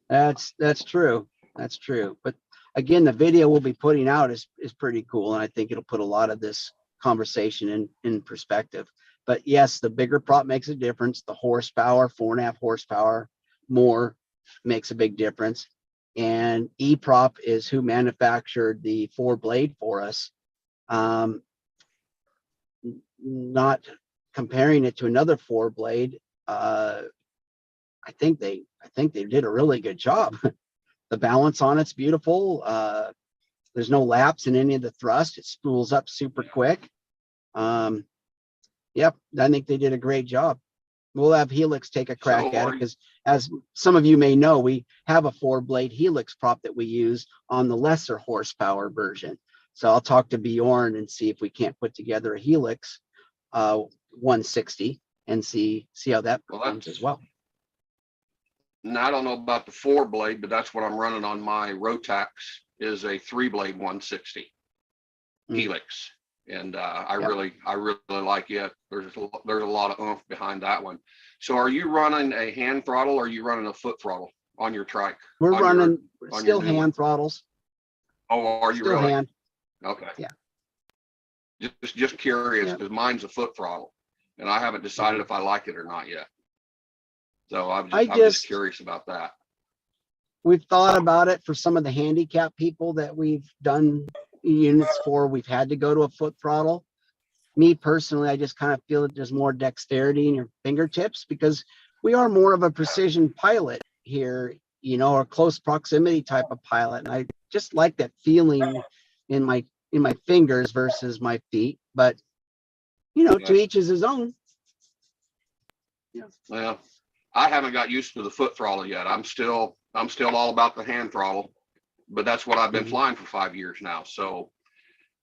[SPEAKER 9] That's true. That's true. But again, the video we'll be putting out is pretty cool, and I think it'll put a lot of this conversation in perspective. But yes, the bigger prop makes a difference. The horsepower, 4.5 horsepower more, makes a big difference. And E-Prop is who manufactured the 4-blade for us. Not comparing it to another 4-blade, I think they did a really good job. The balance on it's beautiful. There's no lapse in any of the thrust. It spools up super quick. Yep, I think they did a great job. We'll have Helix take a crack at it because, as some of you may know, we have a 4-blade Helix prop that we use on the lesser horsepower version. So I'll talk to Bjorn and see if we can't put together a Helix 160 and see how that performs as well.
[SPEAKER 8] Now, I don't know about the 4-blade, but that's what I'm running on my Rotax is a 3-blade 160 Helix. And I
[SPEAKER 9] Yep.
[SPEAKER 8] really like it. There's a lot of oomph behind that one. So are you running a hand throttle or are you running a foot throttle on your trike?
[SPEAKER 9] We're
[SPEAKER 8] On your-
[SPEAKER 9] running
[SPEAKER 8] on
[SPEAKER 9] still
[SPEAKER 8] your new one?
[SPEAKER 9] hand throttles,
[SPEAKER 8] Oh, are you
[SPEAKER 9] still
[SPEAKER 8] really?
[SPEAKER 9] hand.
[SPEAKER 8] Okay.
[SPEAKER 9] Yeah.
[SPEAKER 8] Just curious,
[SPEAKER 9] Yeah.
[SPEAKER 8] because mine's a foot throttle and I haven't decided if I like it or not yet. So I'm just curious about that.
[SPEAKER 9] We've thought about it for some of the handicap people that we've done units for. We've had to go to a foot throttle. Me personally, I just kind of feel that there's more dexterity in your fingertips because we are more of a precision pilot here, you know, or close proximity type of pilot. And I just like that feeling in my fingers versus my feet. But you know, to each is his own.
[SPEAKER 8] Well, I haven't got used to the foot throttle yet. I'm still all about the hand throttle, but that's what I've been flying for 5 years now. So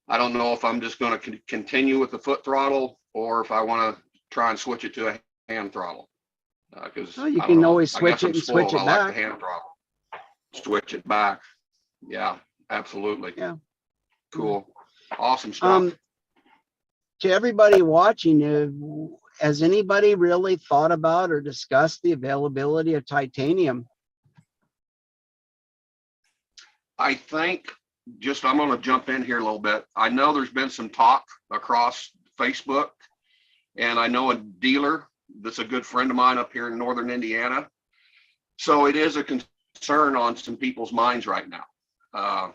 [SPEAKER 8] I don't know if I'm just going to continue with the foot throttle or if I want to try and switch it to a hand throttle. Because
[SPEAKER 9] Well, you can always switch it and switch it
[SPEAKER 8] I like
[SPEAKER 9] back.
[SPEAKER 8] the hand throttle. Switch it back. Yeah, absolutely.
[SPEAKER 9] Yeah.
[SPEAKER 8] Cool. Awesome stuff.
[SPEAKER 9] To everybody watching, has anybody really thought about or discussed the availability of titanium?
[SPEAKER 8] I think I'm going to jump in here a little bit. I know there's been some talk across Facebook, and I know a dealer that's a good friend of mine up here in northern Indiana. So it is a concern on some people's minds right now.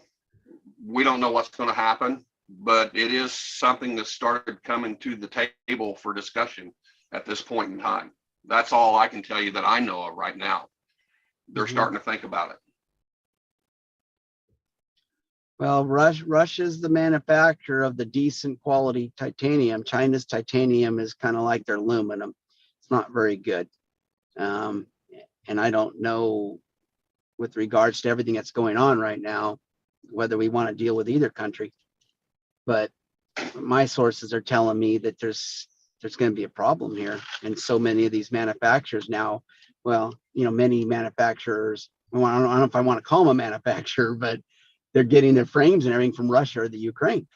[SPEAKER 8] We don't know what's going to happen, but it is something that started coming to the table for discussion at this point in time. That's all I can tell you that I know of right now. They're starting to think about it.
[SPEAKER 9] Well, Russia's the manufacturer of the decent quality titanium. China's titanium is kind of like their aluminum. It's not very good. And I don't know, with regards to everything that's going on right now, whether we want to deal with either country. But my sources are telling me that there's going to be a problem here. And so many of these manufacturers now, well, you know, many manufacturers, well, I don't know if I want to call them a manufacturer, but they're getting their frames and everything from Russia or the Ukraine.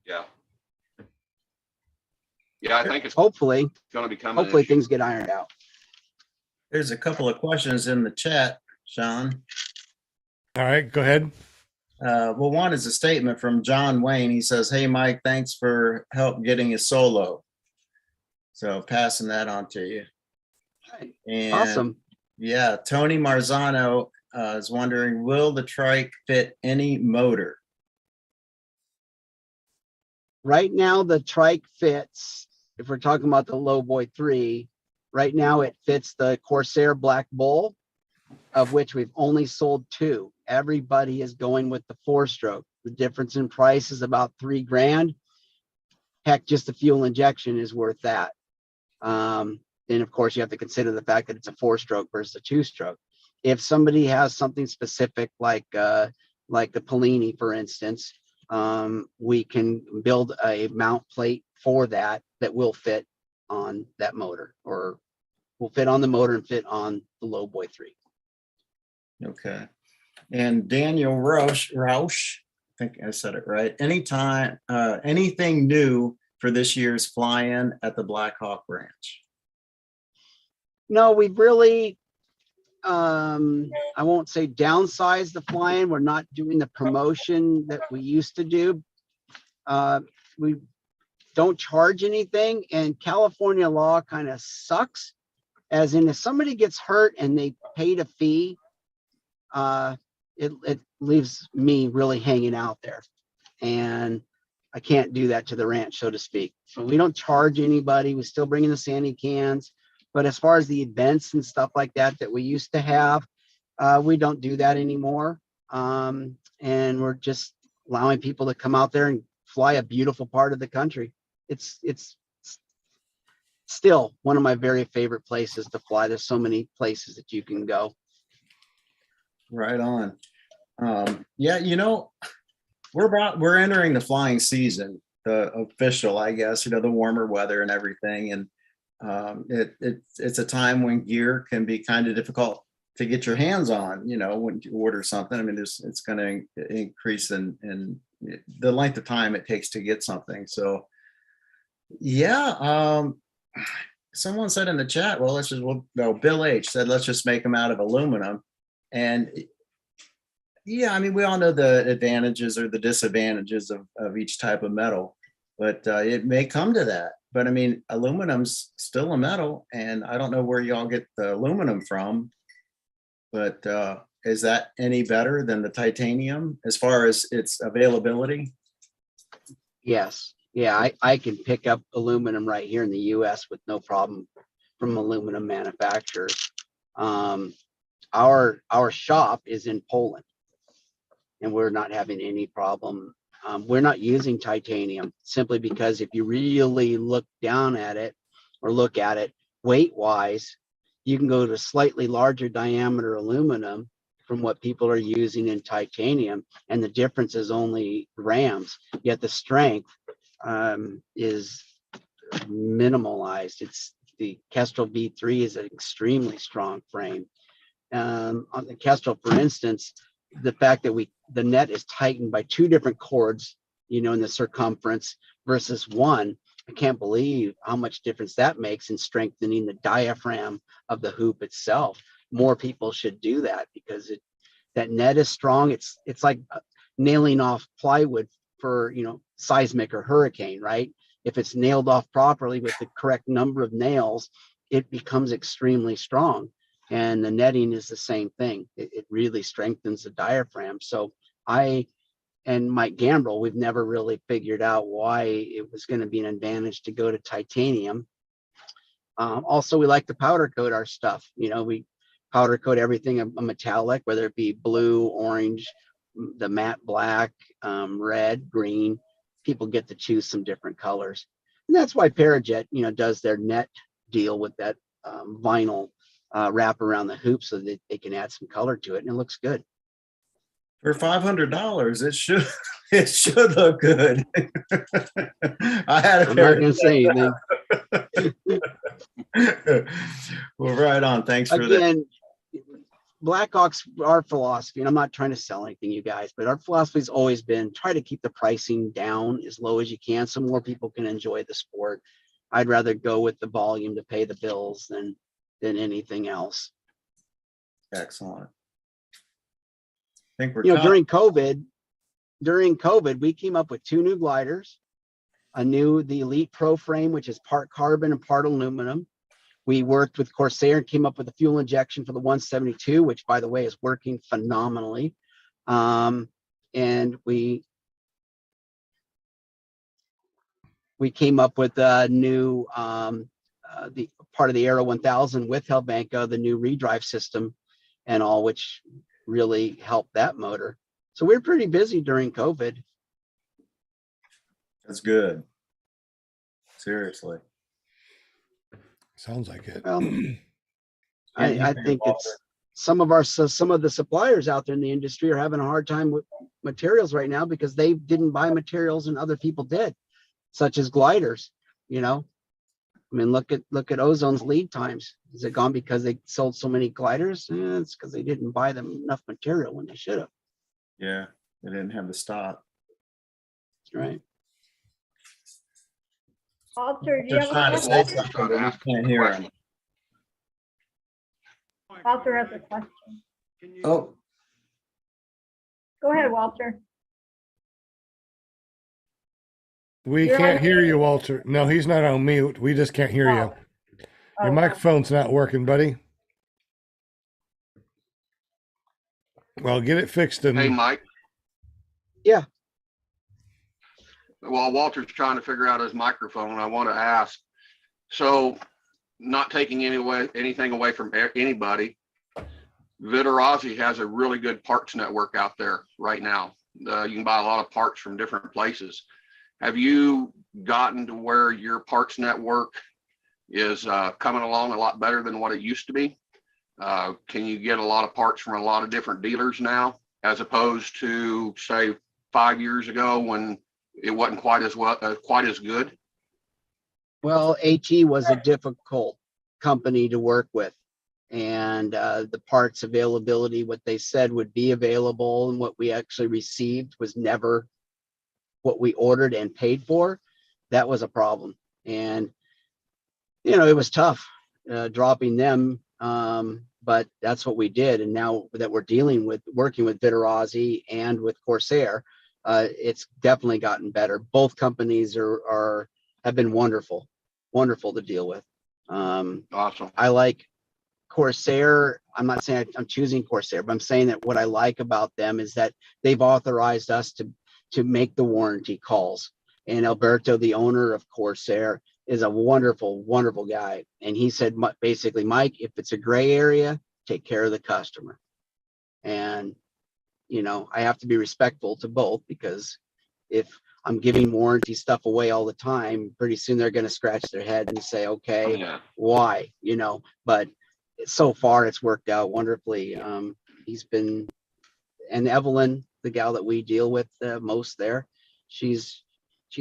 [SPEAKER 8] Yeah. Yeah, I think it's
[SPEAKER 9] Hopefully
[SPEAKER 8] going to become
[SPEAKER 9] things get ironed out.
[SPEAKER 5] There's a couple of questions in the chat, Sean.
[SPEAKER 1] All right, go ahead.
[SPEAKER 5] Well, one is a statement from John Wayne. He says, "Hey, Mike, thanks for help getting a solo." So passing that on to you. And
[SPEAKER 9] Awesome.
[SPEAKER 5] yeah, Tony Marzano is wondering, will the trike fit any motor?
[SPEAKER 9] Right now, the trike fits, if we're talking about the Lowboy 3, right now it fits the Corsair Black Bull, of which we've only sold 2. Everybody is going with the 4-stroke. The difference in price is about $3,000. Heck, just the fuel injection is worth that. Then of course you have to consider the fact that it's a 4-stroke versus a 2-stroke. If somebody has something specific like the Polini, for instance, we can build a mount plate for that will fit on that motor, or will fit on the motor and fit on the Lowboy 3.
[SPEAKER 5] Okay. And Daniel Roush, I think I said it right. Anything new for this year's fly-in at the Black Hawk Ranch?
[SPEAKER 9] No, we've really, I won't say downsized the fly-in. We're not doing the promotion that we used to do. We don't charge anything, and California law kind of sucks. As in, if somebody gets hurt and they paid a fee, it leaves me really hanging out there, and I can't do that to the ranch, so to speak. So we don't charge anybody. We still bring in the sandy cans, but as far as the events and stuff like that we used to have, we don't do that anymore. And we're just allowing people to come out there and fly a beautiful part of the country. It's still one of my very favorite places to fly. There's so many places that you can go.
[SPEAKER 5] Right on. Yeah, you know, we're entering the flying season, the official, I guess, you know, the warmer weather and everything. And it's a time when gear can be kind of difficult to get your hands on, when you order something. I mean, it's going to increase in the length of time it takes to get something. So yeah, someone said in the chat, Bill H said, let's just make them out of aluminum. And yeah, I mean, we all know the advantages or the disadvantages of each type of metal, but it may come to that. But I mean, aluminum's still a metal, and I don't know where y'all get the aluminum from, but is that any better than the titanium as far as its availability?
[SPEAKER 9] Yes. Yeah, I can pick up aluminum right here in the US with no problem from aluminum manufacturers. Our shop is in Poland, and we're not having any problem. We're not using titanium simply because if you really look down at it or look at it weight wise, you can go to slightly larger diameter aluminum from what people are using in titanium, and the difference is only grams, yet the strength is minimalized. It's the Kestrel V3 is an extremely strong frame. On the Kestrel, for instance, the fact that the net is tightened by 2 different cords, in the circumference versus one, I can't believe how much difference that makes in strengthening the diaphragm of the hoop itself. More people should do that because that net is strong. It's like nailing off plywood for, seismic or hurricane, right? If it's nailed off properly with the correct number of nails, it becomes extremely strong. And the netting is the same thing. It really strengthens the diaphragm. So I and Mike Gambrel, we've never really figured out why it was going to be an advantage to go to titanium. Also, we like to powder coat our stuff. We powder coat everything a metallic, whether it be blue, orange, the matte black, red, green. People get to choose some different colors. And that's why Parajet, does their net deal with that vinyl wrap around the hoop so that they can add some color to it, and it looks good.
[SPEAKER 5] For $500, it should look good. I had a
[SPEAKER 9] I'm
[SPEAKER 5] pair.
[SPEAKER 9] not going to say anything.
[SPEAKER 5] Well, right on. Thanks for that.
[SPEAKER 9] Again, Blackhawk's our philosophy, and I'm not trying to sell anything, you guys, but our philosophy has always been try to keep the pricing down as low as you can so more people can enjoy the sport. I'd rather go with the volume to pay the bills than anything else.
[SPEAKER 5] Excellent. I think we're
[SPEAKER 9] during COVID, we came up with 2 new gliders, the Elite Pro frame, which is part carbon and part aluminum. We worked with Corsair and came up with a fuel injection for the 172, which, by the way, is working phenomenally. And we came up with a new the part of the Aero 1000 with Helvanca, the new redrive system and all, which really helped that motor. So we're pretty busy during COVID.
[SPEAKER 5] That's good. Seriously.
[SPEAKER 1] Sounds like it.
[SPEAKER 9] Well, I think it's some of the suppliers out there in the industry are having a hard time with materials right now because they didn't buy materials and other people did, such as gliders. I mean, look at Ozone's lead times. Is it gone because they sold so many gliders? It's because they didn't buy them enough material when they should have.
[SPEAKER 5] Yeah, they didn't have the stock.
[SPEAKER 9] Right.
[SPEAKER 6] Walter, do you
[SPEAKER 5] They're
[SPEAKER 6] have a
[SPEAKER 5] trying to say
[SPEAKER 6] question?
[SPEAKER 5] something, but we can't hear him.
[SPEAKER 6] Walter has a question.
[SPEAKER 5] Oh,
[SPEAKER 6] Go ahead, Walter.
[SPEAKER 1] We
[SPEAKER 6] You're
[SPEAKER 1] can't
[SPEAKER 6] on
[SPEAKER 1] hear
[SPEAKER 6] mute.
[SPEAKER 1] you, Walter. No, he's not on mute. We just can't hear you. Your
[SPEAKER 6] Oh,
[SPEAKER 1] microphone's not working, buddy. Well, get it fixed. And
[SPEAKER 8] Hey, Mike.
[SPEAKER 9] Yeah.
[SPEAKER 8] While Walter's trying to figure out his microphone, I want to ask, so not taking anything away from anybody, Gaiter has a really good parts network out there right now. You can buy a lot of parts from different places. Have you gotten to where your parts network is coming along a lot better than what it used to be? Can you get a lot of parts from a lot of different dealers now, as opposed to, say, 5 years ago when it wasn't quite as good?
[SPEAKER 9] Well, AT was a difficult company to work with. and the parts availability, what they said would be available and what we actually received was never what we ordered and paid for. That was a problem. And, it was tough dropping them. But that's what we did. And now that we're working with Vitorozi and with Corsair, it's definitely gotten better. Both companies have been wonderful to deal with.
[SPEAKER 8] Awesome.
[SPEAKER 9] I like Corsair. I'm not saying I'm choosing Corsair, but I'm saying that what I like about them is that they've authorized us to make the warranty calls. And Alberto, the owner of Corsair, is a wonderful, wonderful guy. And he said, basically, Mike, if it's a gray area, take care of the customer. And, I have to be respectful to both, because if I'm giving warranty stuff away all the time, pretty soon they're going to scratch their head and say, okay,
[SPEAKER 8] Yeah.
[SPEAKER 9] why, but so far it's worked out wonderfully. And Evelyn, the gal that we deal with most there, she's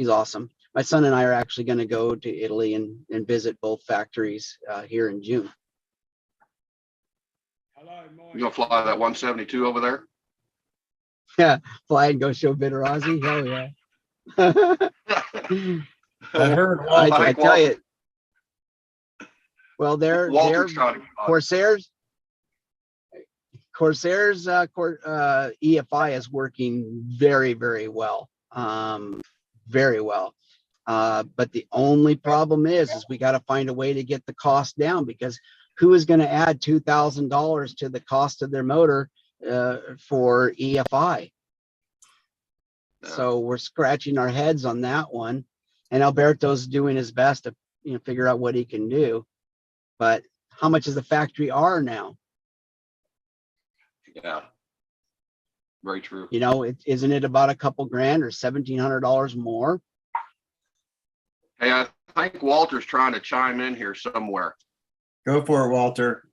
[SPEAKER 9] awesome. My son and I are actually going to go to Italy and visit both factories here in June.
[SPEAKER 8] You gonna fly that 172 over there?
[SPEAKER 9] Yeah, fly and go show Vitorozi. Hell yeah.
[SPEAKER 2] I heard.
[SPEAKER 9] I tell you. Well, they're Corsair's EFI is working very, very well. Very well. But the only problem is we got to find a way to get the cost down, because who is going to add $2,000 to the cost of their motor for EFI?
[SPEAKER 8] Yeah.
[SPEAKER 9] So we're scratching our heads on that one, and Alberto's doing his best to figure out what he can do. But how much is the factory R now?
[SPEAKER 8] Yeah. Very true.
[SPEAKER 9] Isn't it about a couple grand or $1,700 more?
[SPEAKER 8] Hey, I think Walter's trying to chime in here somewhere.
[SPEAKER 5] Go for it, Walter.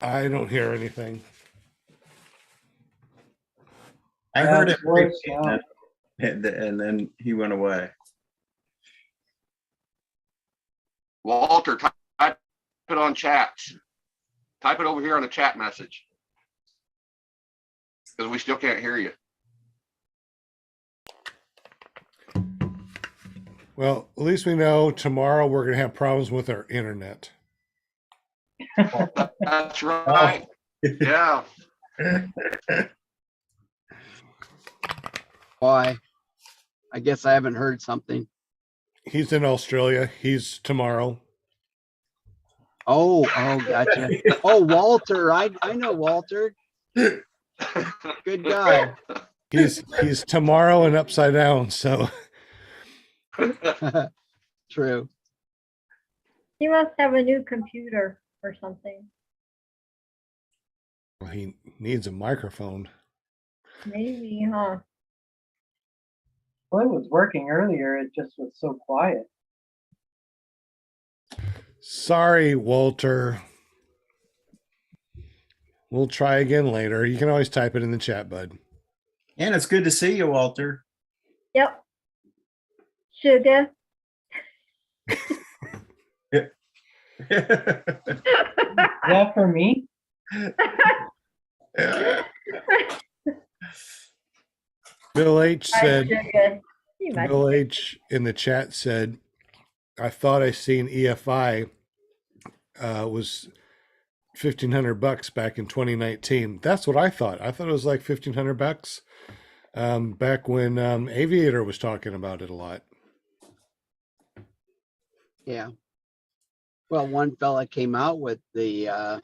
[SPEAKER 1] I don't hear anything.
[SPEAKER 5] I heard it,
[SPEAKER 3] voice now.
[SPEAKER 5] and then he went away.
[SPEAKER 8] Walter, type it on chat. Type it over here on the chat message, because we still can't hear you.
[SPEAKER 1] Well, at least we know tomorrow we're going to have problems with our internet.
[SPEAKER 8] That's right. Yeah.
[SPEAKER 9] Why? I guess I haven't heard something.
[SPEAKER 1] He's in Australia. He's tomorrow.
[SPEAKER 9] Oh, gotcha. Oh, Walter. I know Walter. Good guy.
[SPEAKER 1] He's tomorrow and upside down. So
[SPEAKER 9] True.
[SPEAKER 6] He must have a new computer or something.
[SPEAKER 1] well, he needs a microphone.
[SPEAKER 6] Maybe, huh?
[SPEAKER 3] Well, it was working earlier. It just was so quiet.
[SPEAKER 1] Sorry, Walter. We'll try again later. You can always type it in the chat, bud.
[SPEAKER 5] And it's good to see you, Walter.
[SPEAKER 6] Yep. Sugar.
[SPEAKER 3] Yeah, for me.
[SPEAKER 1] Bill H said,
[SPEAKER 6] Sugar. You might-
[SPEAKER 1] Bill H in the chat said, I thought I seen EFI was $1,500 back in 2019. That's what I thought. I thought it was like $1,500 back when Aviator was talking about it a lot.
[SPEAKER 9] Yeah. Well, one fella came out with the, I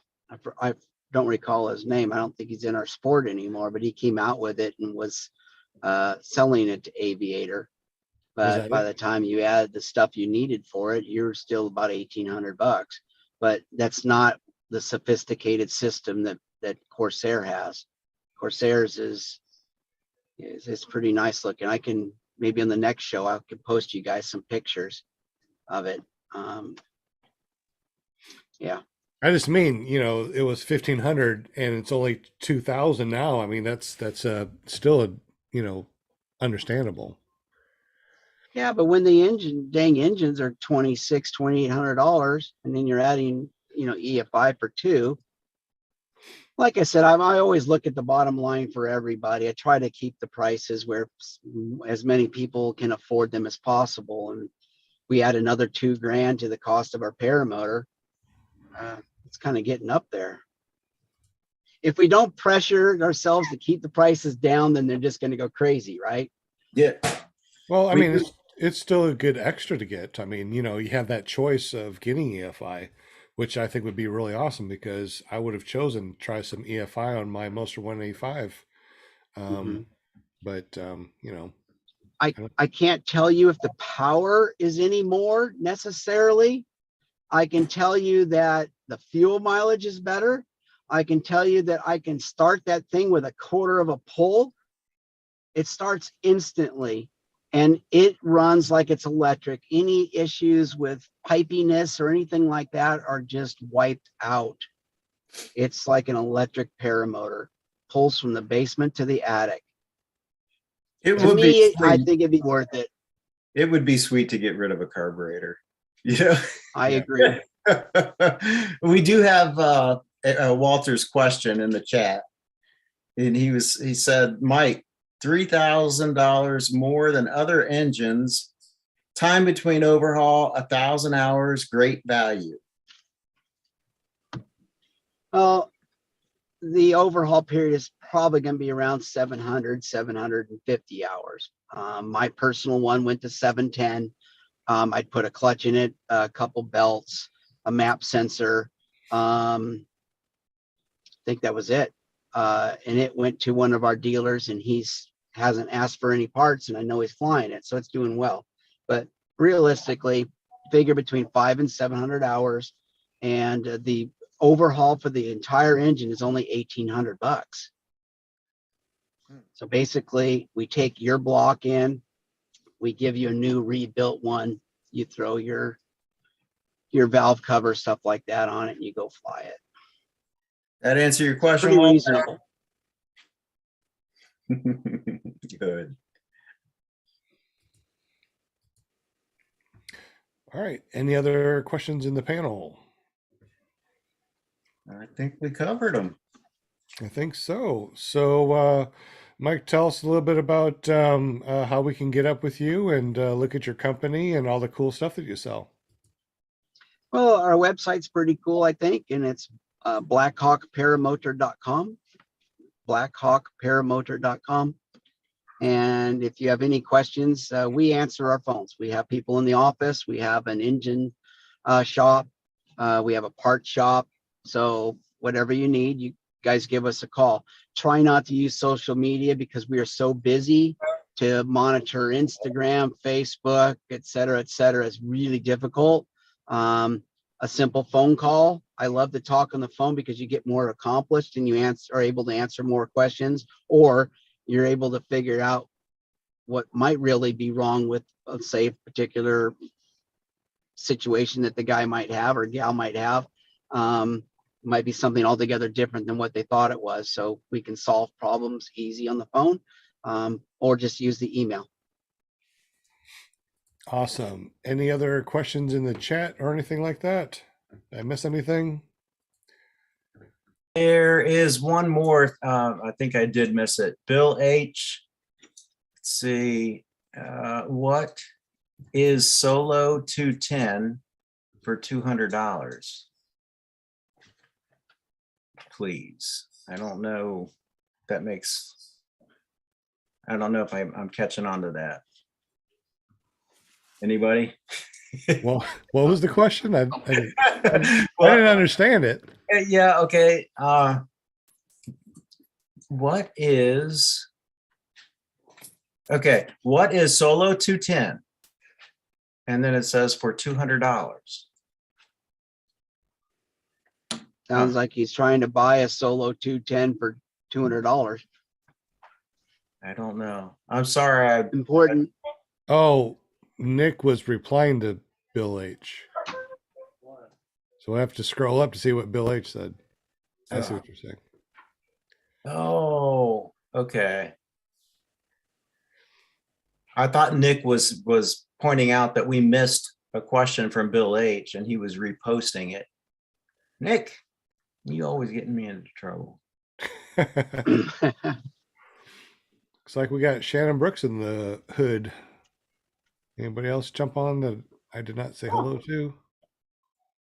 [SPEAKER 9] don't recall his name. I don't think he's in our sport anymore, but he came out with it and was selling it to Aviator. But by the time you add the stuff you needed for it, you're still about $1,800. But that's not the sophisticated system that Corsair has. Corsair's is pretty nice looking. I can maybe on the next show I can post you guys some pictures of it. Yeah.
[SPEAKER 1] I just mean, it was 1,500 and it's only 2,000 now. I mean, that's still understandable.
[SPEAKER 9] Yeah, but when the dang engines are $2,800, and then you're adding, EFI for two. Like I said, I always look at the bottom line for everybody. I try to keep the prices where as many people can afford them as possible. And we add another $2,000 to the cost of our paramotor. It's kind of getting up there. If we don't pressure ourselves to keep the prices down, then they're just going to go crazy, right?
[SPEAKER 5] Yeah.
[SPEAKER 1] Well, I mean, it's still a good extra to get. I mean, you have that choice of getting EFI, which I think would be really awesome because I would have chosen to try some EFI on my Moster 185. But
[SPEAKER 9] I can't tell you if the power is any more necessarily. I can tell you that the fuel mileage is better. I can tell you that I can start that thing with a quarter of a pull. It starts instantly and it runs like it's electric. Any issues with pipiness or anything like that are just wiped out. It's like an electric paramotor, pulls from the basement to the attic.
[SPEAKER 5] It
[SPEAKER 9] To
[SPEAKER 5] would
[SPEAKER 9] me,
[SPEAKER 5] be
[SPEAKER 9] I
[SPEAKER 5] sweet.
[SPEAKER 9] think it'd be worth it.
[SPEAKER 5] It would be sweet to get rid of a carburetor.
[SPEAKER 9] I agree.
[SPEAKER 5] We do have Walter's question in the chat, and he said, Mike, $3,000 more than other engines, time between overhaul 1,000 hours, great value.
[SPEAKER 9] Well, the overhaul period is probably going to be around 750 hours. My personal one went to 710. I'd put a clutch in it, a couple belts, a map sensor. I think that was it. And it went to one of our dealers, and hasn't asked for any parts, and I know he's flying it, so it's doing well. But realistically, figure between 500 and 700 hours, and the overhaul for the entire engine is only $1,800. So basically, we take your block in, we give you a new rebuilt one, you throw your valve cover, stuff like that on it, and you go fly it.
[SPEAKER 5] That answer your question?
[SPEAKER 9] Pretty reasonable.
[SPEAKER 5] Good.
[SPEAKER 1] All right. Any other questions in the panel?
[SPEAKER 5] I think we covered them.
[SPEAKER 1] I think so. So, Mike, tell us a little bit about how we can get up with you and look at your company and all the cool stuff that you sell.
[SPEAKER 9] Well, our website's pretty cool, I think, and it's blackhawkparamotor.com, blackhawkparamotor.com. And if you have any questions, we answer our phones. We have people in the office. We have an engine shop. We have a part shop. So whatever you need, you guys give us a call. Try not to use social media because we are so busy to monitor Instagram, Facebook, et cetera, is really difficult. A simple phone call. I love to talk on the phone because you get more accomplished and you are able to answer more questions, or you're able to figure out what might really be wrong with, let's say, a particular situation that the guy might have or gal might have. Might be something altogether different than what they thought it was. So we can solve problems easy on the phone, or just use the email.
[SPEAKER 1] Awesome. Any other questions in the chat or anything like that? Did I miss anything?
[SPEAKER 5] There is one more. I think I did miss it. Bill H. Let's see. What is Solo 210 for $200? Please. I don't know. I don't know if I'm catching on to that. Anybody?
[SPEAKER 1] Well, what was the question? I didn't understand it.
[SPEAKER 5] Yeah. Okay. What is Solo 210? And then it says for $200.
[SPEAKER 9] Sounds like he's trying to buy a Solo 210 for $200.
[SPEAKER 5] I don't know. I'm sorry.
[SPEAKER 9] Important.
[SPEAKER 1] Oh, Nick was replying to Bill H. So I have to scroll up to see what Bill H said. I see what you're saying.
[SPEAKER 5] Oh, okay. I thought Nick was pointing out that we missed a question from Bill H and he was reposting it. Nick, you always getting me into trouble.
[SPEAKER 1] Looks like we got Shannon Brooks in the hood. Anybody else jump on that I did not say hello to?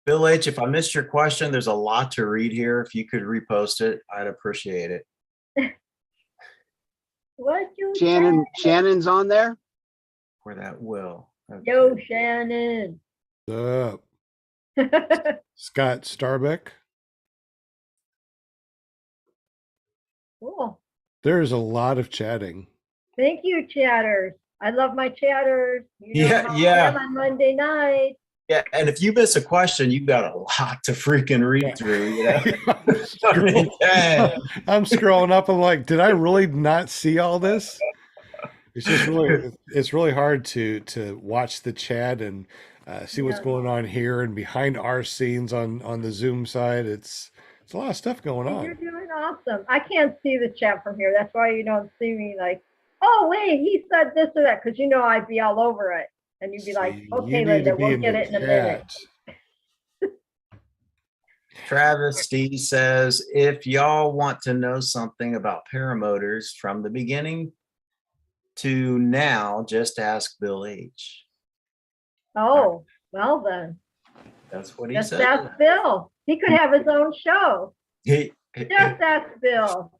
[SPEAKER 5] Bill H, if I missed your question, there's a lot to read here. If you could repost it, I'd appreciate it.
[SPEAKER 6] What you say?
[SPEAKER 9] Shannon's on there.
[SPEAKER 5] For that will. Okay.
[SPEAKER 6] Yo, Shannon.
[SPEAKER 1] What's up? Scott Starbeck.
[SPEAKER 6] Cool.
[SPEAKER 1] There's a lot of chatting.
[SPEAKER 6] Thank you, chatters. I love my chatters. You know how I
[SPEAKER 5] Yeah.
[SPEAKER 6] am on Monday night.
[SPEAKER 5] Yeah, and if you miss a question, you've got a lot to freaking read through, you know.
[SPEAKER 1] I'm scrolling up. I'm like, did I really not see all this? It's really hard to watch the chat and see what's going on here and behind our scenes on the Zoom side. It's a lot of stuff going
[SPEAKER 6] You're
[SPEAKER 1] on.
[SPEAKER 6] doing awesome. I can't see the chat from here. That's why you don't see me like, oh, wait, he said this or that. Because I'd be all over it. And you'd be like,
[SPEAKER 1] See,
[SPEAKER 6] okay,
[SPEAKER 1] you need to
[SPEAKER 6] Linda,
[SPEAKER 1] be
[SPEAKER 6] we'll
[SPEAKER 1] in
[SPEAKER 6] get
[SPEAKER 1] the
[SPEAKER 6] it in a minute.
[SPEAKER 1] chat.
[SPEAKER 5] Travis D says, if y'all want to know something about paramotors from the beginning to now, just ask Bill H.
[SPEAKER 6] Oh, well then.
[SPEAKER 5] That's what he
[SPEAKER 6] Just
[SPEAKER 5] said.
[SPEAKER 6] ask Bill. He could have his own show. Just ask Bill.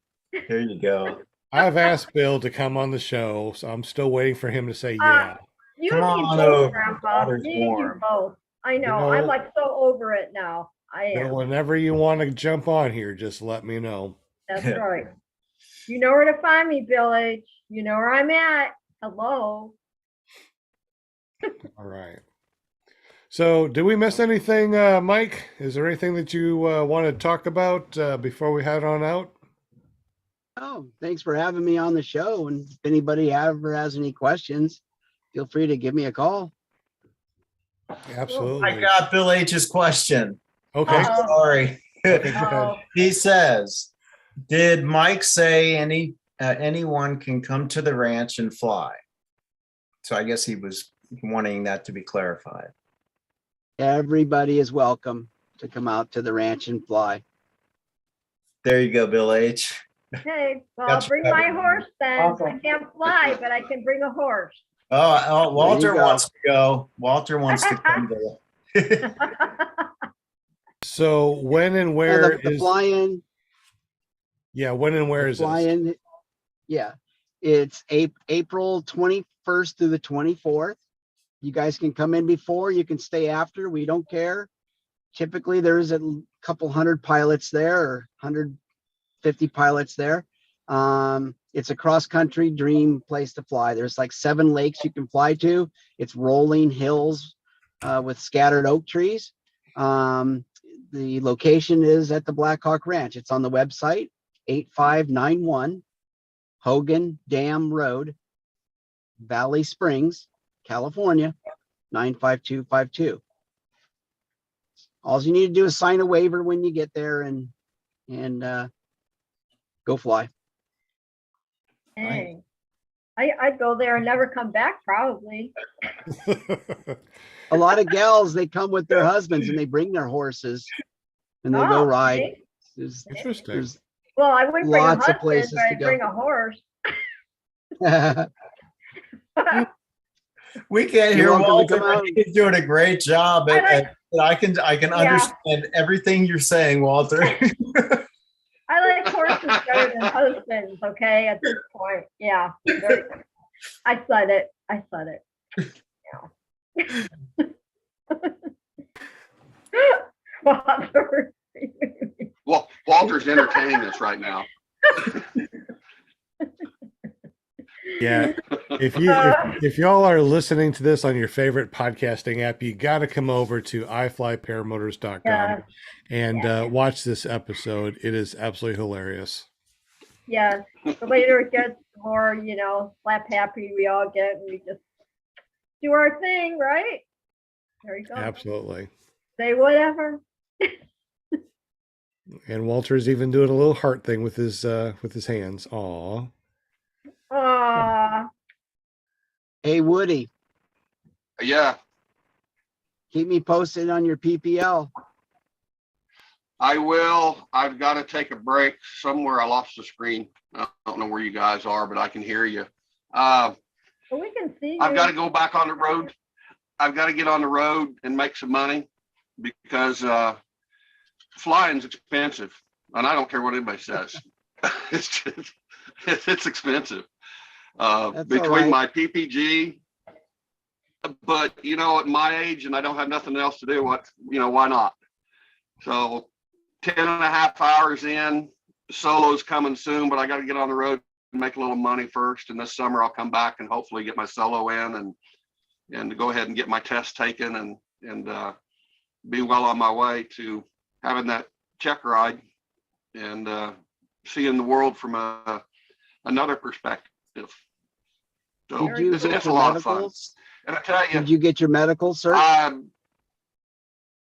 [SPEAKER 5] There you go.
[SPEAKER 1] I've asked Bill to come on the show, so I'm still waiting for him to say yeah.
[SPEAKER 6] You
[SPEAKER 5] Come
[SPEAKER 6] need
[SPEAKER 5] on
[SPEAKER 6] both,
[SPEAKER 5] over.
[SPEAKER 6] Grandpa.
[SPEAKER 5] Water's
[SPEAKER 6] You need
[SPEAKER 5] warm.
[SPEAKER 6] both. I know.
[SPEAKER 1] Bill-
[SPEAKER 6] I'm like so over it now. I
[SPEAKER 1] Bill,
[SPEAKER 6] am.
[SPEAKER 1] whenever you want to jump on here, just let me know.
[SPEAKER 6] That's right. You know where to find me, Bill H. You know where I'm at. Hello.
[SPEAKER 1] All right. So, did we miss anything, Mike? Is there anything that you want to talk about before we head on out?
[SPEAKER 9] Oh, thanks for having me on the show. And if anybody ever has any questions, feel free to give me a call.
[SPEAKER 1] Absolutely.
[SPEAKER 5] I got Bill H's question.
[SPEAKER 1] Okay.
[SPEAKER 6] Uh-oh.
[SPEAKER 5] Sorry.
[SPEAKER 1] Okay, go ahead.
[SPEAKER 5] He says, did Mike say anyone can come to the ranch and fly? So I guess he was wanting that to be clarified.
[SPEAKER 9] Everybody is welcome to come out to the ranch and fly.
[SPEAKER 5] There you go, Bill H.
[SPEAKER 6] Okay. Well,
[SPEAKER 5] Got
[SPEAKER 6] I'll
[SPEAKER 5] you
[SPEAKER 6] bring my
[SPEAKER 5] covered.
[SPEAKER 6] horse then.
[SPEAKER 3] Awesome.
[SPEAKER 6] I can't fly, but I can bring a horse.
[SPEAKER 5] Oh, Walter
[SPEAKER 9] go.
[SPEAKER 5] wants to go. Walter wants to come to.
[SPEAKER 1] So, when and where
[SPEAKER 9] the
[SPEAKER 1] is?
[SPEAKER 9] fly-in?
[SPEAKER 1] Yeah, when and where is this?
[SPEAKER 9] Fly-in, yeah. It's April 21st through the 24th. You guys can come in before, you can stay after, we don't care. Typically, there's a couple hundred pilots there or 150 pilots there. It's a cross-country dream place to fly. There's like 7 lakes you can fly to. It's rolling hills with scattered oak trees. The location is at the Black Hawk Ranch. It's on the website, 8591 Hogan Dam Road, Valley Springs, California, 95252. All you need to do is sign a waiver when you get there and go fly.
[SPEAKER 6] Dang. I'd go there and never come back, probably.
[SPEAKER 9] A lot of gals, they come with their husbands and they bring their horses and they go ride.
[SPEAKER 6] see?
[SPEAKER 1] Interesting.
[SPEAKER 9] There's
[SPEAKER 6] Well, I wouldn't bring a
[SPEAKER 9] Lots of
[SPEAKER 6] husband,
[SPEAKER 9] places
[SPEAKER 6] but
[SPEAKER 9] to
[SPEAKER 6] I'd
[SPEAKER 9] go.
[SPEAKER 6] bring a horse.
[SPEAKER 5] We can't
[SPEAKER 9] You're
[SPEAKER 5] hear
[SPEAKER 9] welcome to
[SPEAKER 5] Walter.
[SPEAKER 9] come out.
[SPEAKER 5] He's doing a great job. I can
[SPEAKER 6] Yeah.
[SPEAKER 5] understand everything you're saying, Walter.
[SPEAKER 6] I like horses better than husbands, okay, at this point. Yeah. I said it. Yeah. Walter.
[SPEAKER 8] Well, Walter's entertaining us right now.
[SPEAKER 1] Yeah. If y'all are listening to this on your favorite podcasting app, you got to come over to iflyparamotors.com
[SPEAKER 6] Yeah.
[SPEAKER 1] and watch this episode. It is absolutely hilarious.
[SPEAKER 6] Yeah. The later it gets, the more, slap happy we all get, and we just do our thing, right? There you go.
[SPEAKER 1] Absolutely.
[SPEAKER 6] Say whatever.
[SPEAKER 1] And Walter's even doing a little heart thing with his hands. Aw.
[SPEAKER 6] Aw,
[SPEAKER 9] Hey, Woody,
[SPEAKER 8] Yeah,
[SPEAKER 9] keep me posted on your PPL.
[SPEAKER 8] I will. I've got to take a break somewhere. I lost the screen. I don't know where you guys are, but I can hear you.
[SPEAKER 6] well, we can see
[SPEAKER 8] I've
[SPEAKER 6] you.
[SPEAKER 8] got to go back on the road. I've got to get on the road and make some money because flying's expensive, and I don't care what anybody says. It's just, it's expensive.
[SPEAKER 9] That's all
[SPEAKER 8] Between
[SPEAKER 9] right.
[SPEAKER 8] my PPG, but at my age, and I don't have nothing else to do. Why not? So 10.5 hours in, solo's coming soon, but I got to get on the road and make a little money first. And this summer I'll come back and hopefully get my solo in and go ahead and get my test taken and be well on my way to having that check ride and seeing the world from another perspective. So
[SPEAKER 9] Did you
[SPEAKER 8] it's
[SPEAKER 9] get
[SPEAKER 8] a
[SPEAKER 9] your
[SPEAKER 8] lot of fun.
[SPEAKER 9] medicals?
[SPEAKER 8] And I tell you,
[SPEAKER 9] Did you get your medical, sir?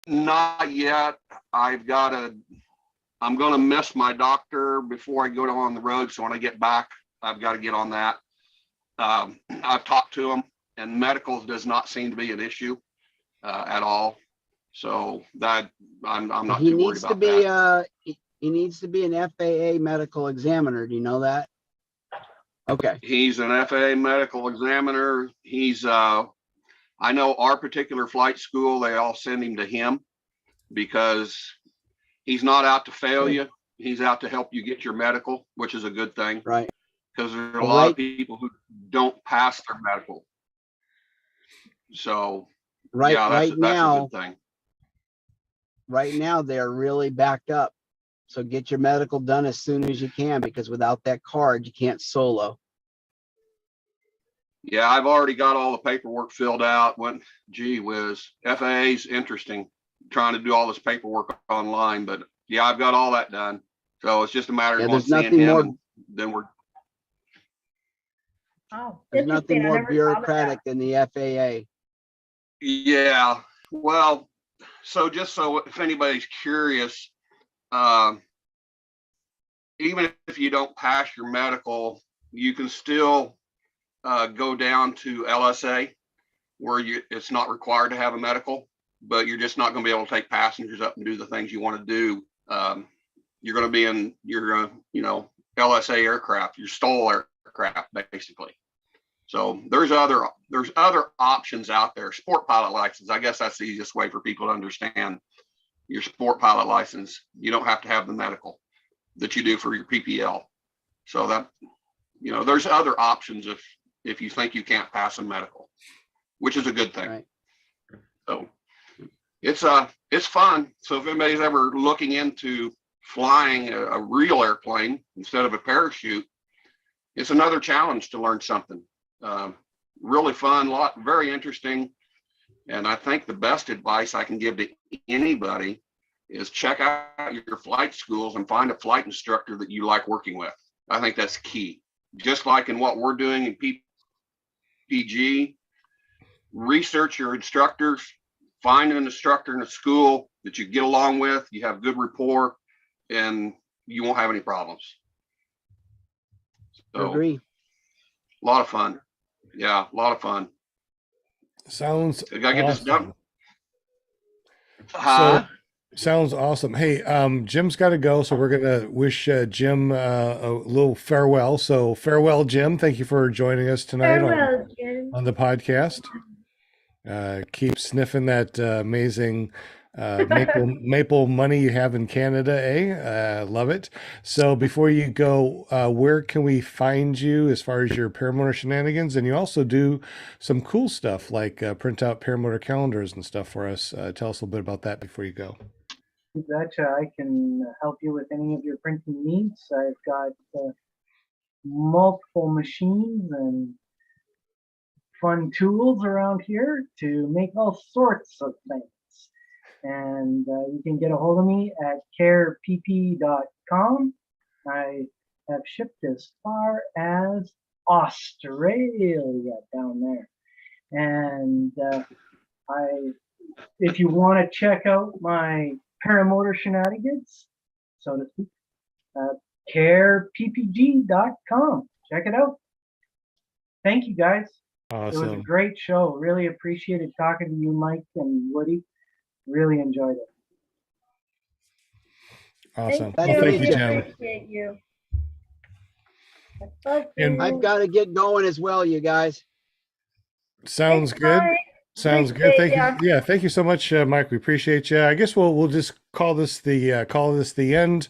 [SPEAKER 8] Not yet. I'm going to miss my doctor before I go on the road. So when I get back, I've got to get on that. I've talked to him, and medicals does not seem to be an issue at all. So that I'm not
[SPEAKER 9] He
[SPEAKER 8] too worried
[SPEAKER 9] needs to
[SPEAKER 8] about
[SPEAKER 9] be
[SPEAKER 8] that.
[SPEAKER 9] he needs to be an FAA medical examiner. Do you know that? Okay.
[SPEAKER 8] He's an FAA medical examiner. He's I know our particular flight school, they all send him to him because he's not out to fail you. He's out to help you get your medical, which is a good thing.
[SPEAKER 9] Right.
[SPEAKER 8] Because there's a
[SPEAKER 9] Well,
[SPEAKER 8] lot of people who don't pass their medical. So
[SPEAKER 9] Right.
[SPEAKER 8] yeah,
[SPEAKER 9] Right
[SPEAKER 8] that's
[SPEAKER 9] now,
[SPEAKER 8] a good thing.
[SPEAKER 9] right now they're really backed up. So get your medical done as soon as you can, because without that card, you can't solo.
[SPEAKER 8] Yeah, I've already got all the paperwork filled out. Gee whiz, FAA's interesting, trying to do all this paperwork online, but yeah, I've got all that done. So it's just a matter of
[SPEAKER 9] Yeah,
[SPEAKER 8] going
[SPEAKER 9] there's
[SPEAKER 8] seeing
[SPEAKER 9] nothing
[SPEAKER 8] him,
[SPEAKER 9] more.
[SPEAKER 8] and then we're
[SPEAKER 6] Oh,
[SPEAKER 9] There's
[SPEAKER 6] interesting.
[SPEAKER 9] nothing
[SPEAKER 6] I
[SPEAKER 9] more
[SPEAKER 6] never thought of
[SPEAKER 9] bureaucratic than the FAA.
[SPEAKER 8] yeah. Well, so just so if anybody's curious, even if you don't pass your medical, you can still go down to LSA where it's not required to have a medical, but you're just not going to be able to take passengers up and do the things you want to do. You're going to be in your, LSA aircraft, your STOL aircraft, basically. So there's other options out there. Sport pilot license, I guess that's the easiest way for people to understand. Your sport pilot license, you don't have to have the medical that you do for your PPL. So that, there's other options if you think you can't pass a medical, which is a good thing.
[SPEAKER 9] Right.
[SPEAKER 8] So it's fun. So if anybody's ever looking into flying a real airplane instead of a parachute, it's another challenge to learn something. Really fun, very interesting. And I think the best advice I can give to anybody is check out your flight schools and find a flight instructor that you like working with. I think that's key. Just like in what we're doing in PPG, research your instructors, find an instructor in a school that you get along with, you have good rapport, and you won't have any problems. So,
[SPEAKER 9] Agree.
[SPEAKER 8] a lot of fun. Yeah, a lot of fun.
[SPEAKER 1] Sounds
[SPEAKER 8] I gotta get this done.
[SPEAKER 1] So, sounds awesome. Hey, Jim's got to go, so we're gonna wish Jim a little farewell. So farewell, Jim. Thank you for joining us tonight
[SPEAKER 6] Farewell, Jim.
[SPEAKER 1] on the podcast. Keep sniffing that amazing maple money you have in Canada, eh? Love it. So before you go, where can we find you as far as your paramotor shenanigans? And you also do some cool stuff like print out paramotor calendars and stuff for us. Tell us a little bit about that before you go.
[SPEAKER 3] You betcha. I can help you with any of your printing needs. I've got multiple machines and fun tools around here to make all sorts of things. And you can get a hold of me at carepp.com. I have shipped as far as Australia down there. And if you want to check out my paramotor shenanigans, so to speak. CarePPG.com. Check it out. Thank you, guys. It was a
[SPEAKER 1] Awesome.
[SPEAKER 3] great show. Really appreciated talking to you, Mike and Woody. Really enjoyed it.
[SPEAKER 1] Awesome.
[SPEAKER 6] Thank
[SPEAKER 1] Well,
[SPEAKER 6] you.
[SPEAKER 1] thank you,
[SPEAKER 6] We
[SPEAKER 1] Jim.
[SPEAKER 6] appreciate you. That's
[SPEAKER 1] And-
[SPEAKER 9] I've got to get going as well, you guys.
[SPEAKER 1] Sounds
[SPEAKER 6] Thanks,
[SPEAKER 1] good.
[SPEAKER 6] Mike.
[SPEAKER 1] Sounds good.
[SPEAKER 6] Appreciate
[SPEAKER 1] Thank you. Yeah, thank you so much, Mike. We appreciate you. I guess we'll just call this the end.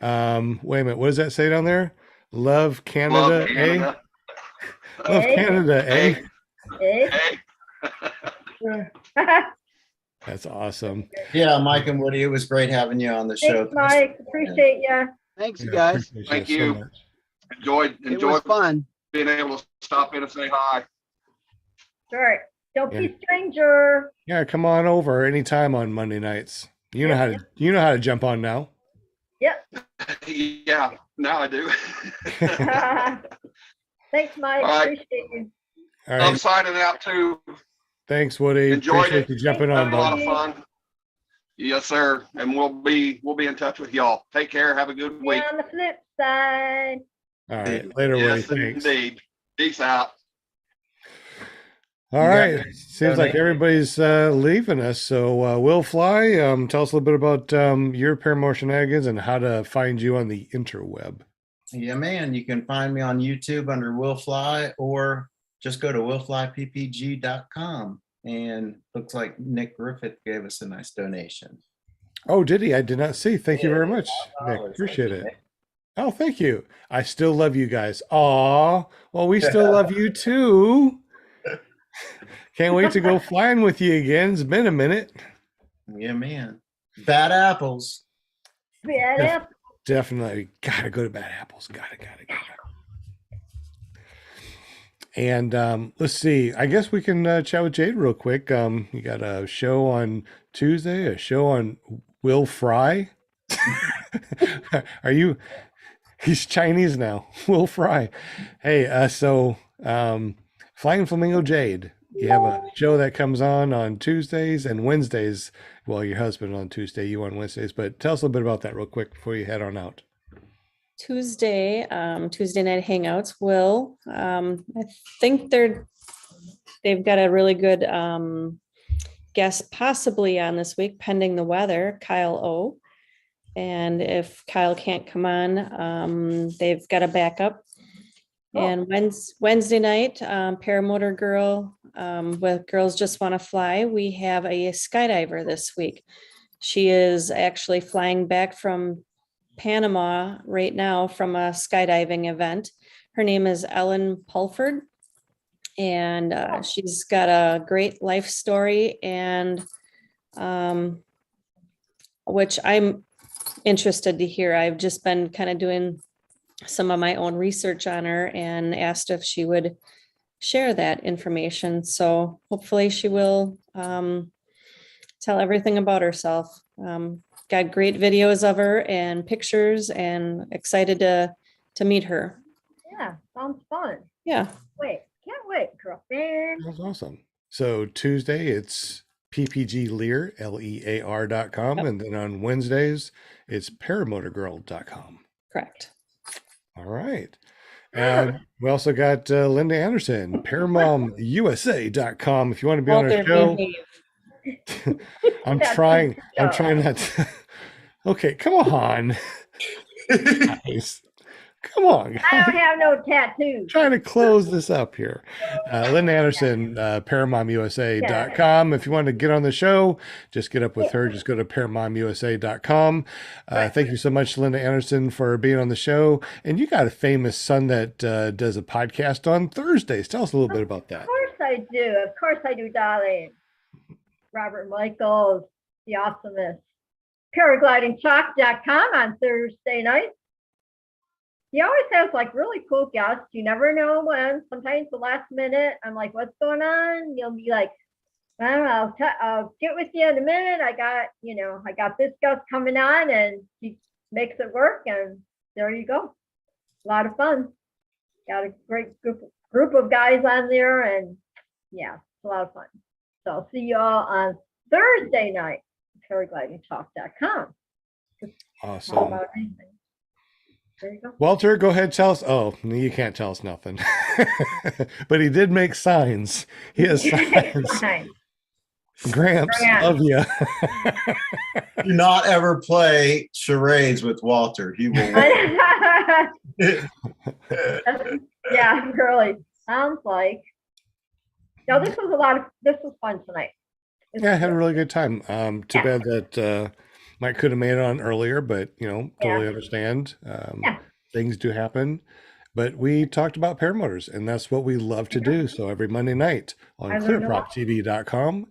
[SPEAKER 1] Wait a minute. What does that say down there? Love Canada,
[SPEAKER 8] Love Canada.
[SPEAKER 1] Love
[SPEAKER 6] Hey.
[SPEAKER 1] Canada,
[SPEAKER 8] Hey,
[SPEAKER 6] Hey.
[SPEAKER 8] hey.
[SPEAKER 1] That's awesome.
[SPEAKER 5] Yeah, Mike and Woody, it was great having you on the show.
[SPEAKER 6] Thanks, Mike. Appreciate you.
[SPEAKER 9] Thanks, you
[SPEAKER 1] Yeah,
[SPEAKER 9] guys.
[SPEAKER 1] appreciate
[SPEAKER 8] Thank
[SPEAKER 1] so
[SPEAKER 8] you.
[SPEAKER 1] much.
[SPEAKER 9] It
[SPEAKER 8] Enjoy
[SPEAKER 9] was fun.
[SPEAKER 8] being able to stop in and say hi.
[SPEAKER 6] Sure. Don't
[SPEAKER 1] Yeah.
[SPEAKER 6] be stranger.
[SPEAKER 1] Yeah, come on over anytime on Monday nights. You know
[SPEAKER 6] Yeah,
[SPEAKER 1] how to jump on now.
[SPEAKER 6] Yep.
[SPEAKER 8] Yeah, now I do.
[SPEAKER 6] Thanks, Mike.
[SPEAKER 8] All right.
[SPEAKER 6] Appreciate you.
[SPEAKER 1] All
[SPEAKER 8] I'm
[SPEAKER 1] right.
[SPEAKER 8] signing out too.
[SPEAKER 1] Thanks, Woody.
[SPEAKER 8] Enjoyed
[SPEAKER 1] Appreciate
[SPEAKER 8] it.
[SPEAKER 1] you jumping
[SPEAKER 8] Had
[SPEAKER 1] on,
[SPEAKER 8] a lot
[SPEAKER 1] bud.
[SPEAKER 8] of fun. Yes, sir. And we'll be in touch with y'all. Take care. Have a good
[SPEAKER 6] See
[SPEAKER 8] week.
[SPEAKER 6] you on the flip side.
[SPEAKER 1] All right. Later, Woody.
[SPEAKER 8] Yes,
[SPEAKER 1] Thanks.
[SPEAKER 8] indeed. Peace out.
[SPEAKER 1] All
[SPEAKER 5] You got
[SPEAKER 1] right.
[SPEAKER 5] any
[SPEAKER 1] Seems like
[SPEAKER 5] donation?
[SPEAKER 1] everybody's leaving us. So, Will Fly, tell us a little bit about your paramotor shenanigans and how to find you on the interweb.
[SPEAKER 5] Yeah, man, you can find me on YouTube under Will Fly, or just go to willflyppg.com. And looks like Nick Griffith gave us a nice donation.
[SPEAKER 1] Oh, did he? I did not see. Thank you very much, Nick.
[SPEAKER 5] $5.
[SPEAKER 1] Appreciate
[SPEAKER 5] Thank you,
[SPEAKER 1] it. Oh, thank you. I still love you guys. Aw. Well, we still love you too. Can't wait to go flying with you again. It's been a minute.
[SPEAKER 5] Yeah, man. Bad apples.
[SPEAKER 6] Yeah,
[SPEAKER 1] Definitely gotta go to Bad Apples. Gotta. And let's see. I guess we can chat with Jade real quick. You got a show on Tuesday, a show on Will Fry. Are you? He's Chinese now. Will Fry. Hey, Flying Flamingo Jade. You have a show that comes on Tuesdays and Wednesdays. Well, your husband on Tuesday, you on Wednesdays. But tell us a little bit about that real quick before you head on out.
[SPEAKER 7] Tuesday night hangouts will. I think they've got a really good guest possibly on this week, pending the weather, Kyle O. And if Kyle can't come on, they've got a backup. And Wednesday night, Paramotor Girl with Girls Just Want to Fly, we have a skydiver this week. She is actually flying back from Panama right now from a skydiving event. Her name is Ellen Pulford, and she's got a great life story, and which I'm interested to hear. I've just been kind of doing some of my own research on her and asked if she would share that information. So hopefully she will tell everything about herself. Got great videos of her and pictures, and excited to meet her.
[SPEAKER 6] Yeah, sounds fun.
[SPEAKER 7] Yeah.
[SPEAKER 6] Can't wait, girlfriend.
[SPEAKER 1] That's awesome. So Tuesday, it's ppglear, lear.com.
[SPEAKER 7] Yep.
[SPEAKER 1] And then on Wednesdays, it's paramotorgirl.com.
[SPEAKER 7] Correct.
[SPEAKER 1] All right. And we also got Linda Anderson, paramomusa.com. If you want to be on our
[SPEAKER 7] Walter,
[SPEAKER 1] show,
[SPEAKER 7] behave.
[SPEAKER 1] I'm
[SPEAKER 6] Yeah,
[SPEAKER 1] trying
[SPEAKER 6] good job.
[SPEAKER 1] not to. Okay, come on. Guys. Come on,
[SPEAKER 6] I don't
[SPEAKER 1] guys.
[SPEAKER 6] have no tattoos.
[SPEAKER 1] Trying to close this up here. Linda Anderson, paramomusa.com. If you want to get on the show, just get up with her. Just go to paramomusa.com. Thank you so much, Linda Anderson, for being on the show. And you got a famous son that does a podcast on Thursdays. Tell us a little bit about that.
[SPEAKER 6] Of course I do. Of course I do, darling. Robert Michaels, the awesomest. Paraglidingtalk.com on Thursday nights. He always has like really cool guests. You never know when. Sometimes the last minute, I'm like, what's going on? You'll be like, I don't know, I'll get with you in a minute. I got this guest coming on, and he makes it work. And there you go. A lot of fun. Got a great group of guys on there, and yeah, it's a lot of fun. So I'll see you all on Thursday night. paraglidingtalk.com. Talk
[SPEAKER 1] Awesome.
[SPEAKER 6] about anything. There you go.
[SPEAKER 1] Walter, go ahead, tell us. Oh, you can't tell us nothing. But he did make signs. He has signs.
[SPEAKER 6] Fine.
[SPEAKER 1] Gramps,
[SPEAKER 6] Gramps.
[SPEAKER 1] love you.
[SPEAKER 5] Do not ever play charades with Walter. He will.
[SPEAKER 6] Yeah, really. Sounds like. No, this was fun tonight.
[SPEAKER 1] Yeah, I had a really good time. Too bad that Mike could have made it on earlier, but totally understand. Things do happen. But we talked about paramotors, and that's what we love to do. So every Monday night on ClearPropTV.com,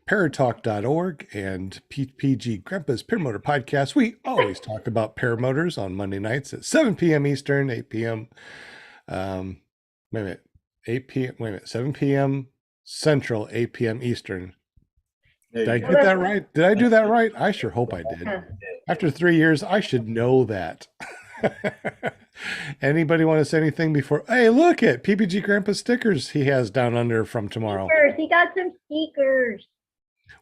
[SPEAKER 1] paratalk.org, and PPG Grandpa's Paramotor Podcast, we always talk about paramotors on Monday nights at 7 p.m. Eastern, 8 p.m. 7 p.m. Central, 8 p.m. Eastern. Did I get that right? Did I do that right? I sure hope I did. After 3 years, I should know that. Anybody want to say anything before? Hey, look at PPG Grandpa stickers he has down under from tomorrow.
[SPEAKER 6] Stickers. He got some stickers.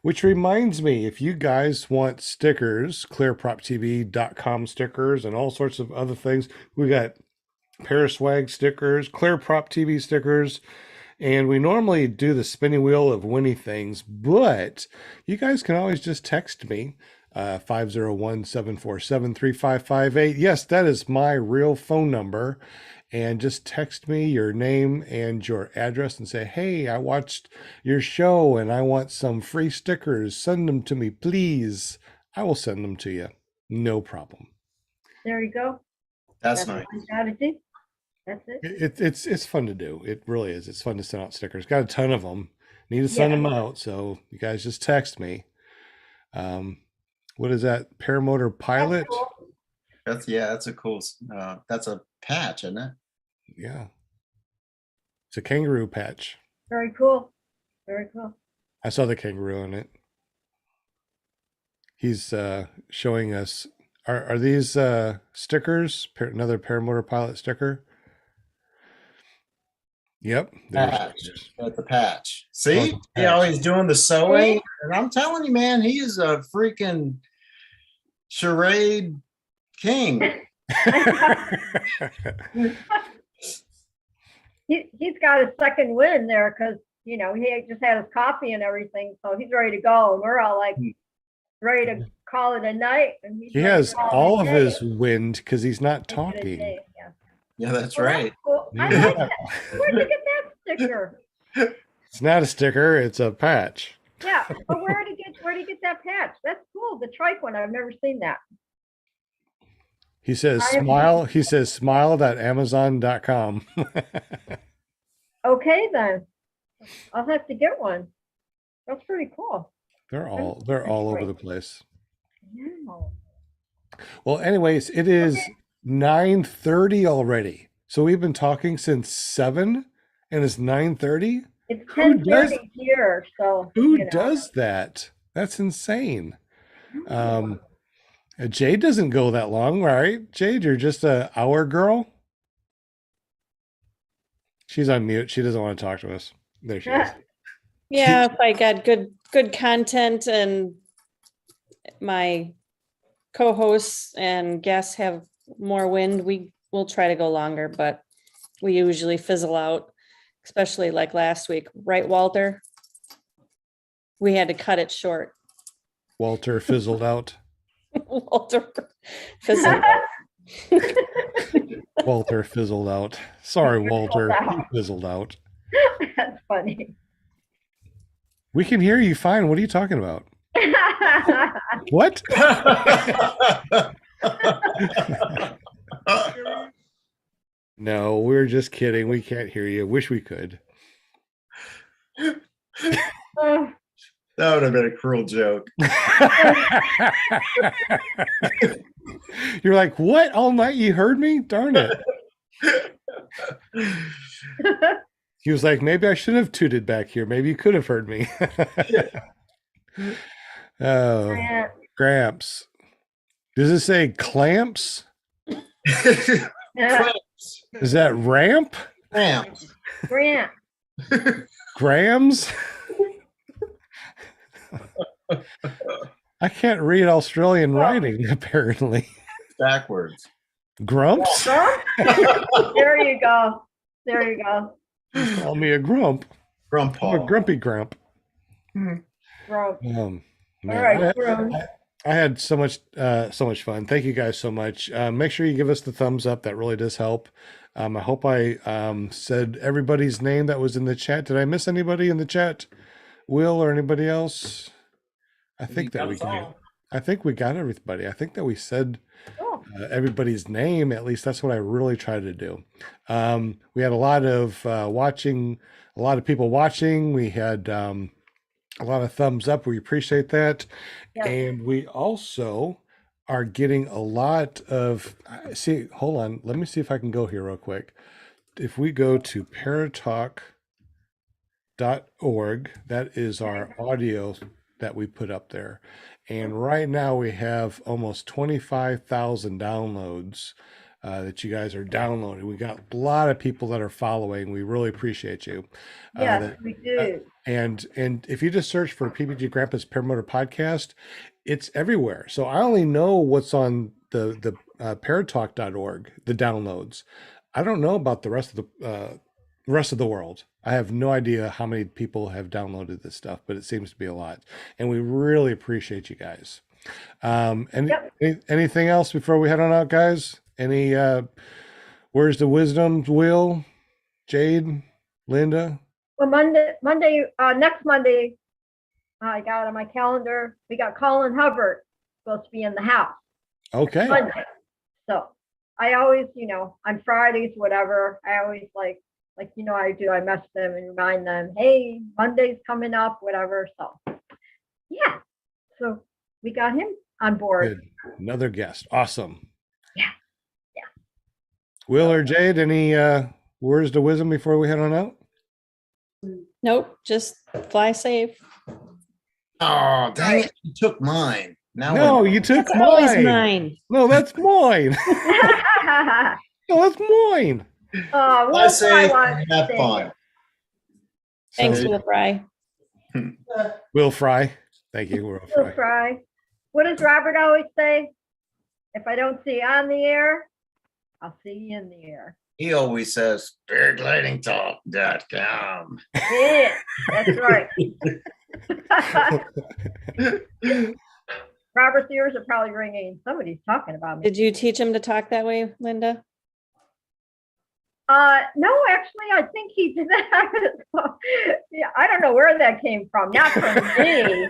[SPEAKER 1] Which reminds me, if you guys want stickers, ClearPropTV.com stickers and all sorts of other things, we got Paraswag stickers, ClearPropTV stickers, and we normally do the spinning wheel of winning things, but you guys can always just text me, 501-747-3558. Yes, that is my real phone number. And just text me your name and your address and say, hey, I watched your show and I want some free stickers. Send them to me, please. I will send them to you. No problem.
[SPEAKER 6] There you go.
[SPEAKER 5] That's nice.
[SPEAKER 6] What you gotta do. That's it.
[SPEAKER 1] It's fun to do. It really is. It's fun to send out stickers. Got a ton of them. Need to send them out. So you guys just text me. What is that? Paramotor Pilot?
[SPEAKER 5] That's a cool. That's a patch, isn't it?
[SPEAKER 1] Yeah. It's a kangaroo patch.
[SPEAKER 6] Very cool. Very cool.
[SPEAKER 1] I saw the kangaroo on it. He's showing us. Are these stickers? Another Paramotor Pilot sticker? Yep.
[SPEAKER 5] Patch. At the patch. See?
[SPEAKER 1] Oh,
[SPEAKER 5] He always doing the sewing. And I'm telling you, man, he is a freaking charade king.
[SPEAKER 6] He's got a second win there because he just had his coffee and everything, so he's ready to go. And we're all like ready to call it a night. And
[SPEAKER 1] He has all of his wind because he's not talking.
[SPEAKER 5] Yeah, that's right.
[SPEAKER 6] Cool. I like that. Where'd you get that sticker?
[SPEAKER 1] It's not a sticker, it's a patch.
[SPEAKER 6] Yeah, but where'd you get that patch? That's cool. The trike one. I've never seen that.
[SPEAKER 1] He says smile. He says smile.amazon.com.
[SPEAKER 6] Okay, then I'll have to get one. That's pretty cool.
[SPEAKER 1] They're all over the place.
[SPEAKER 6] Yeah.
[SPEAKER 1] Well, anyways, it is 9:30 already. So we've been talking since 7 and it's 9:30.
[SPEAKER 6] It's 10:30 here, so
[SPEAKER 1] who does that? That's insane. Jade doesn't go that long, right? Jade, you're just an hour girl. She's on mute. She doesn't want to talk to us. There she is.
[SPEAKER 7] Yeah, if I got good content and my co-hosts and guests have more wind, we will try to go longer, but we usually fizzle out, especially like last week. Right, Walter? We had to cut it short.
[SPEAKER 1] Walter fizzled out.
[SPEAKER 7] Walter fizzled out.
[SPEAKER 1] Walter fizzled out. Sorry, Walter. You fizzled out.
[SPEAKER 6] That's funny.
[SPEAKER 1] We can hear you fine. What are you talking about? What? No, we're just kidding. We can't hear you. Wish we could.
[SPEAKER 5] That would have been a cruel joke.
[SPEAKER 1] You're like, what? All night you heard me? Darn it. He was like, maybe I shouldn't have tooted back here. Maybe you could have heard me. Oh, Gramps. Does it say clamps? Is that ramp?
[SPEAKER 5] Clamps.
[SPEAKER 6] Grant.
[SPEAKER 1] Grams? I can't read Australian writing, apparently.
[SPEAKER 5] Backwards.
[SPEAKER 1] Grumps?
[SPEAKER 6] Grump? There you go. There you go.
[SPEAKER 1] Just call me a grump. I'm a
[SPEAKER 5] Grumpa.
[SPEAKER 1] grumpy grump.
[SPEAKER 6] Grump.
[SPEAKER 1] Man,
[SPEAKER 6] All right, Grump.
[SPEAKER 1] I had so much fun. Thank you guys so much. Make sure you give us the thumbs up. That really does help. I hope I said everybody's name that was in the chat. Did I miss anybody in the chat? Will or anybody else? I think that we got. I think we got everybody. I think that we said
[SPEAKER 6] Oh,
[SPEAKER 1] everybody's name. At least that's what I really tried to do. We had a lot of watching, a lot of people watching. We had a lot of thumbs up. We appreciate that.
[SPEAKER 6] yeah.
[SPEAKER 1] And we also are getting a lot of, see, hold on. Let me see if I can go here real quick. If we go to paratalk.org, that is our audio that we put up there. And right now we have almost 25,000 downloads that you guys are downloading. We got a lot of people that are following. We really appreciate you.
[SPEAKER 6] Yes, we do.
[SPEAKER 1] And if you just search for PPG Grandpa's Paramotor Podcast, it's everywhere. So I only know what's on the paratalk.org, the downloads. I don't know about the rest of the world. I have no idea how many people have downloaded this stuff, but it seems to be a lot, and we really appreciate you guys. Anything else before we head on out, guys? Any where's the wisdom wheel? Jade, Linda?
[SPEAKER 6] Well, next Monday, I got on my calendar, we got Colin Hubbard supposed to be in the house.
[SPEAKER 1] Okay.
[SPEAKER 6] Monday. So I always, on Fridays, whatever, I always like I do, I mess them and remind them, hey, Monday's coming up, whatever. So yeah. So we got him on board.
[SPEAKER 1] Good. Another guest. Awesome.
[SPEAKER 6] Yeah.
[SPEAKER 1] Will or Jade, any words to wisdom before we head on out?
[SPEAKER 7] Nope, just fly safe.
[SPEAKER 5] Oh, dang it. You took mine. Now
[SPEAKER 1] No, you took
[SPEAKER 7] That's always
[SPEAKER 1] mine.
[SPEAKER 7] mine.
[SPEAKER 1] No, that's mine. No, that's mine.
[SPEAKER 6] We'll
[SPEAKER 5] say
[SPEAKER 6] try one
[SPEAKER 5] have
[SPEAKER 6] thing.
[SPEAKER 5] fun.
[SPEAKER 7] Thanks,
[SPEAKER 1] So,
[SPEAKER 7] Will Fry.
[SPEAKER 1] Will Fry. Thank you, Will
[SPEAKER 6] We'll
[SPEAKER 1] Fry.
[SPEAKER 6] try. What does Robert always say? If I don't see you on the air, I'll see you in the air.
[SPEAKER 5] He always says, paraglidingtalk.com.
[SPEAKER 6] Yeah, that's right. Robert's ears are probably ringing. Somebody's talking about me.
[SPEAKER 7] Did you teach him to talk that way, Linda?
[SPEAKER 6] No, actually, I think he did that. Yeah, I don't know where that came from. Not from me.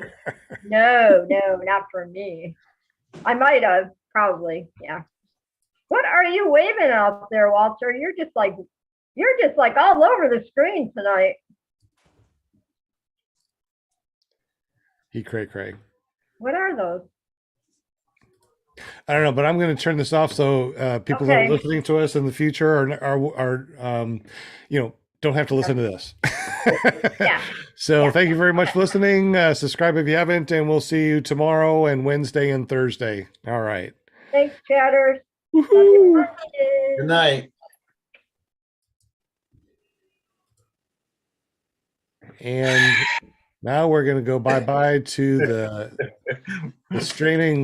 [SPEAKER 6] No, not from me. I might have, probably. Yeah. What are you waving out there, Walter? You're just like all over the screen tonight.
[SPEAKER 1] He cray.
[SPEAKER 6] What are those?
[SPEAKER 1] I don't know, but I'm going to turn this off so people that
[SPEAKER 6] Okay.
[SPEAKER 1] are listening to us in the future are don't have to listen to this.
[SPEAKER 6] Yeah.
[SPEAKER 1] So
[SPEAKER 6] Yeah.
[SPEAKER 1] thank you very much for listening. Subscribe if you haven't, and we'll see you tomorrow and Wednesday and Thursday. All right.
[SPEAKER 6] Thanks, chatters.
[SPEAKER 1] Woohoo.
[SPEAKER 5] Good night.
[SPEAKER 1] And now we're going to go bye-bye to the streaming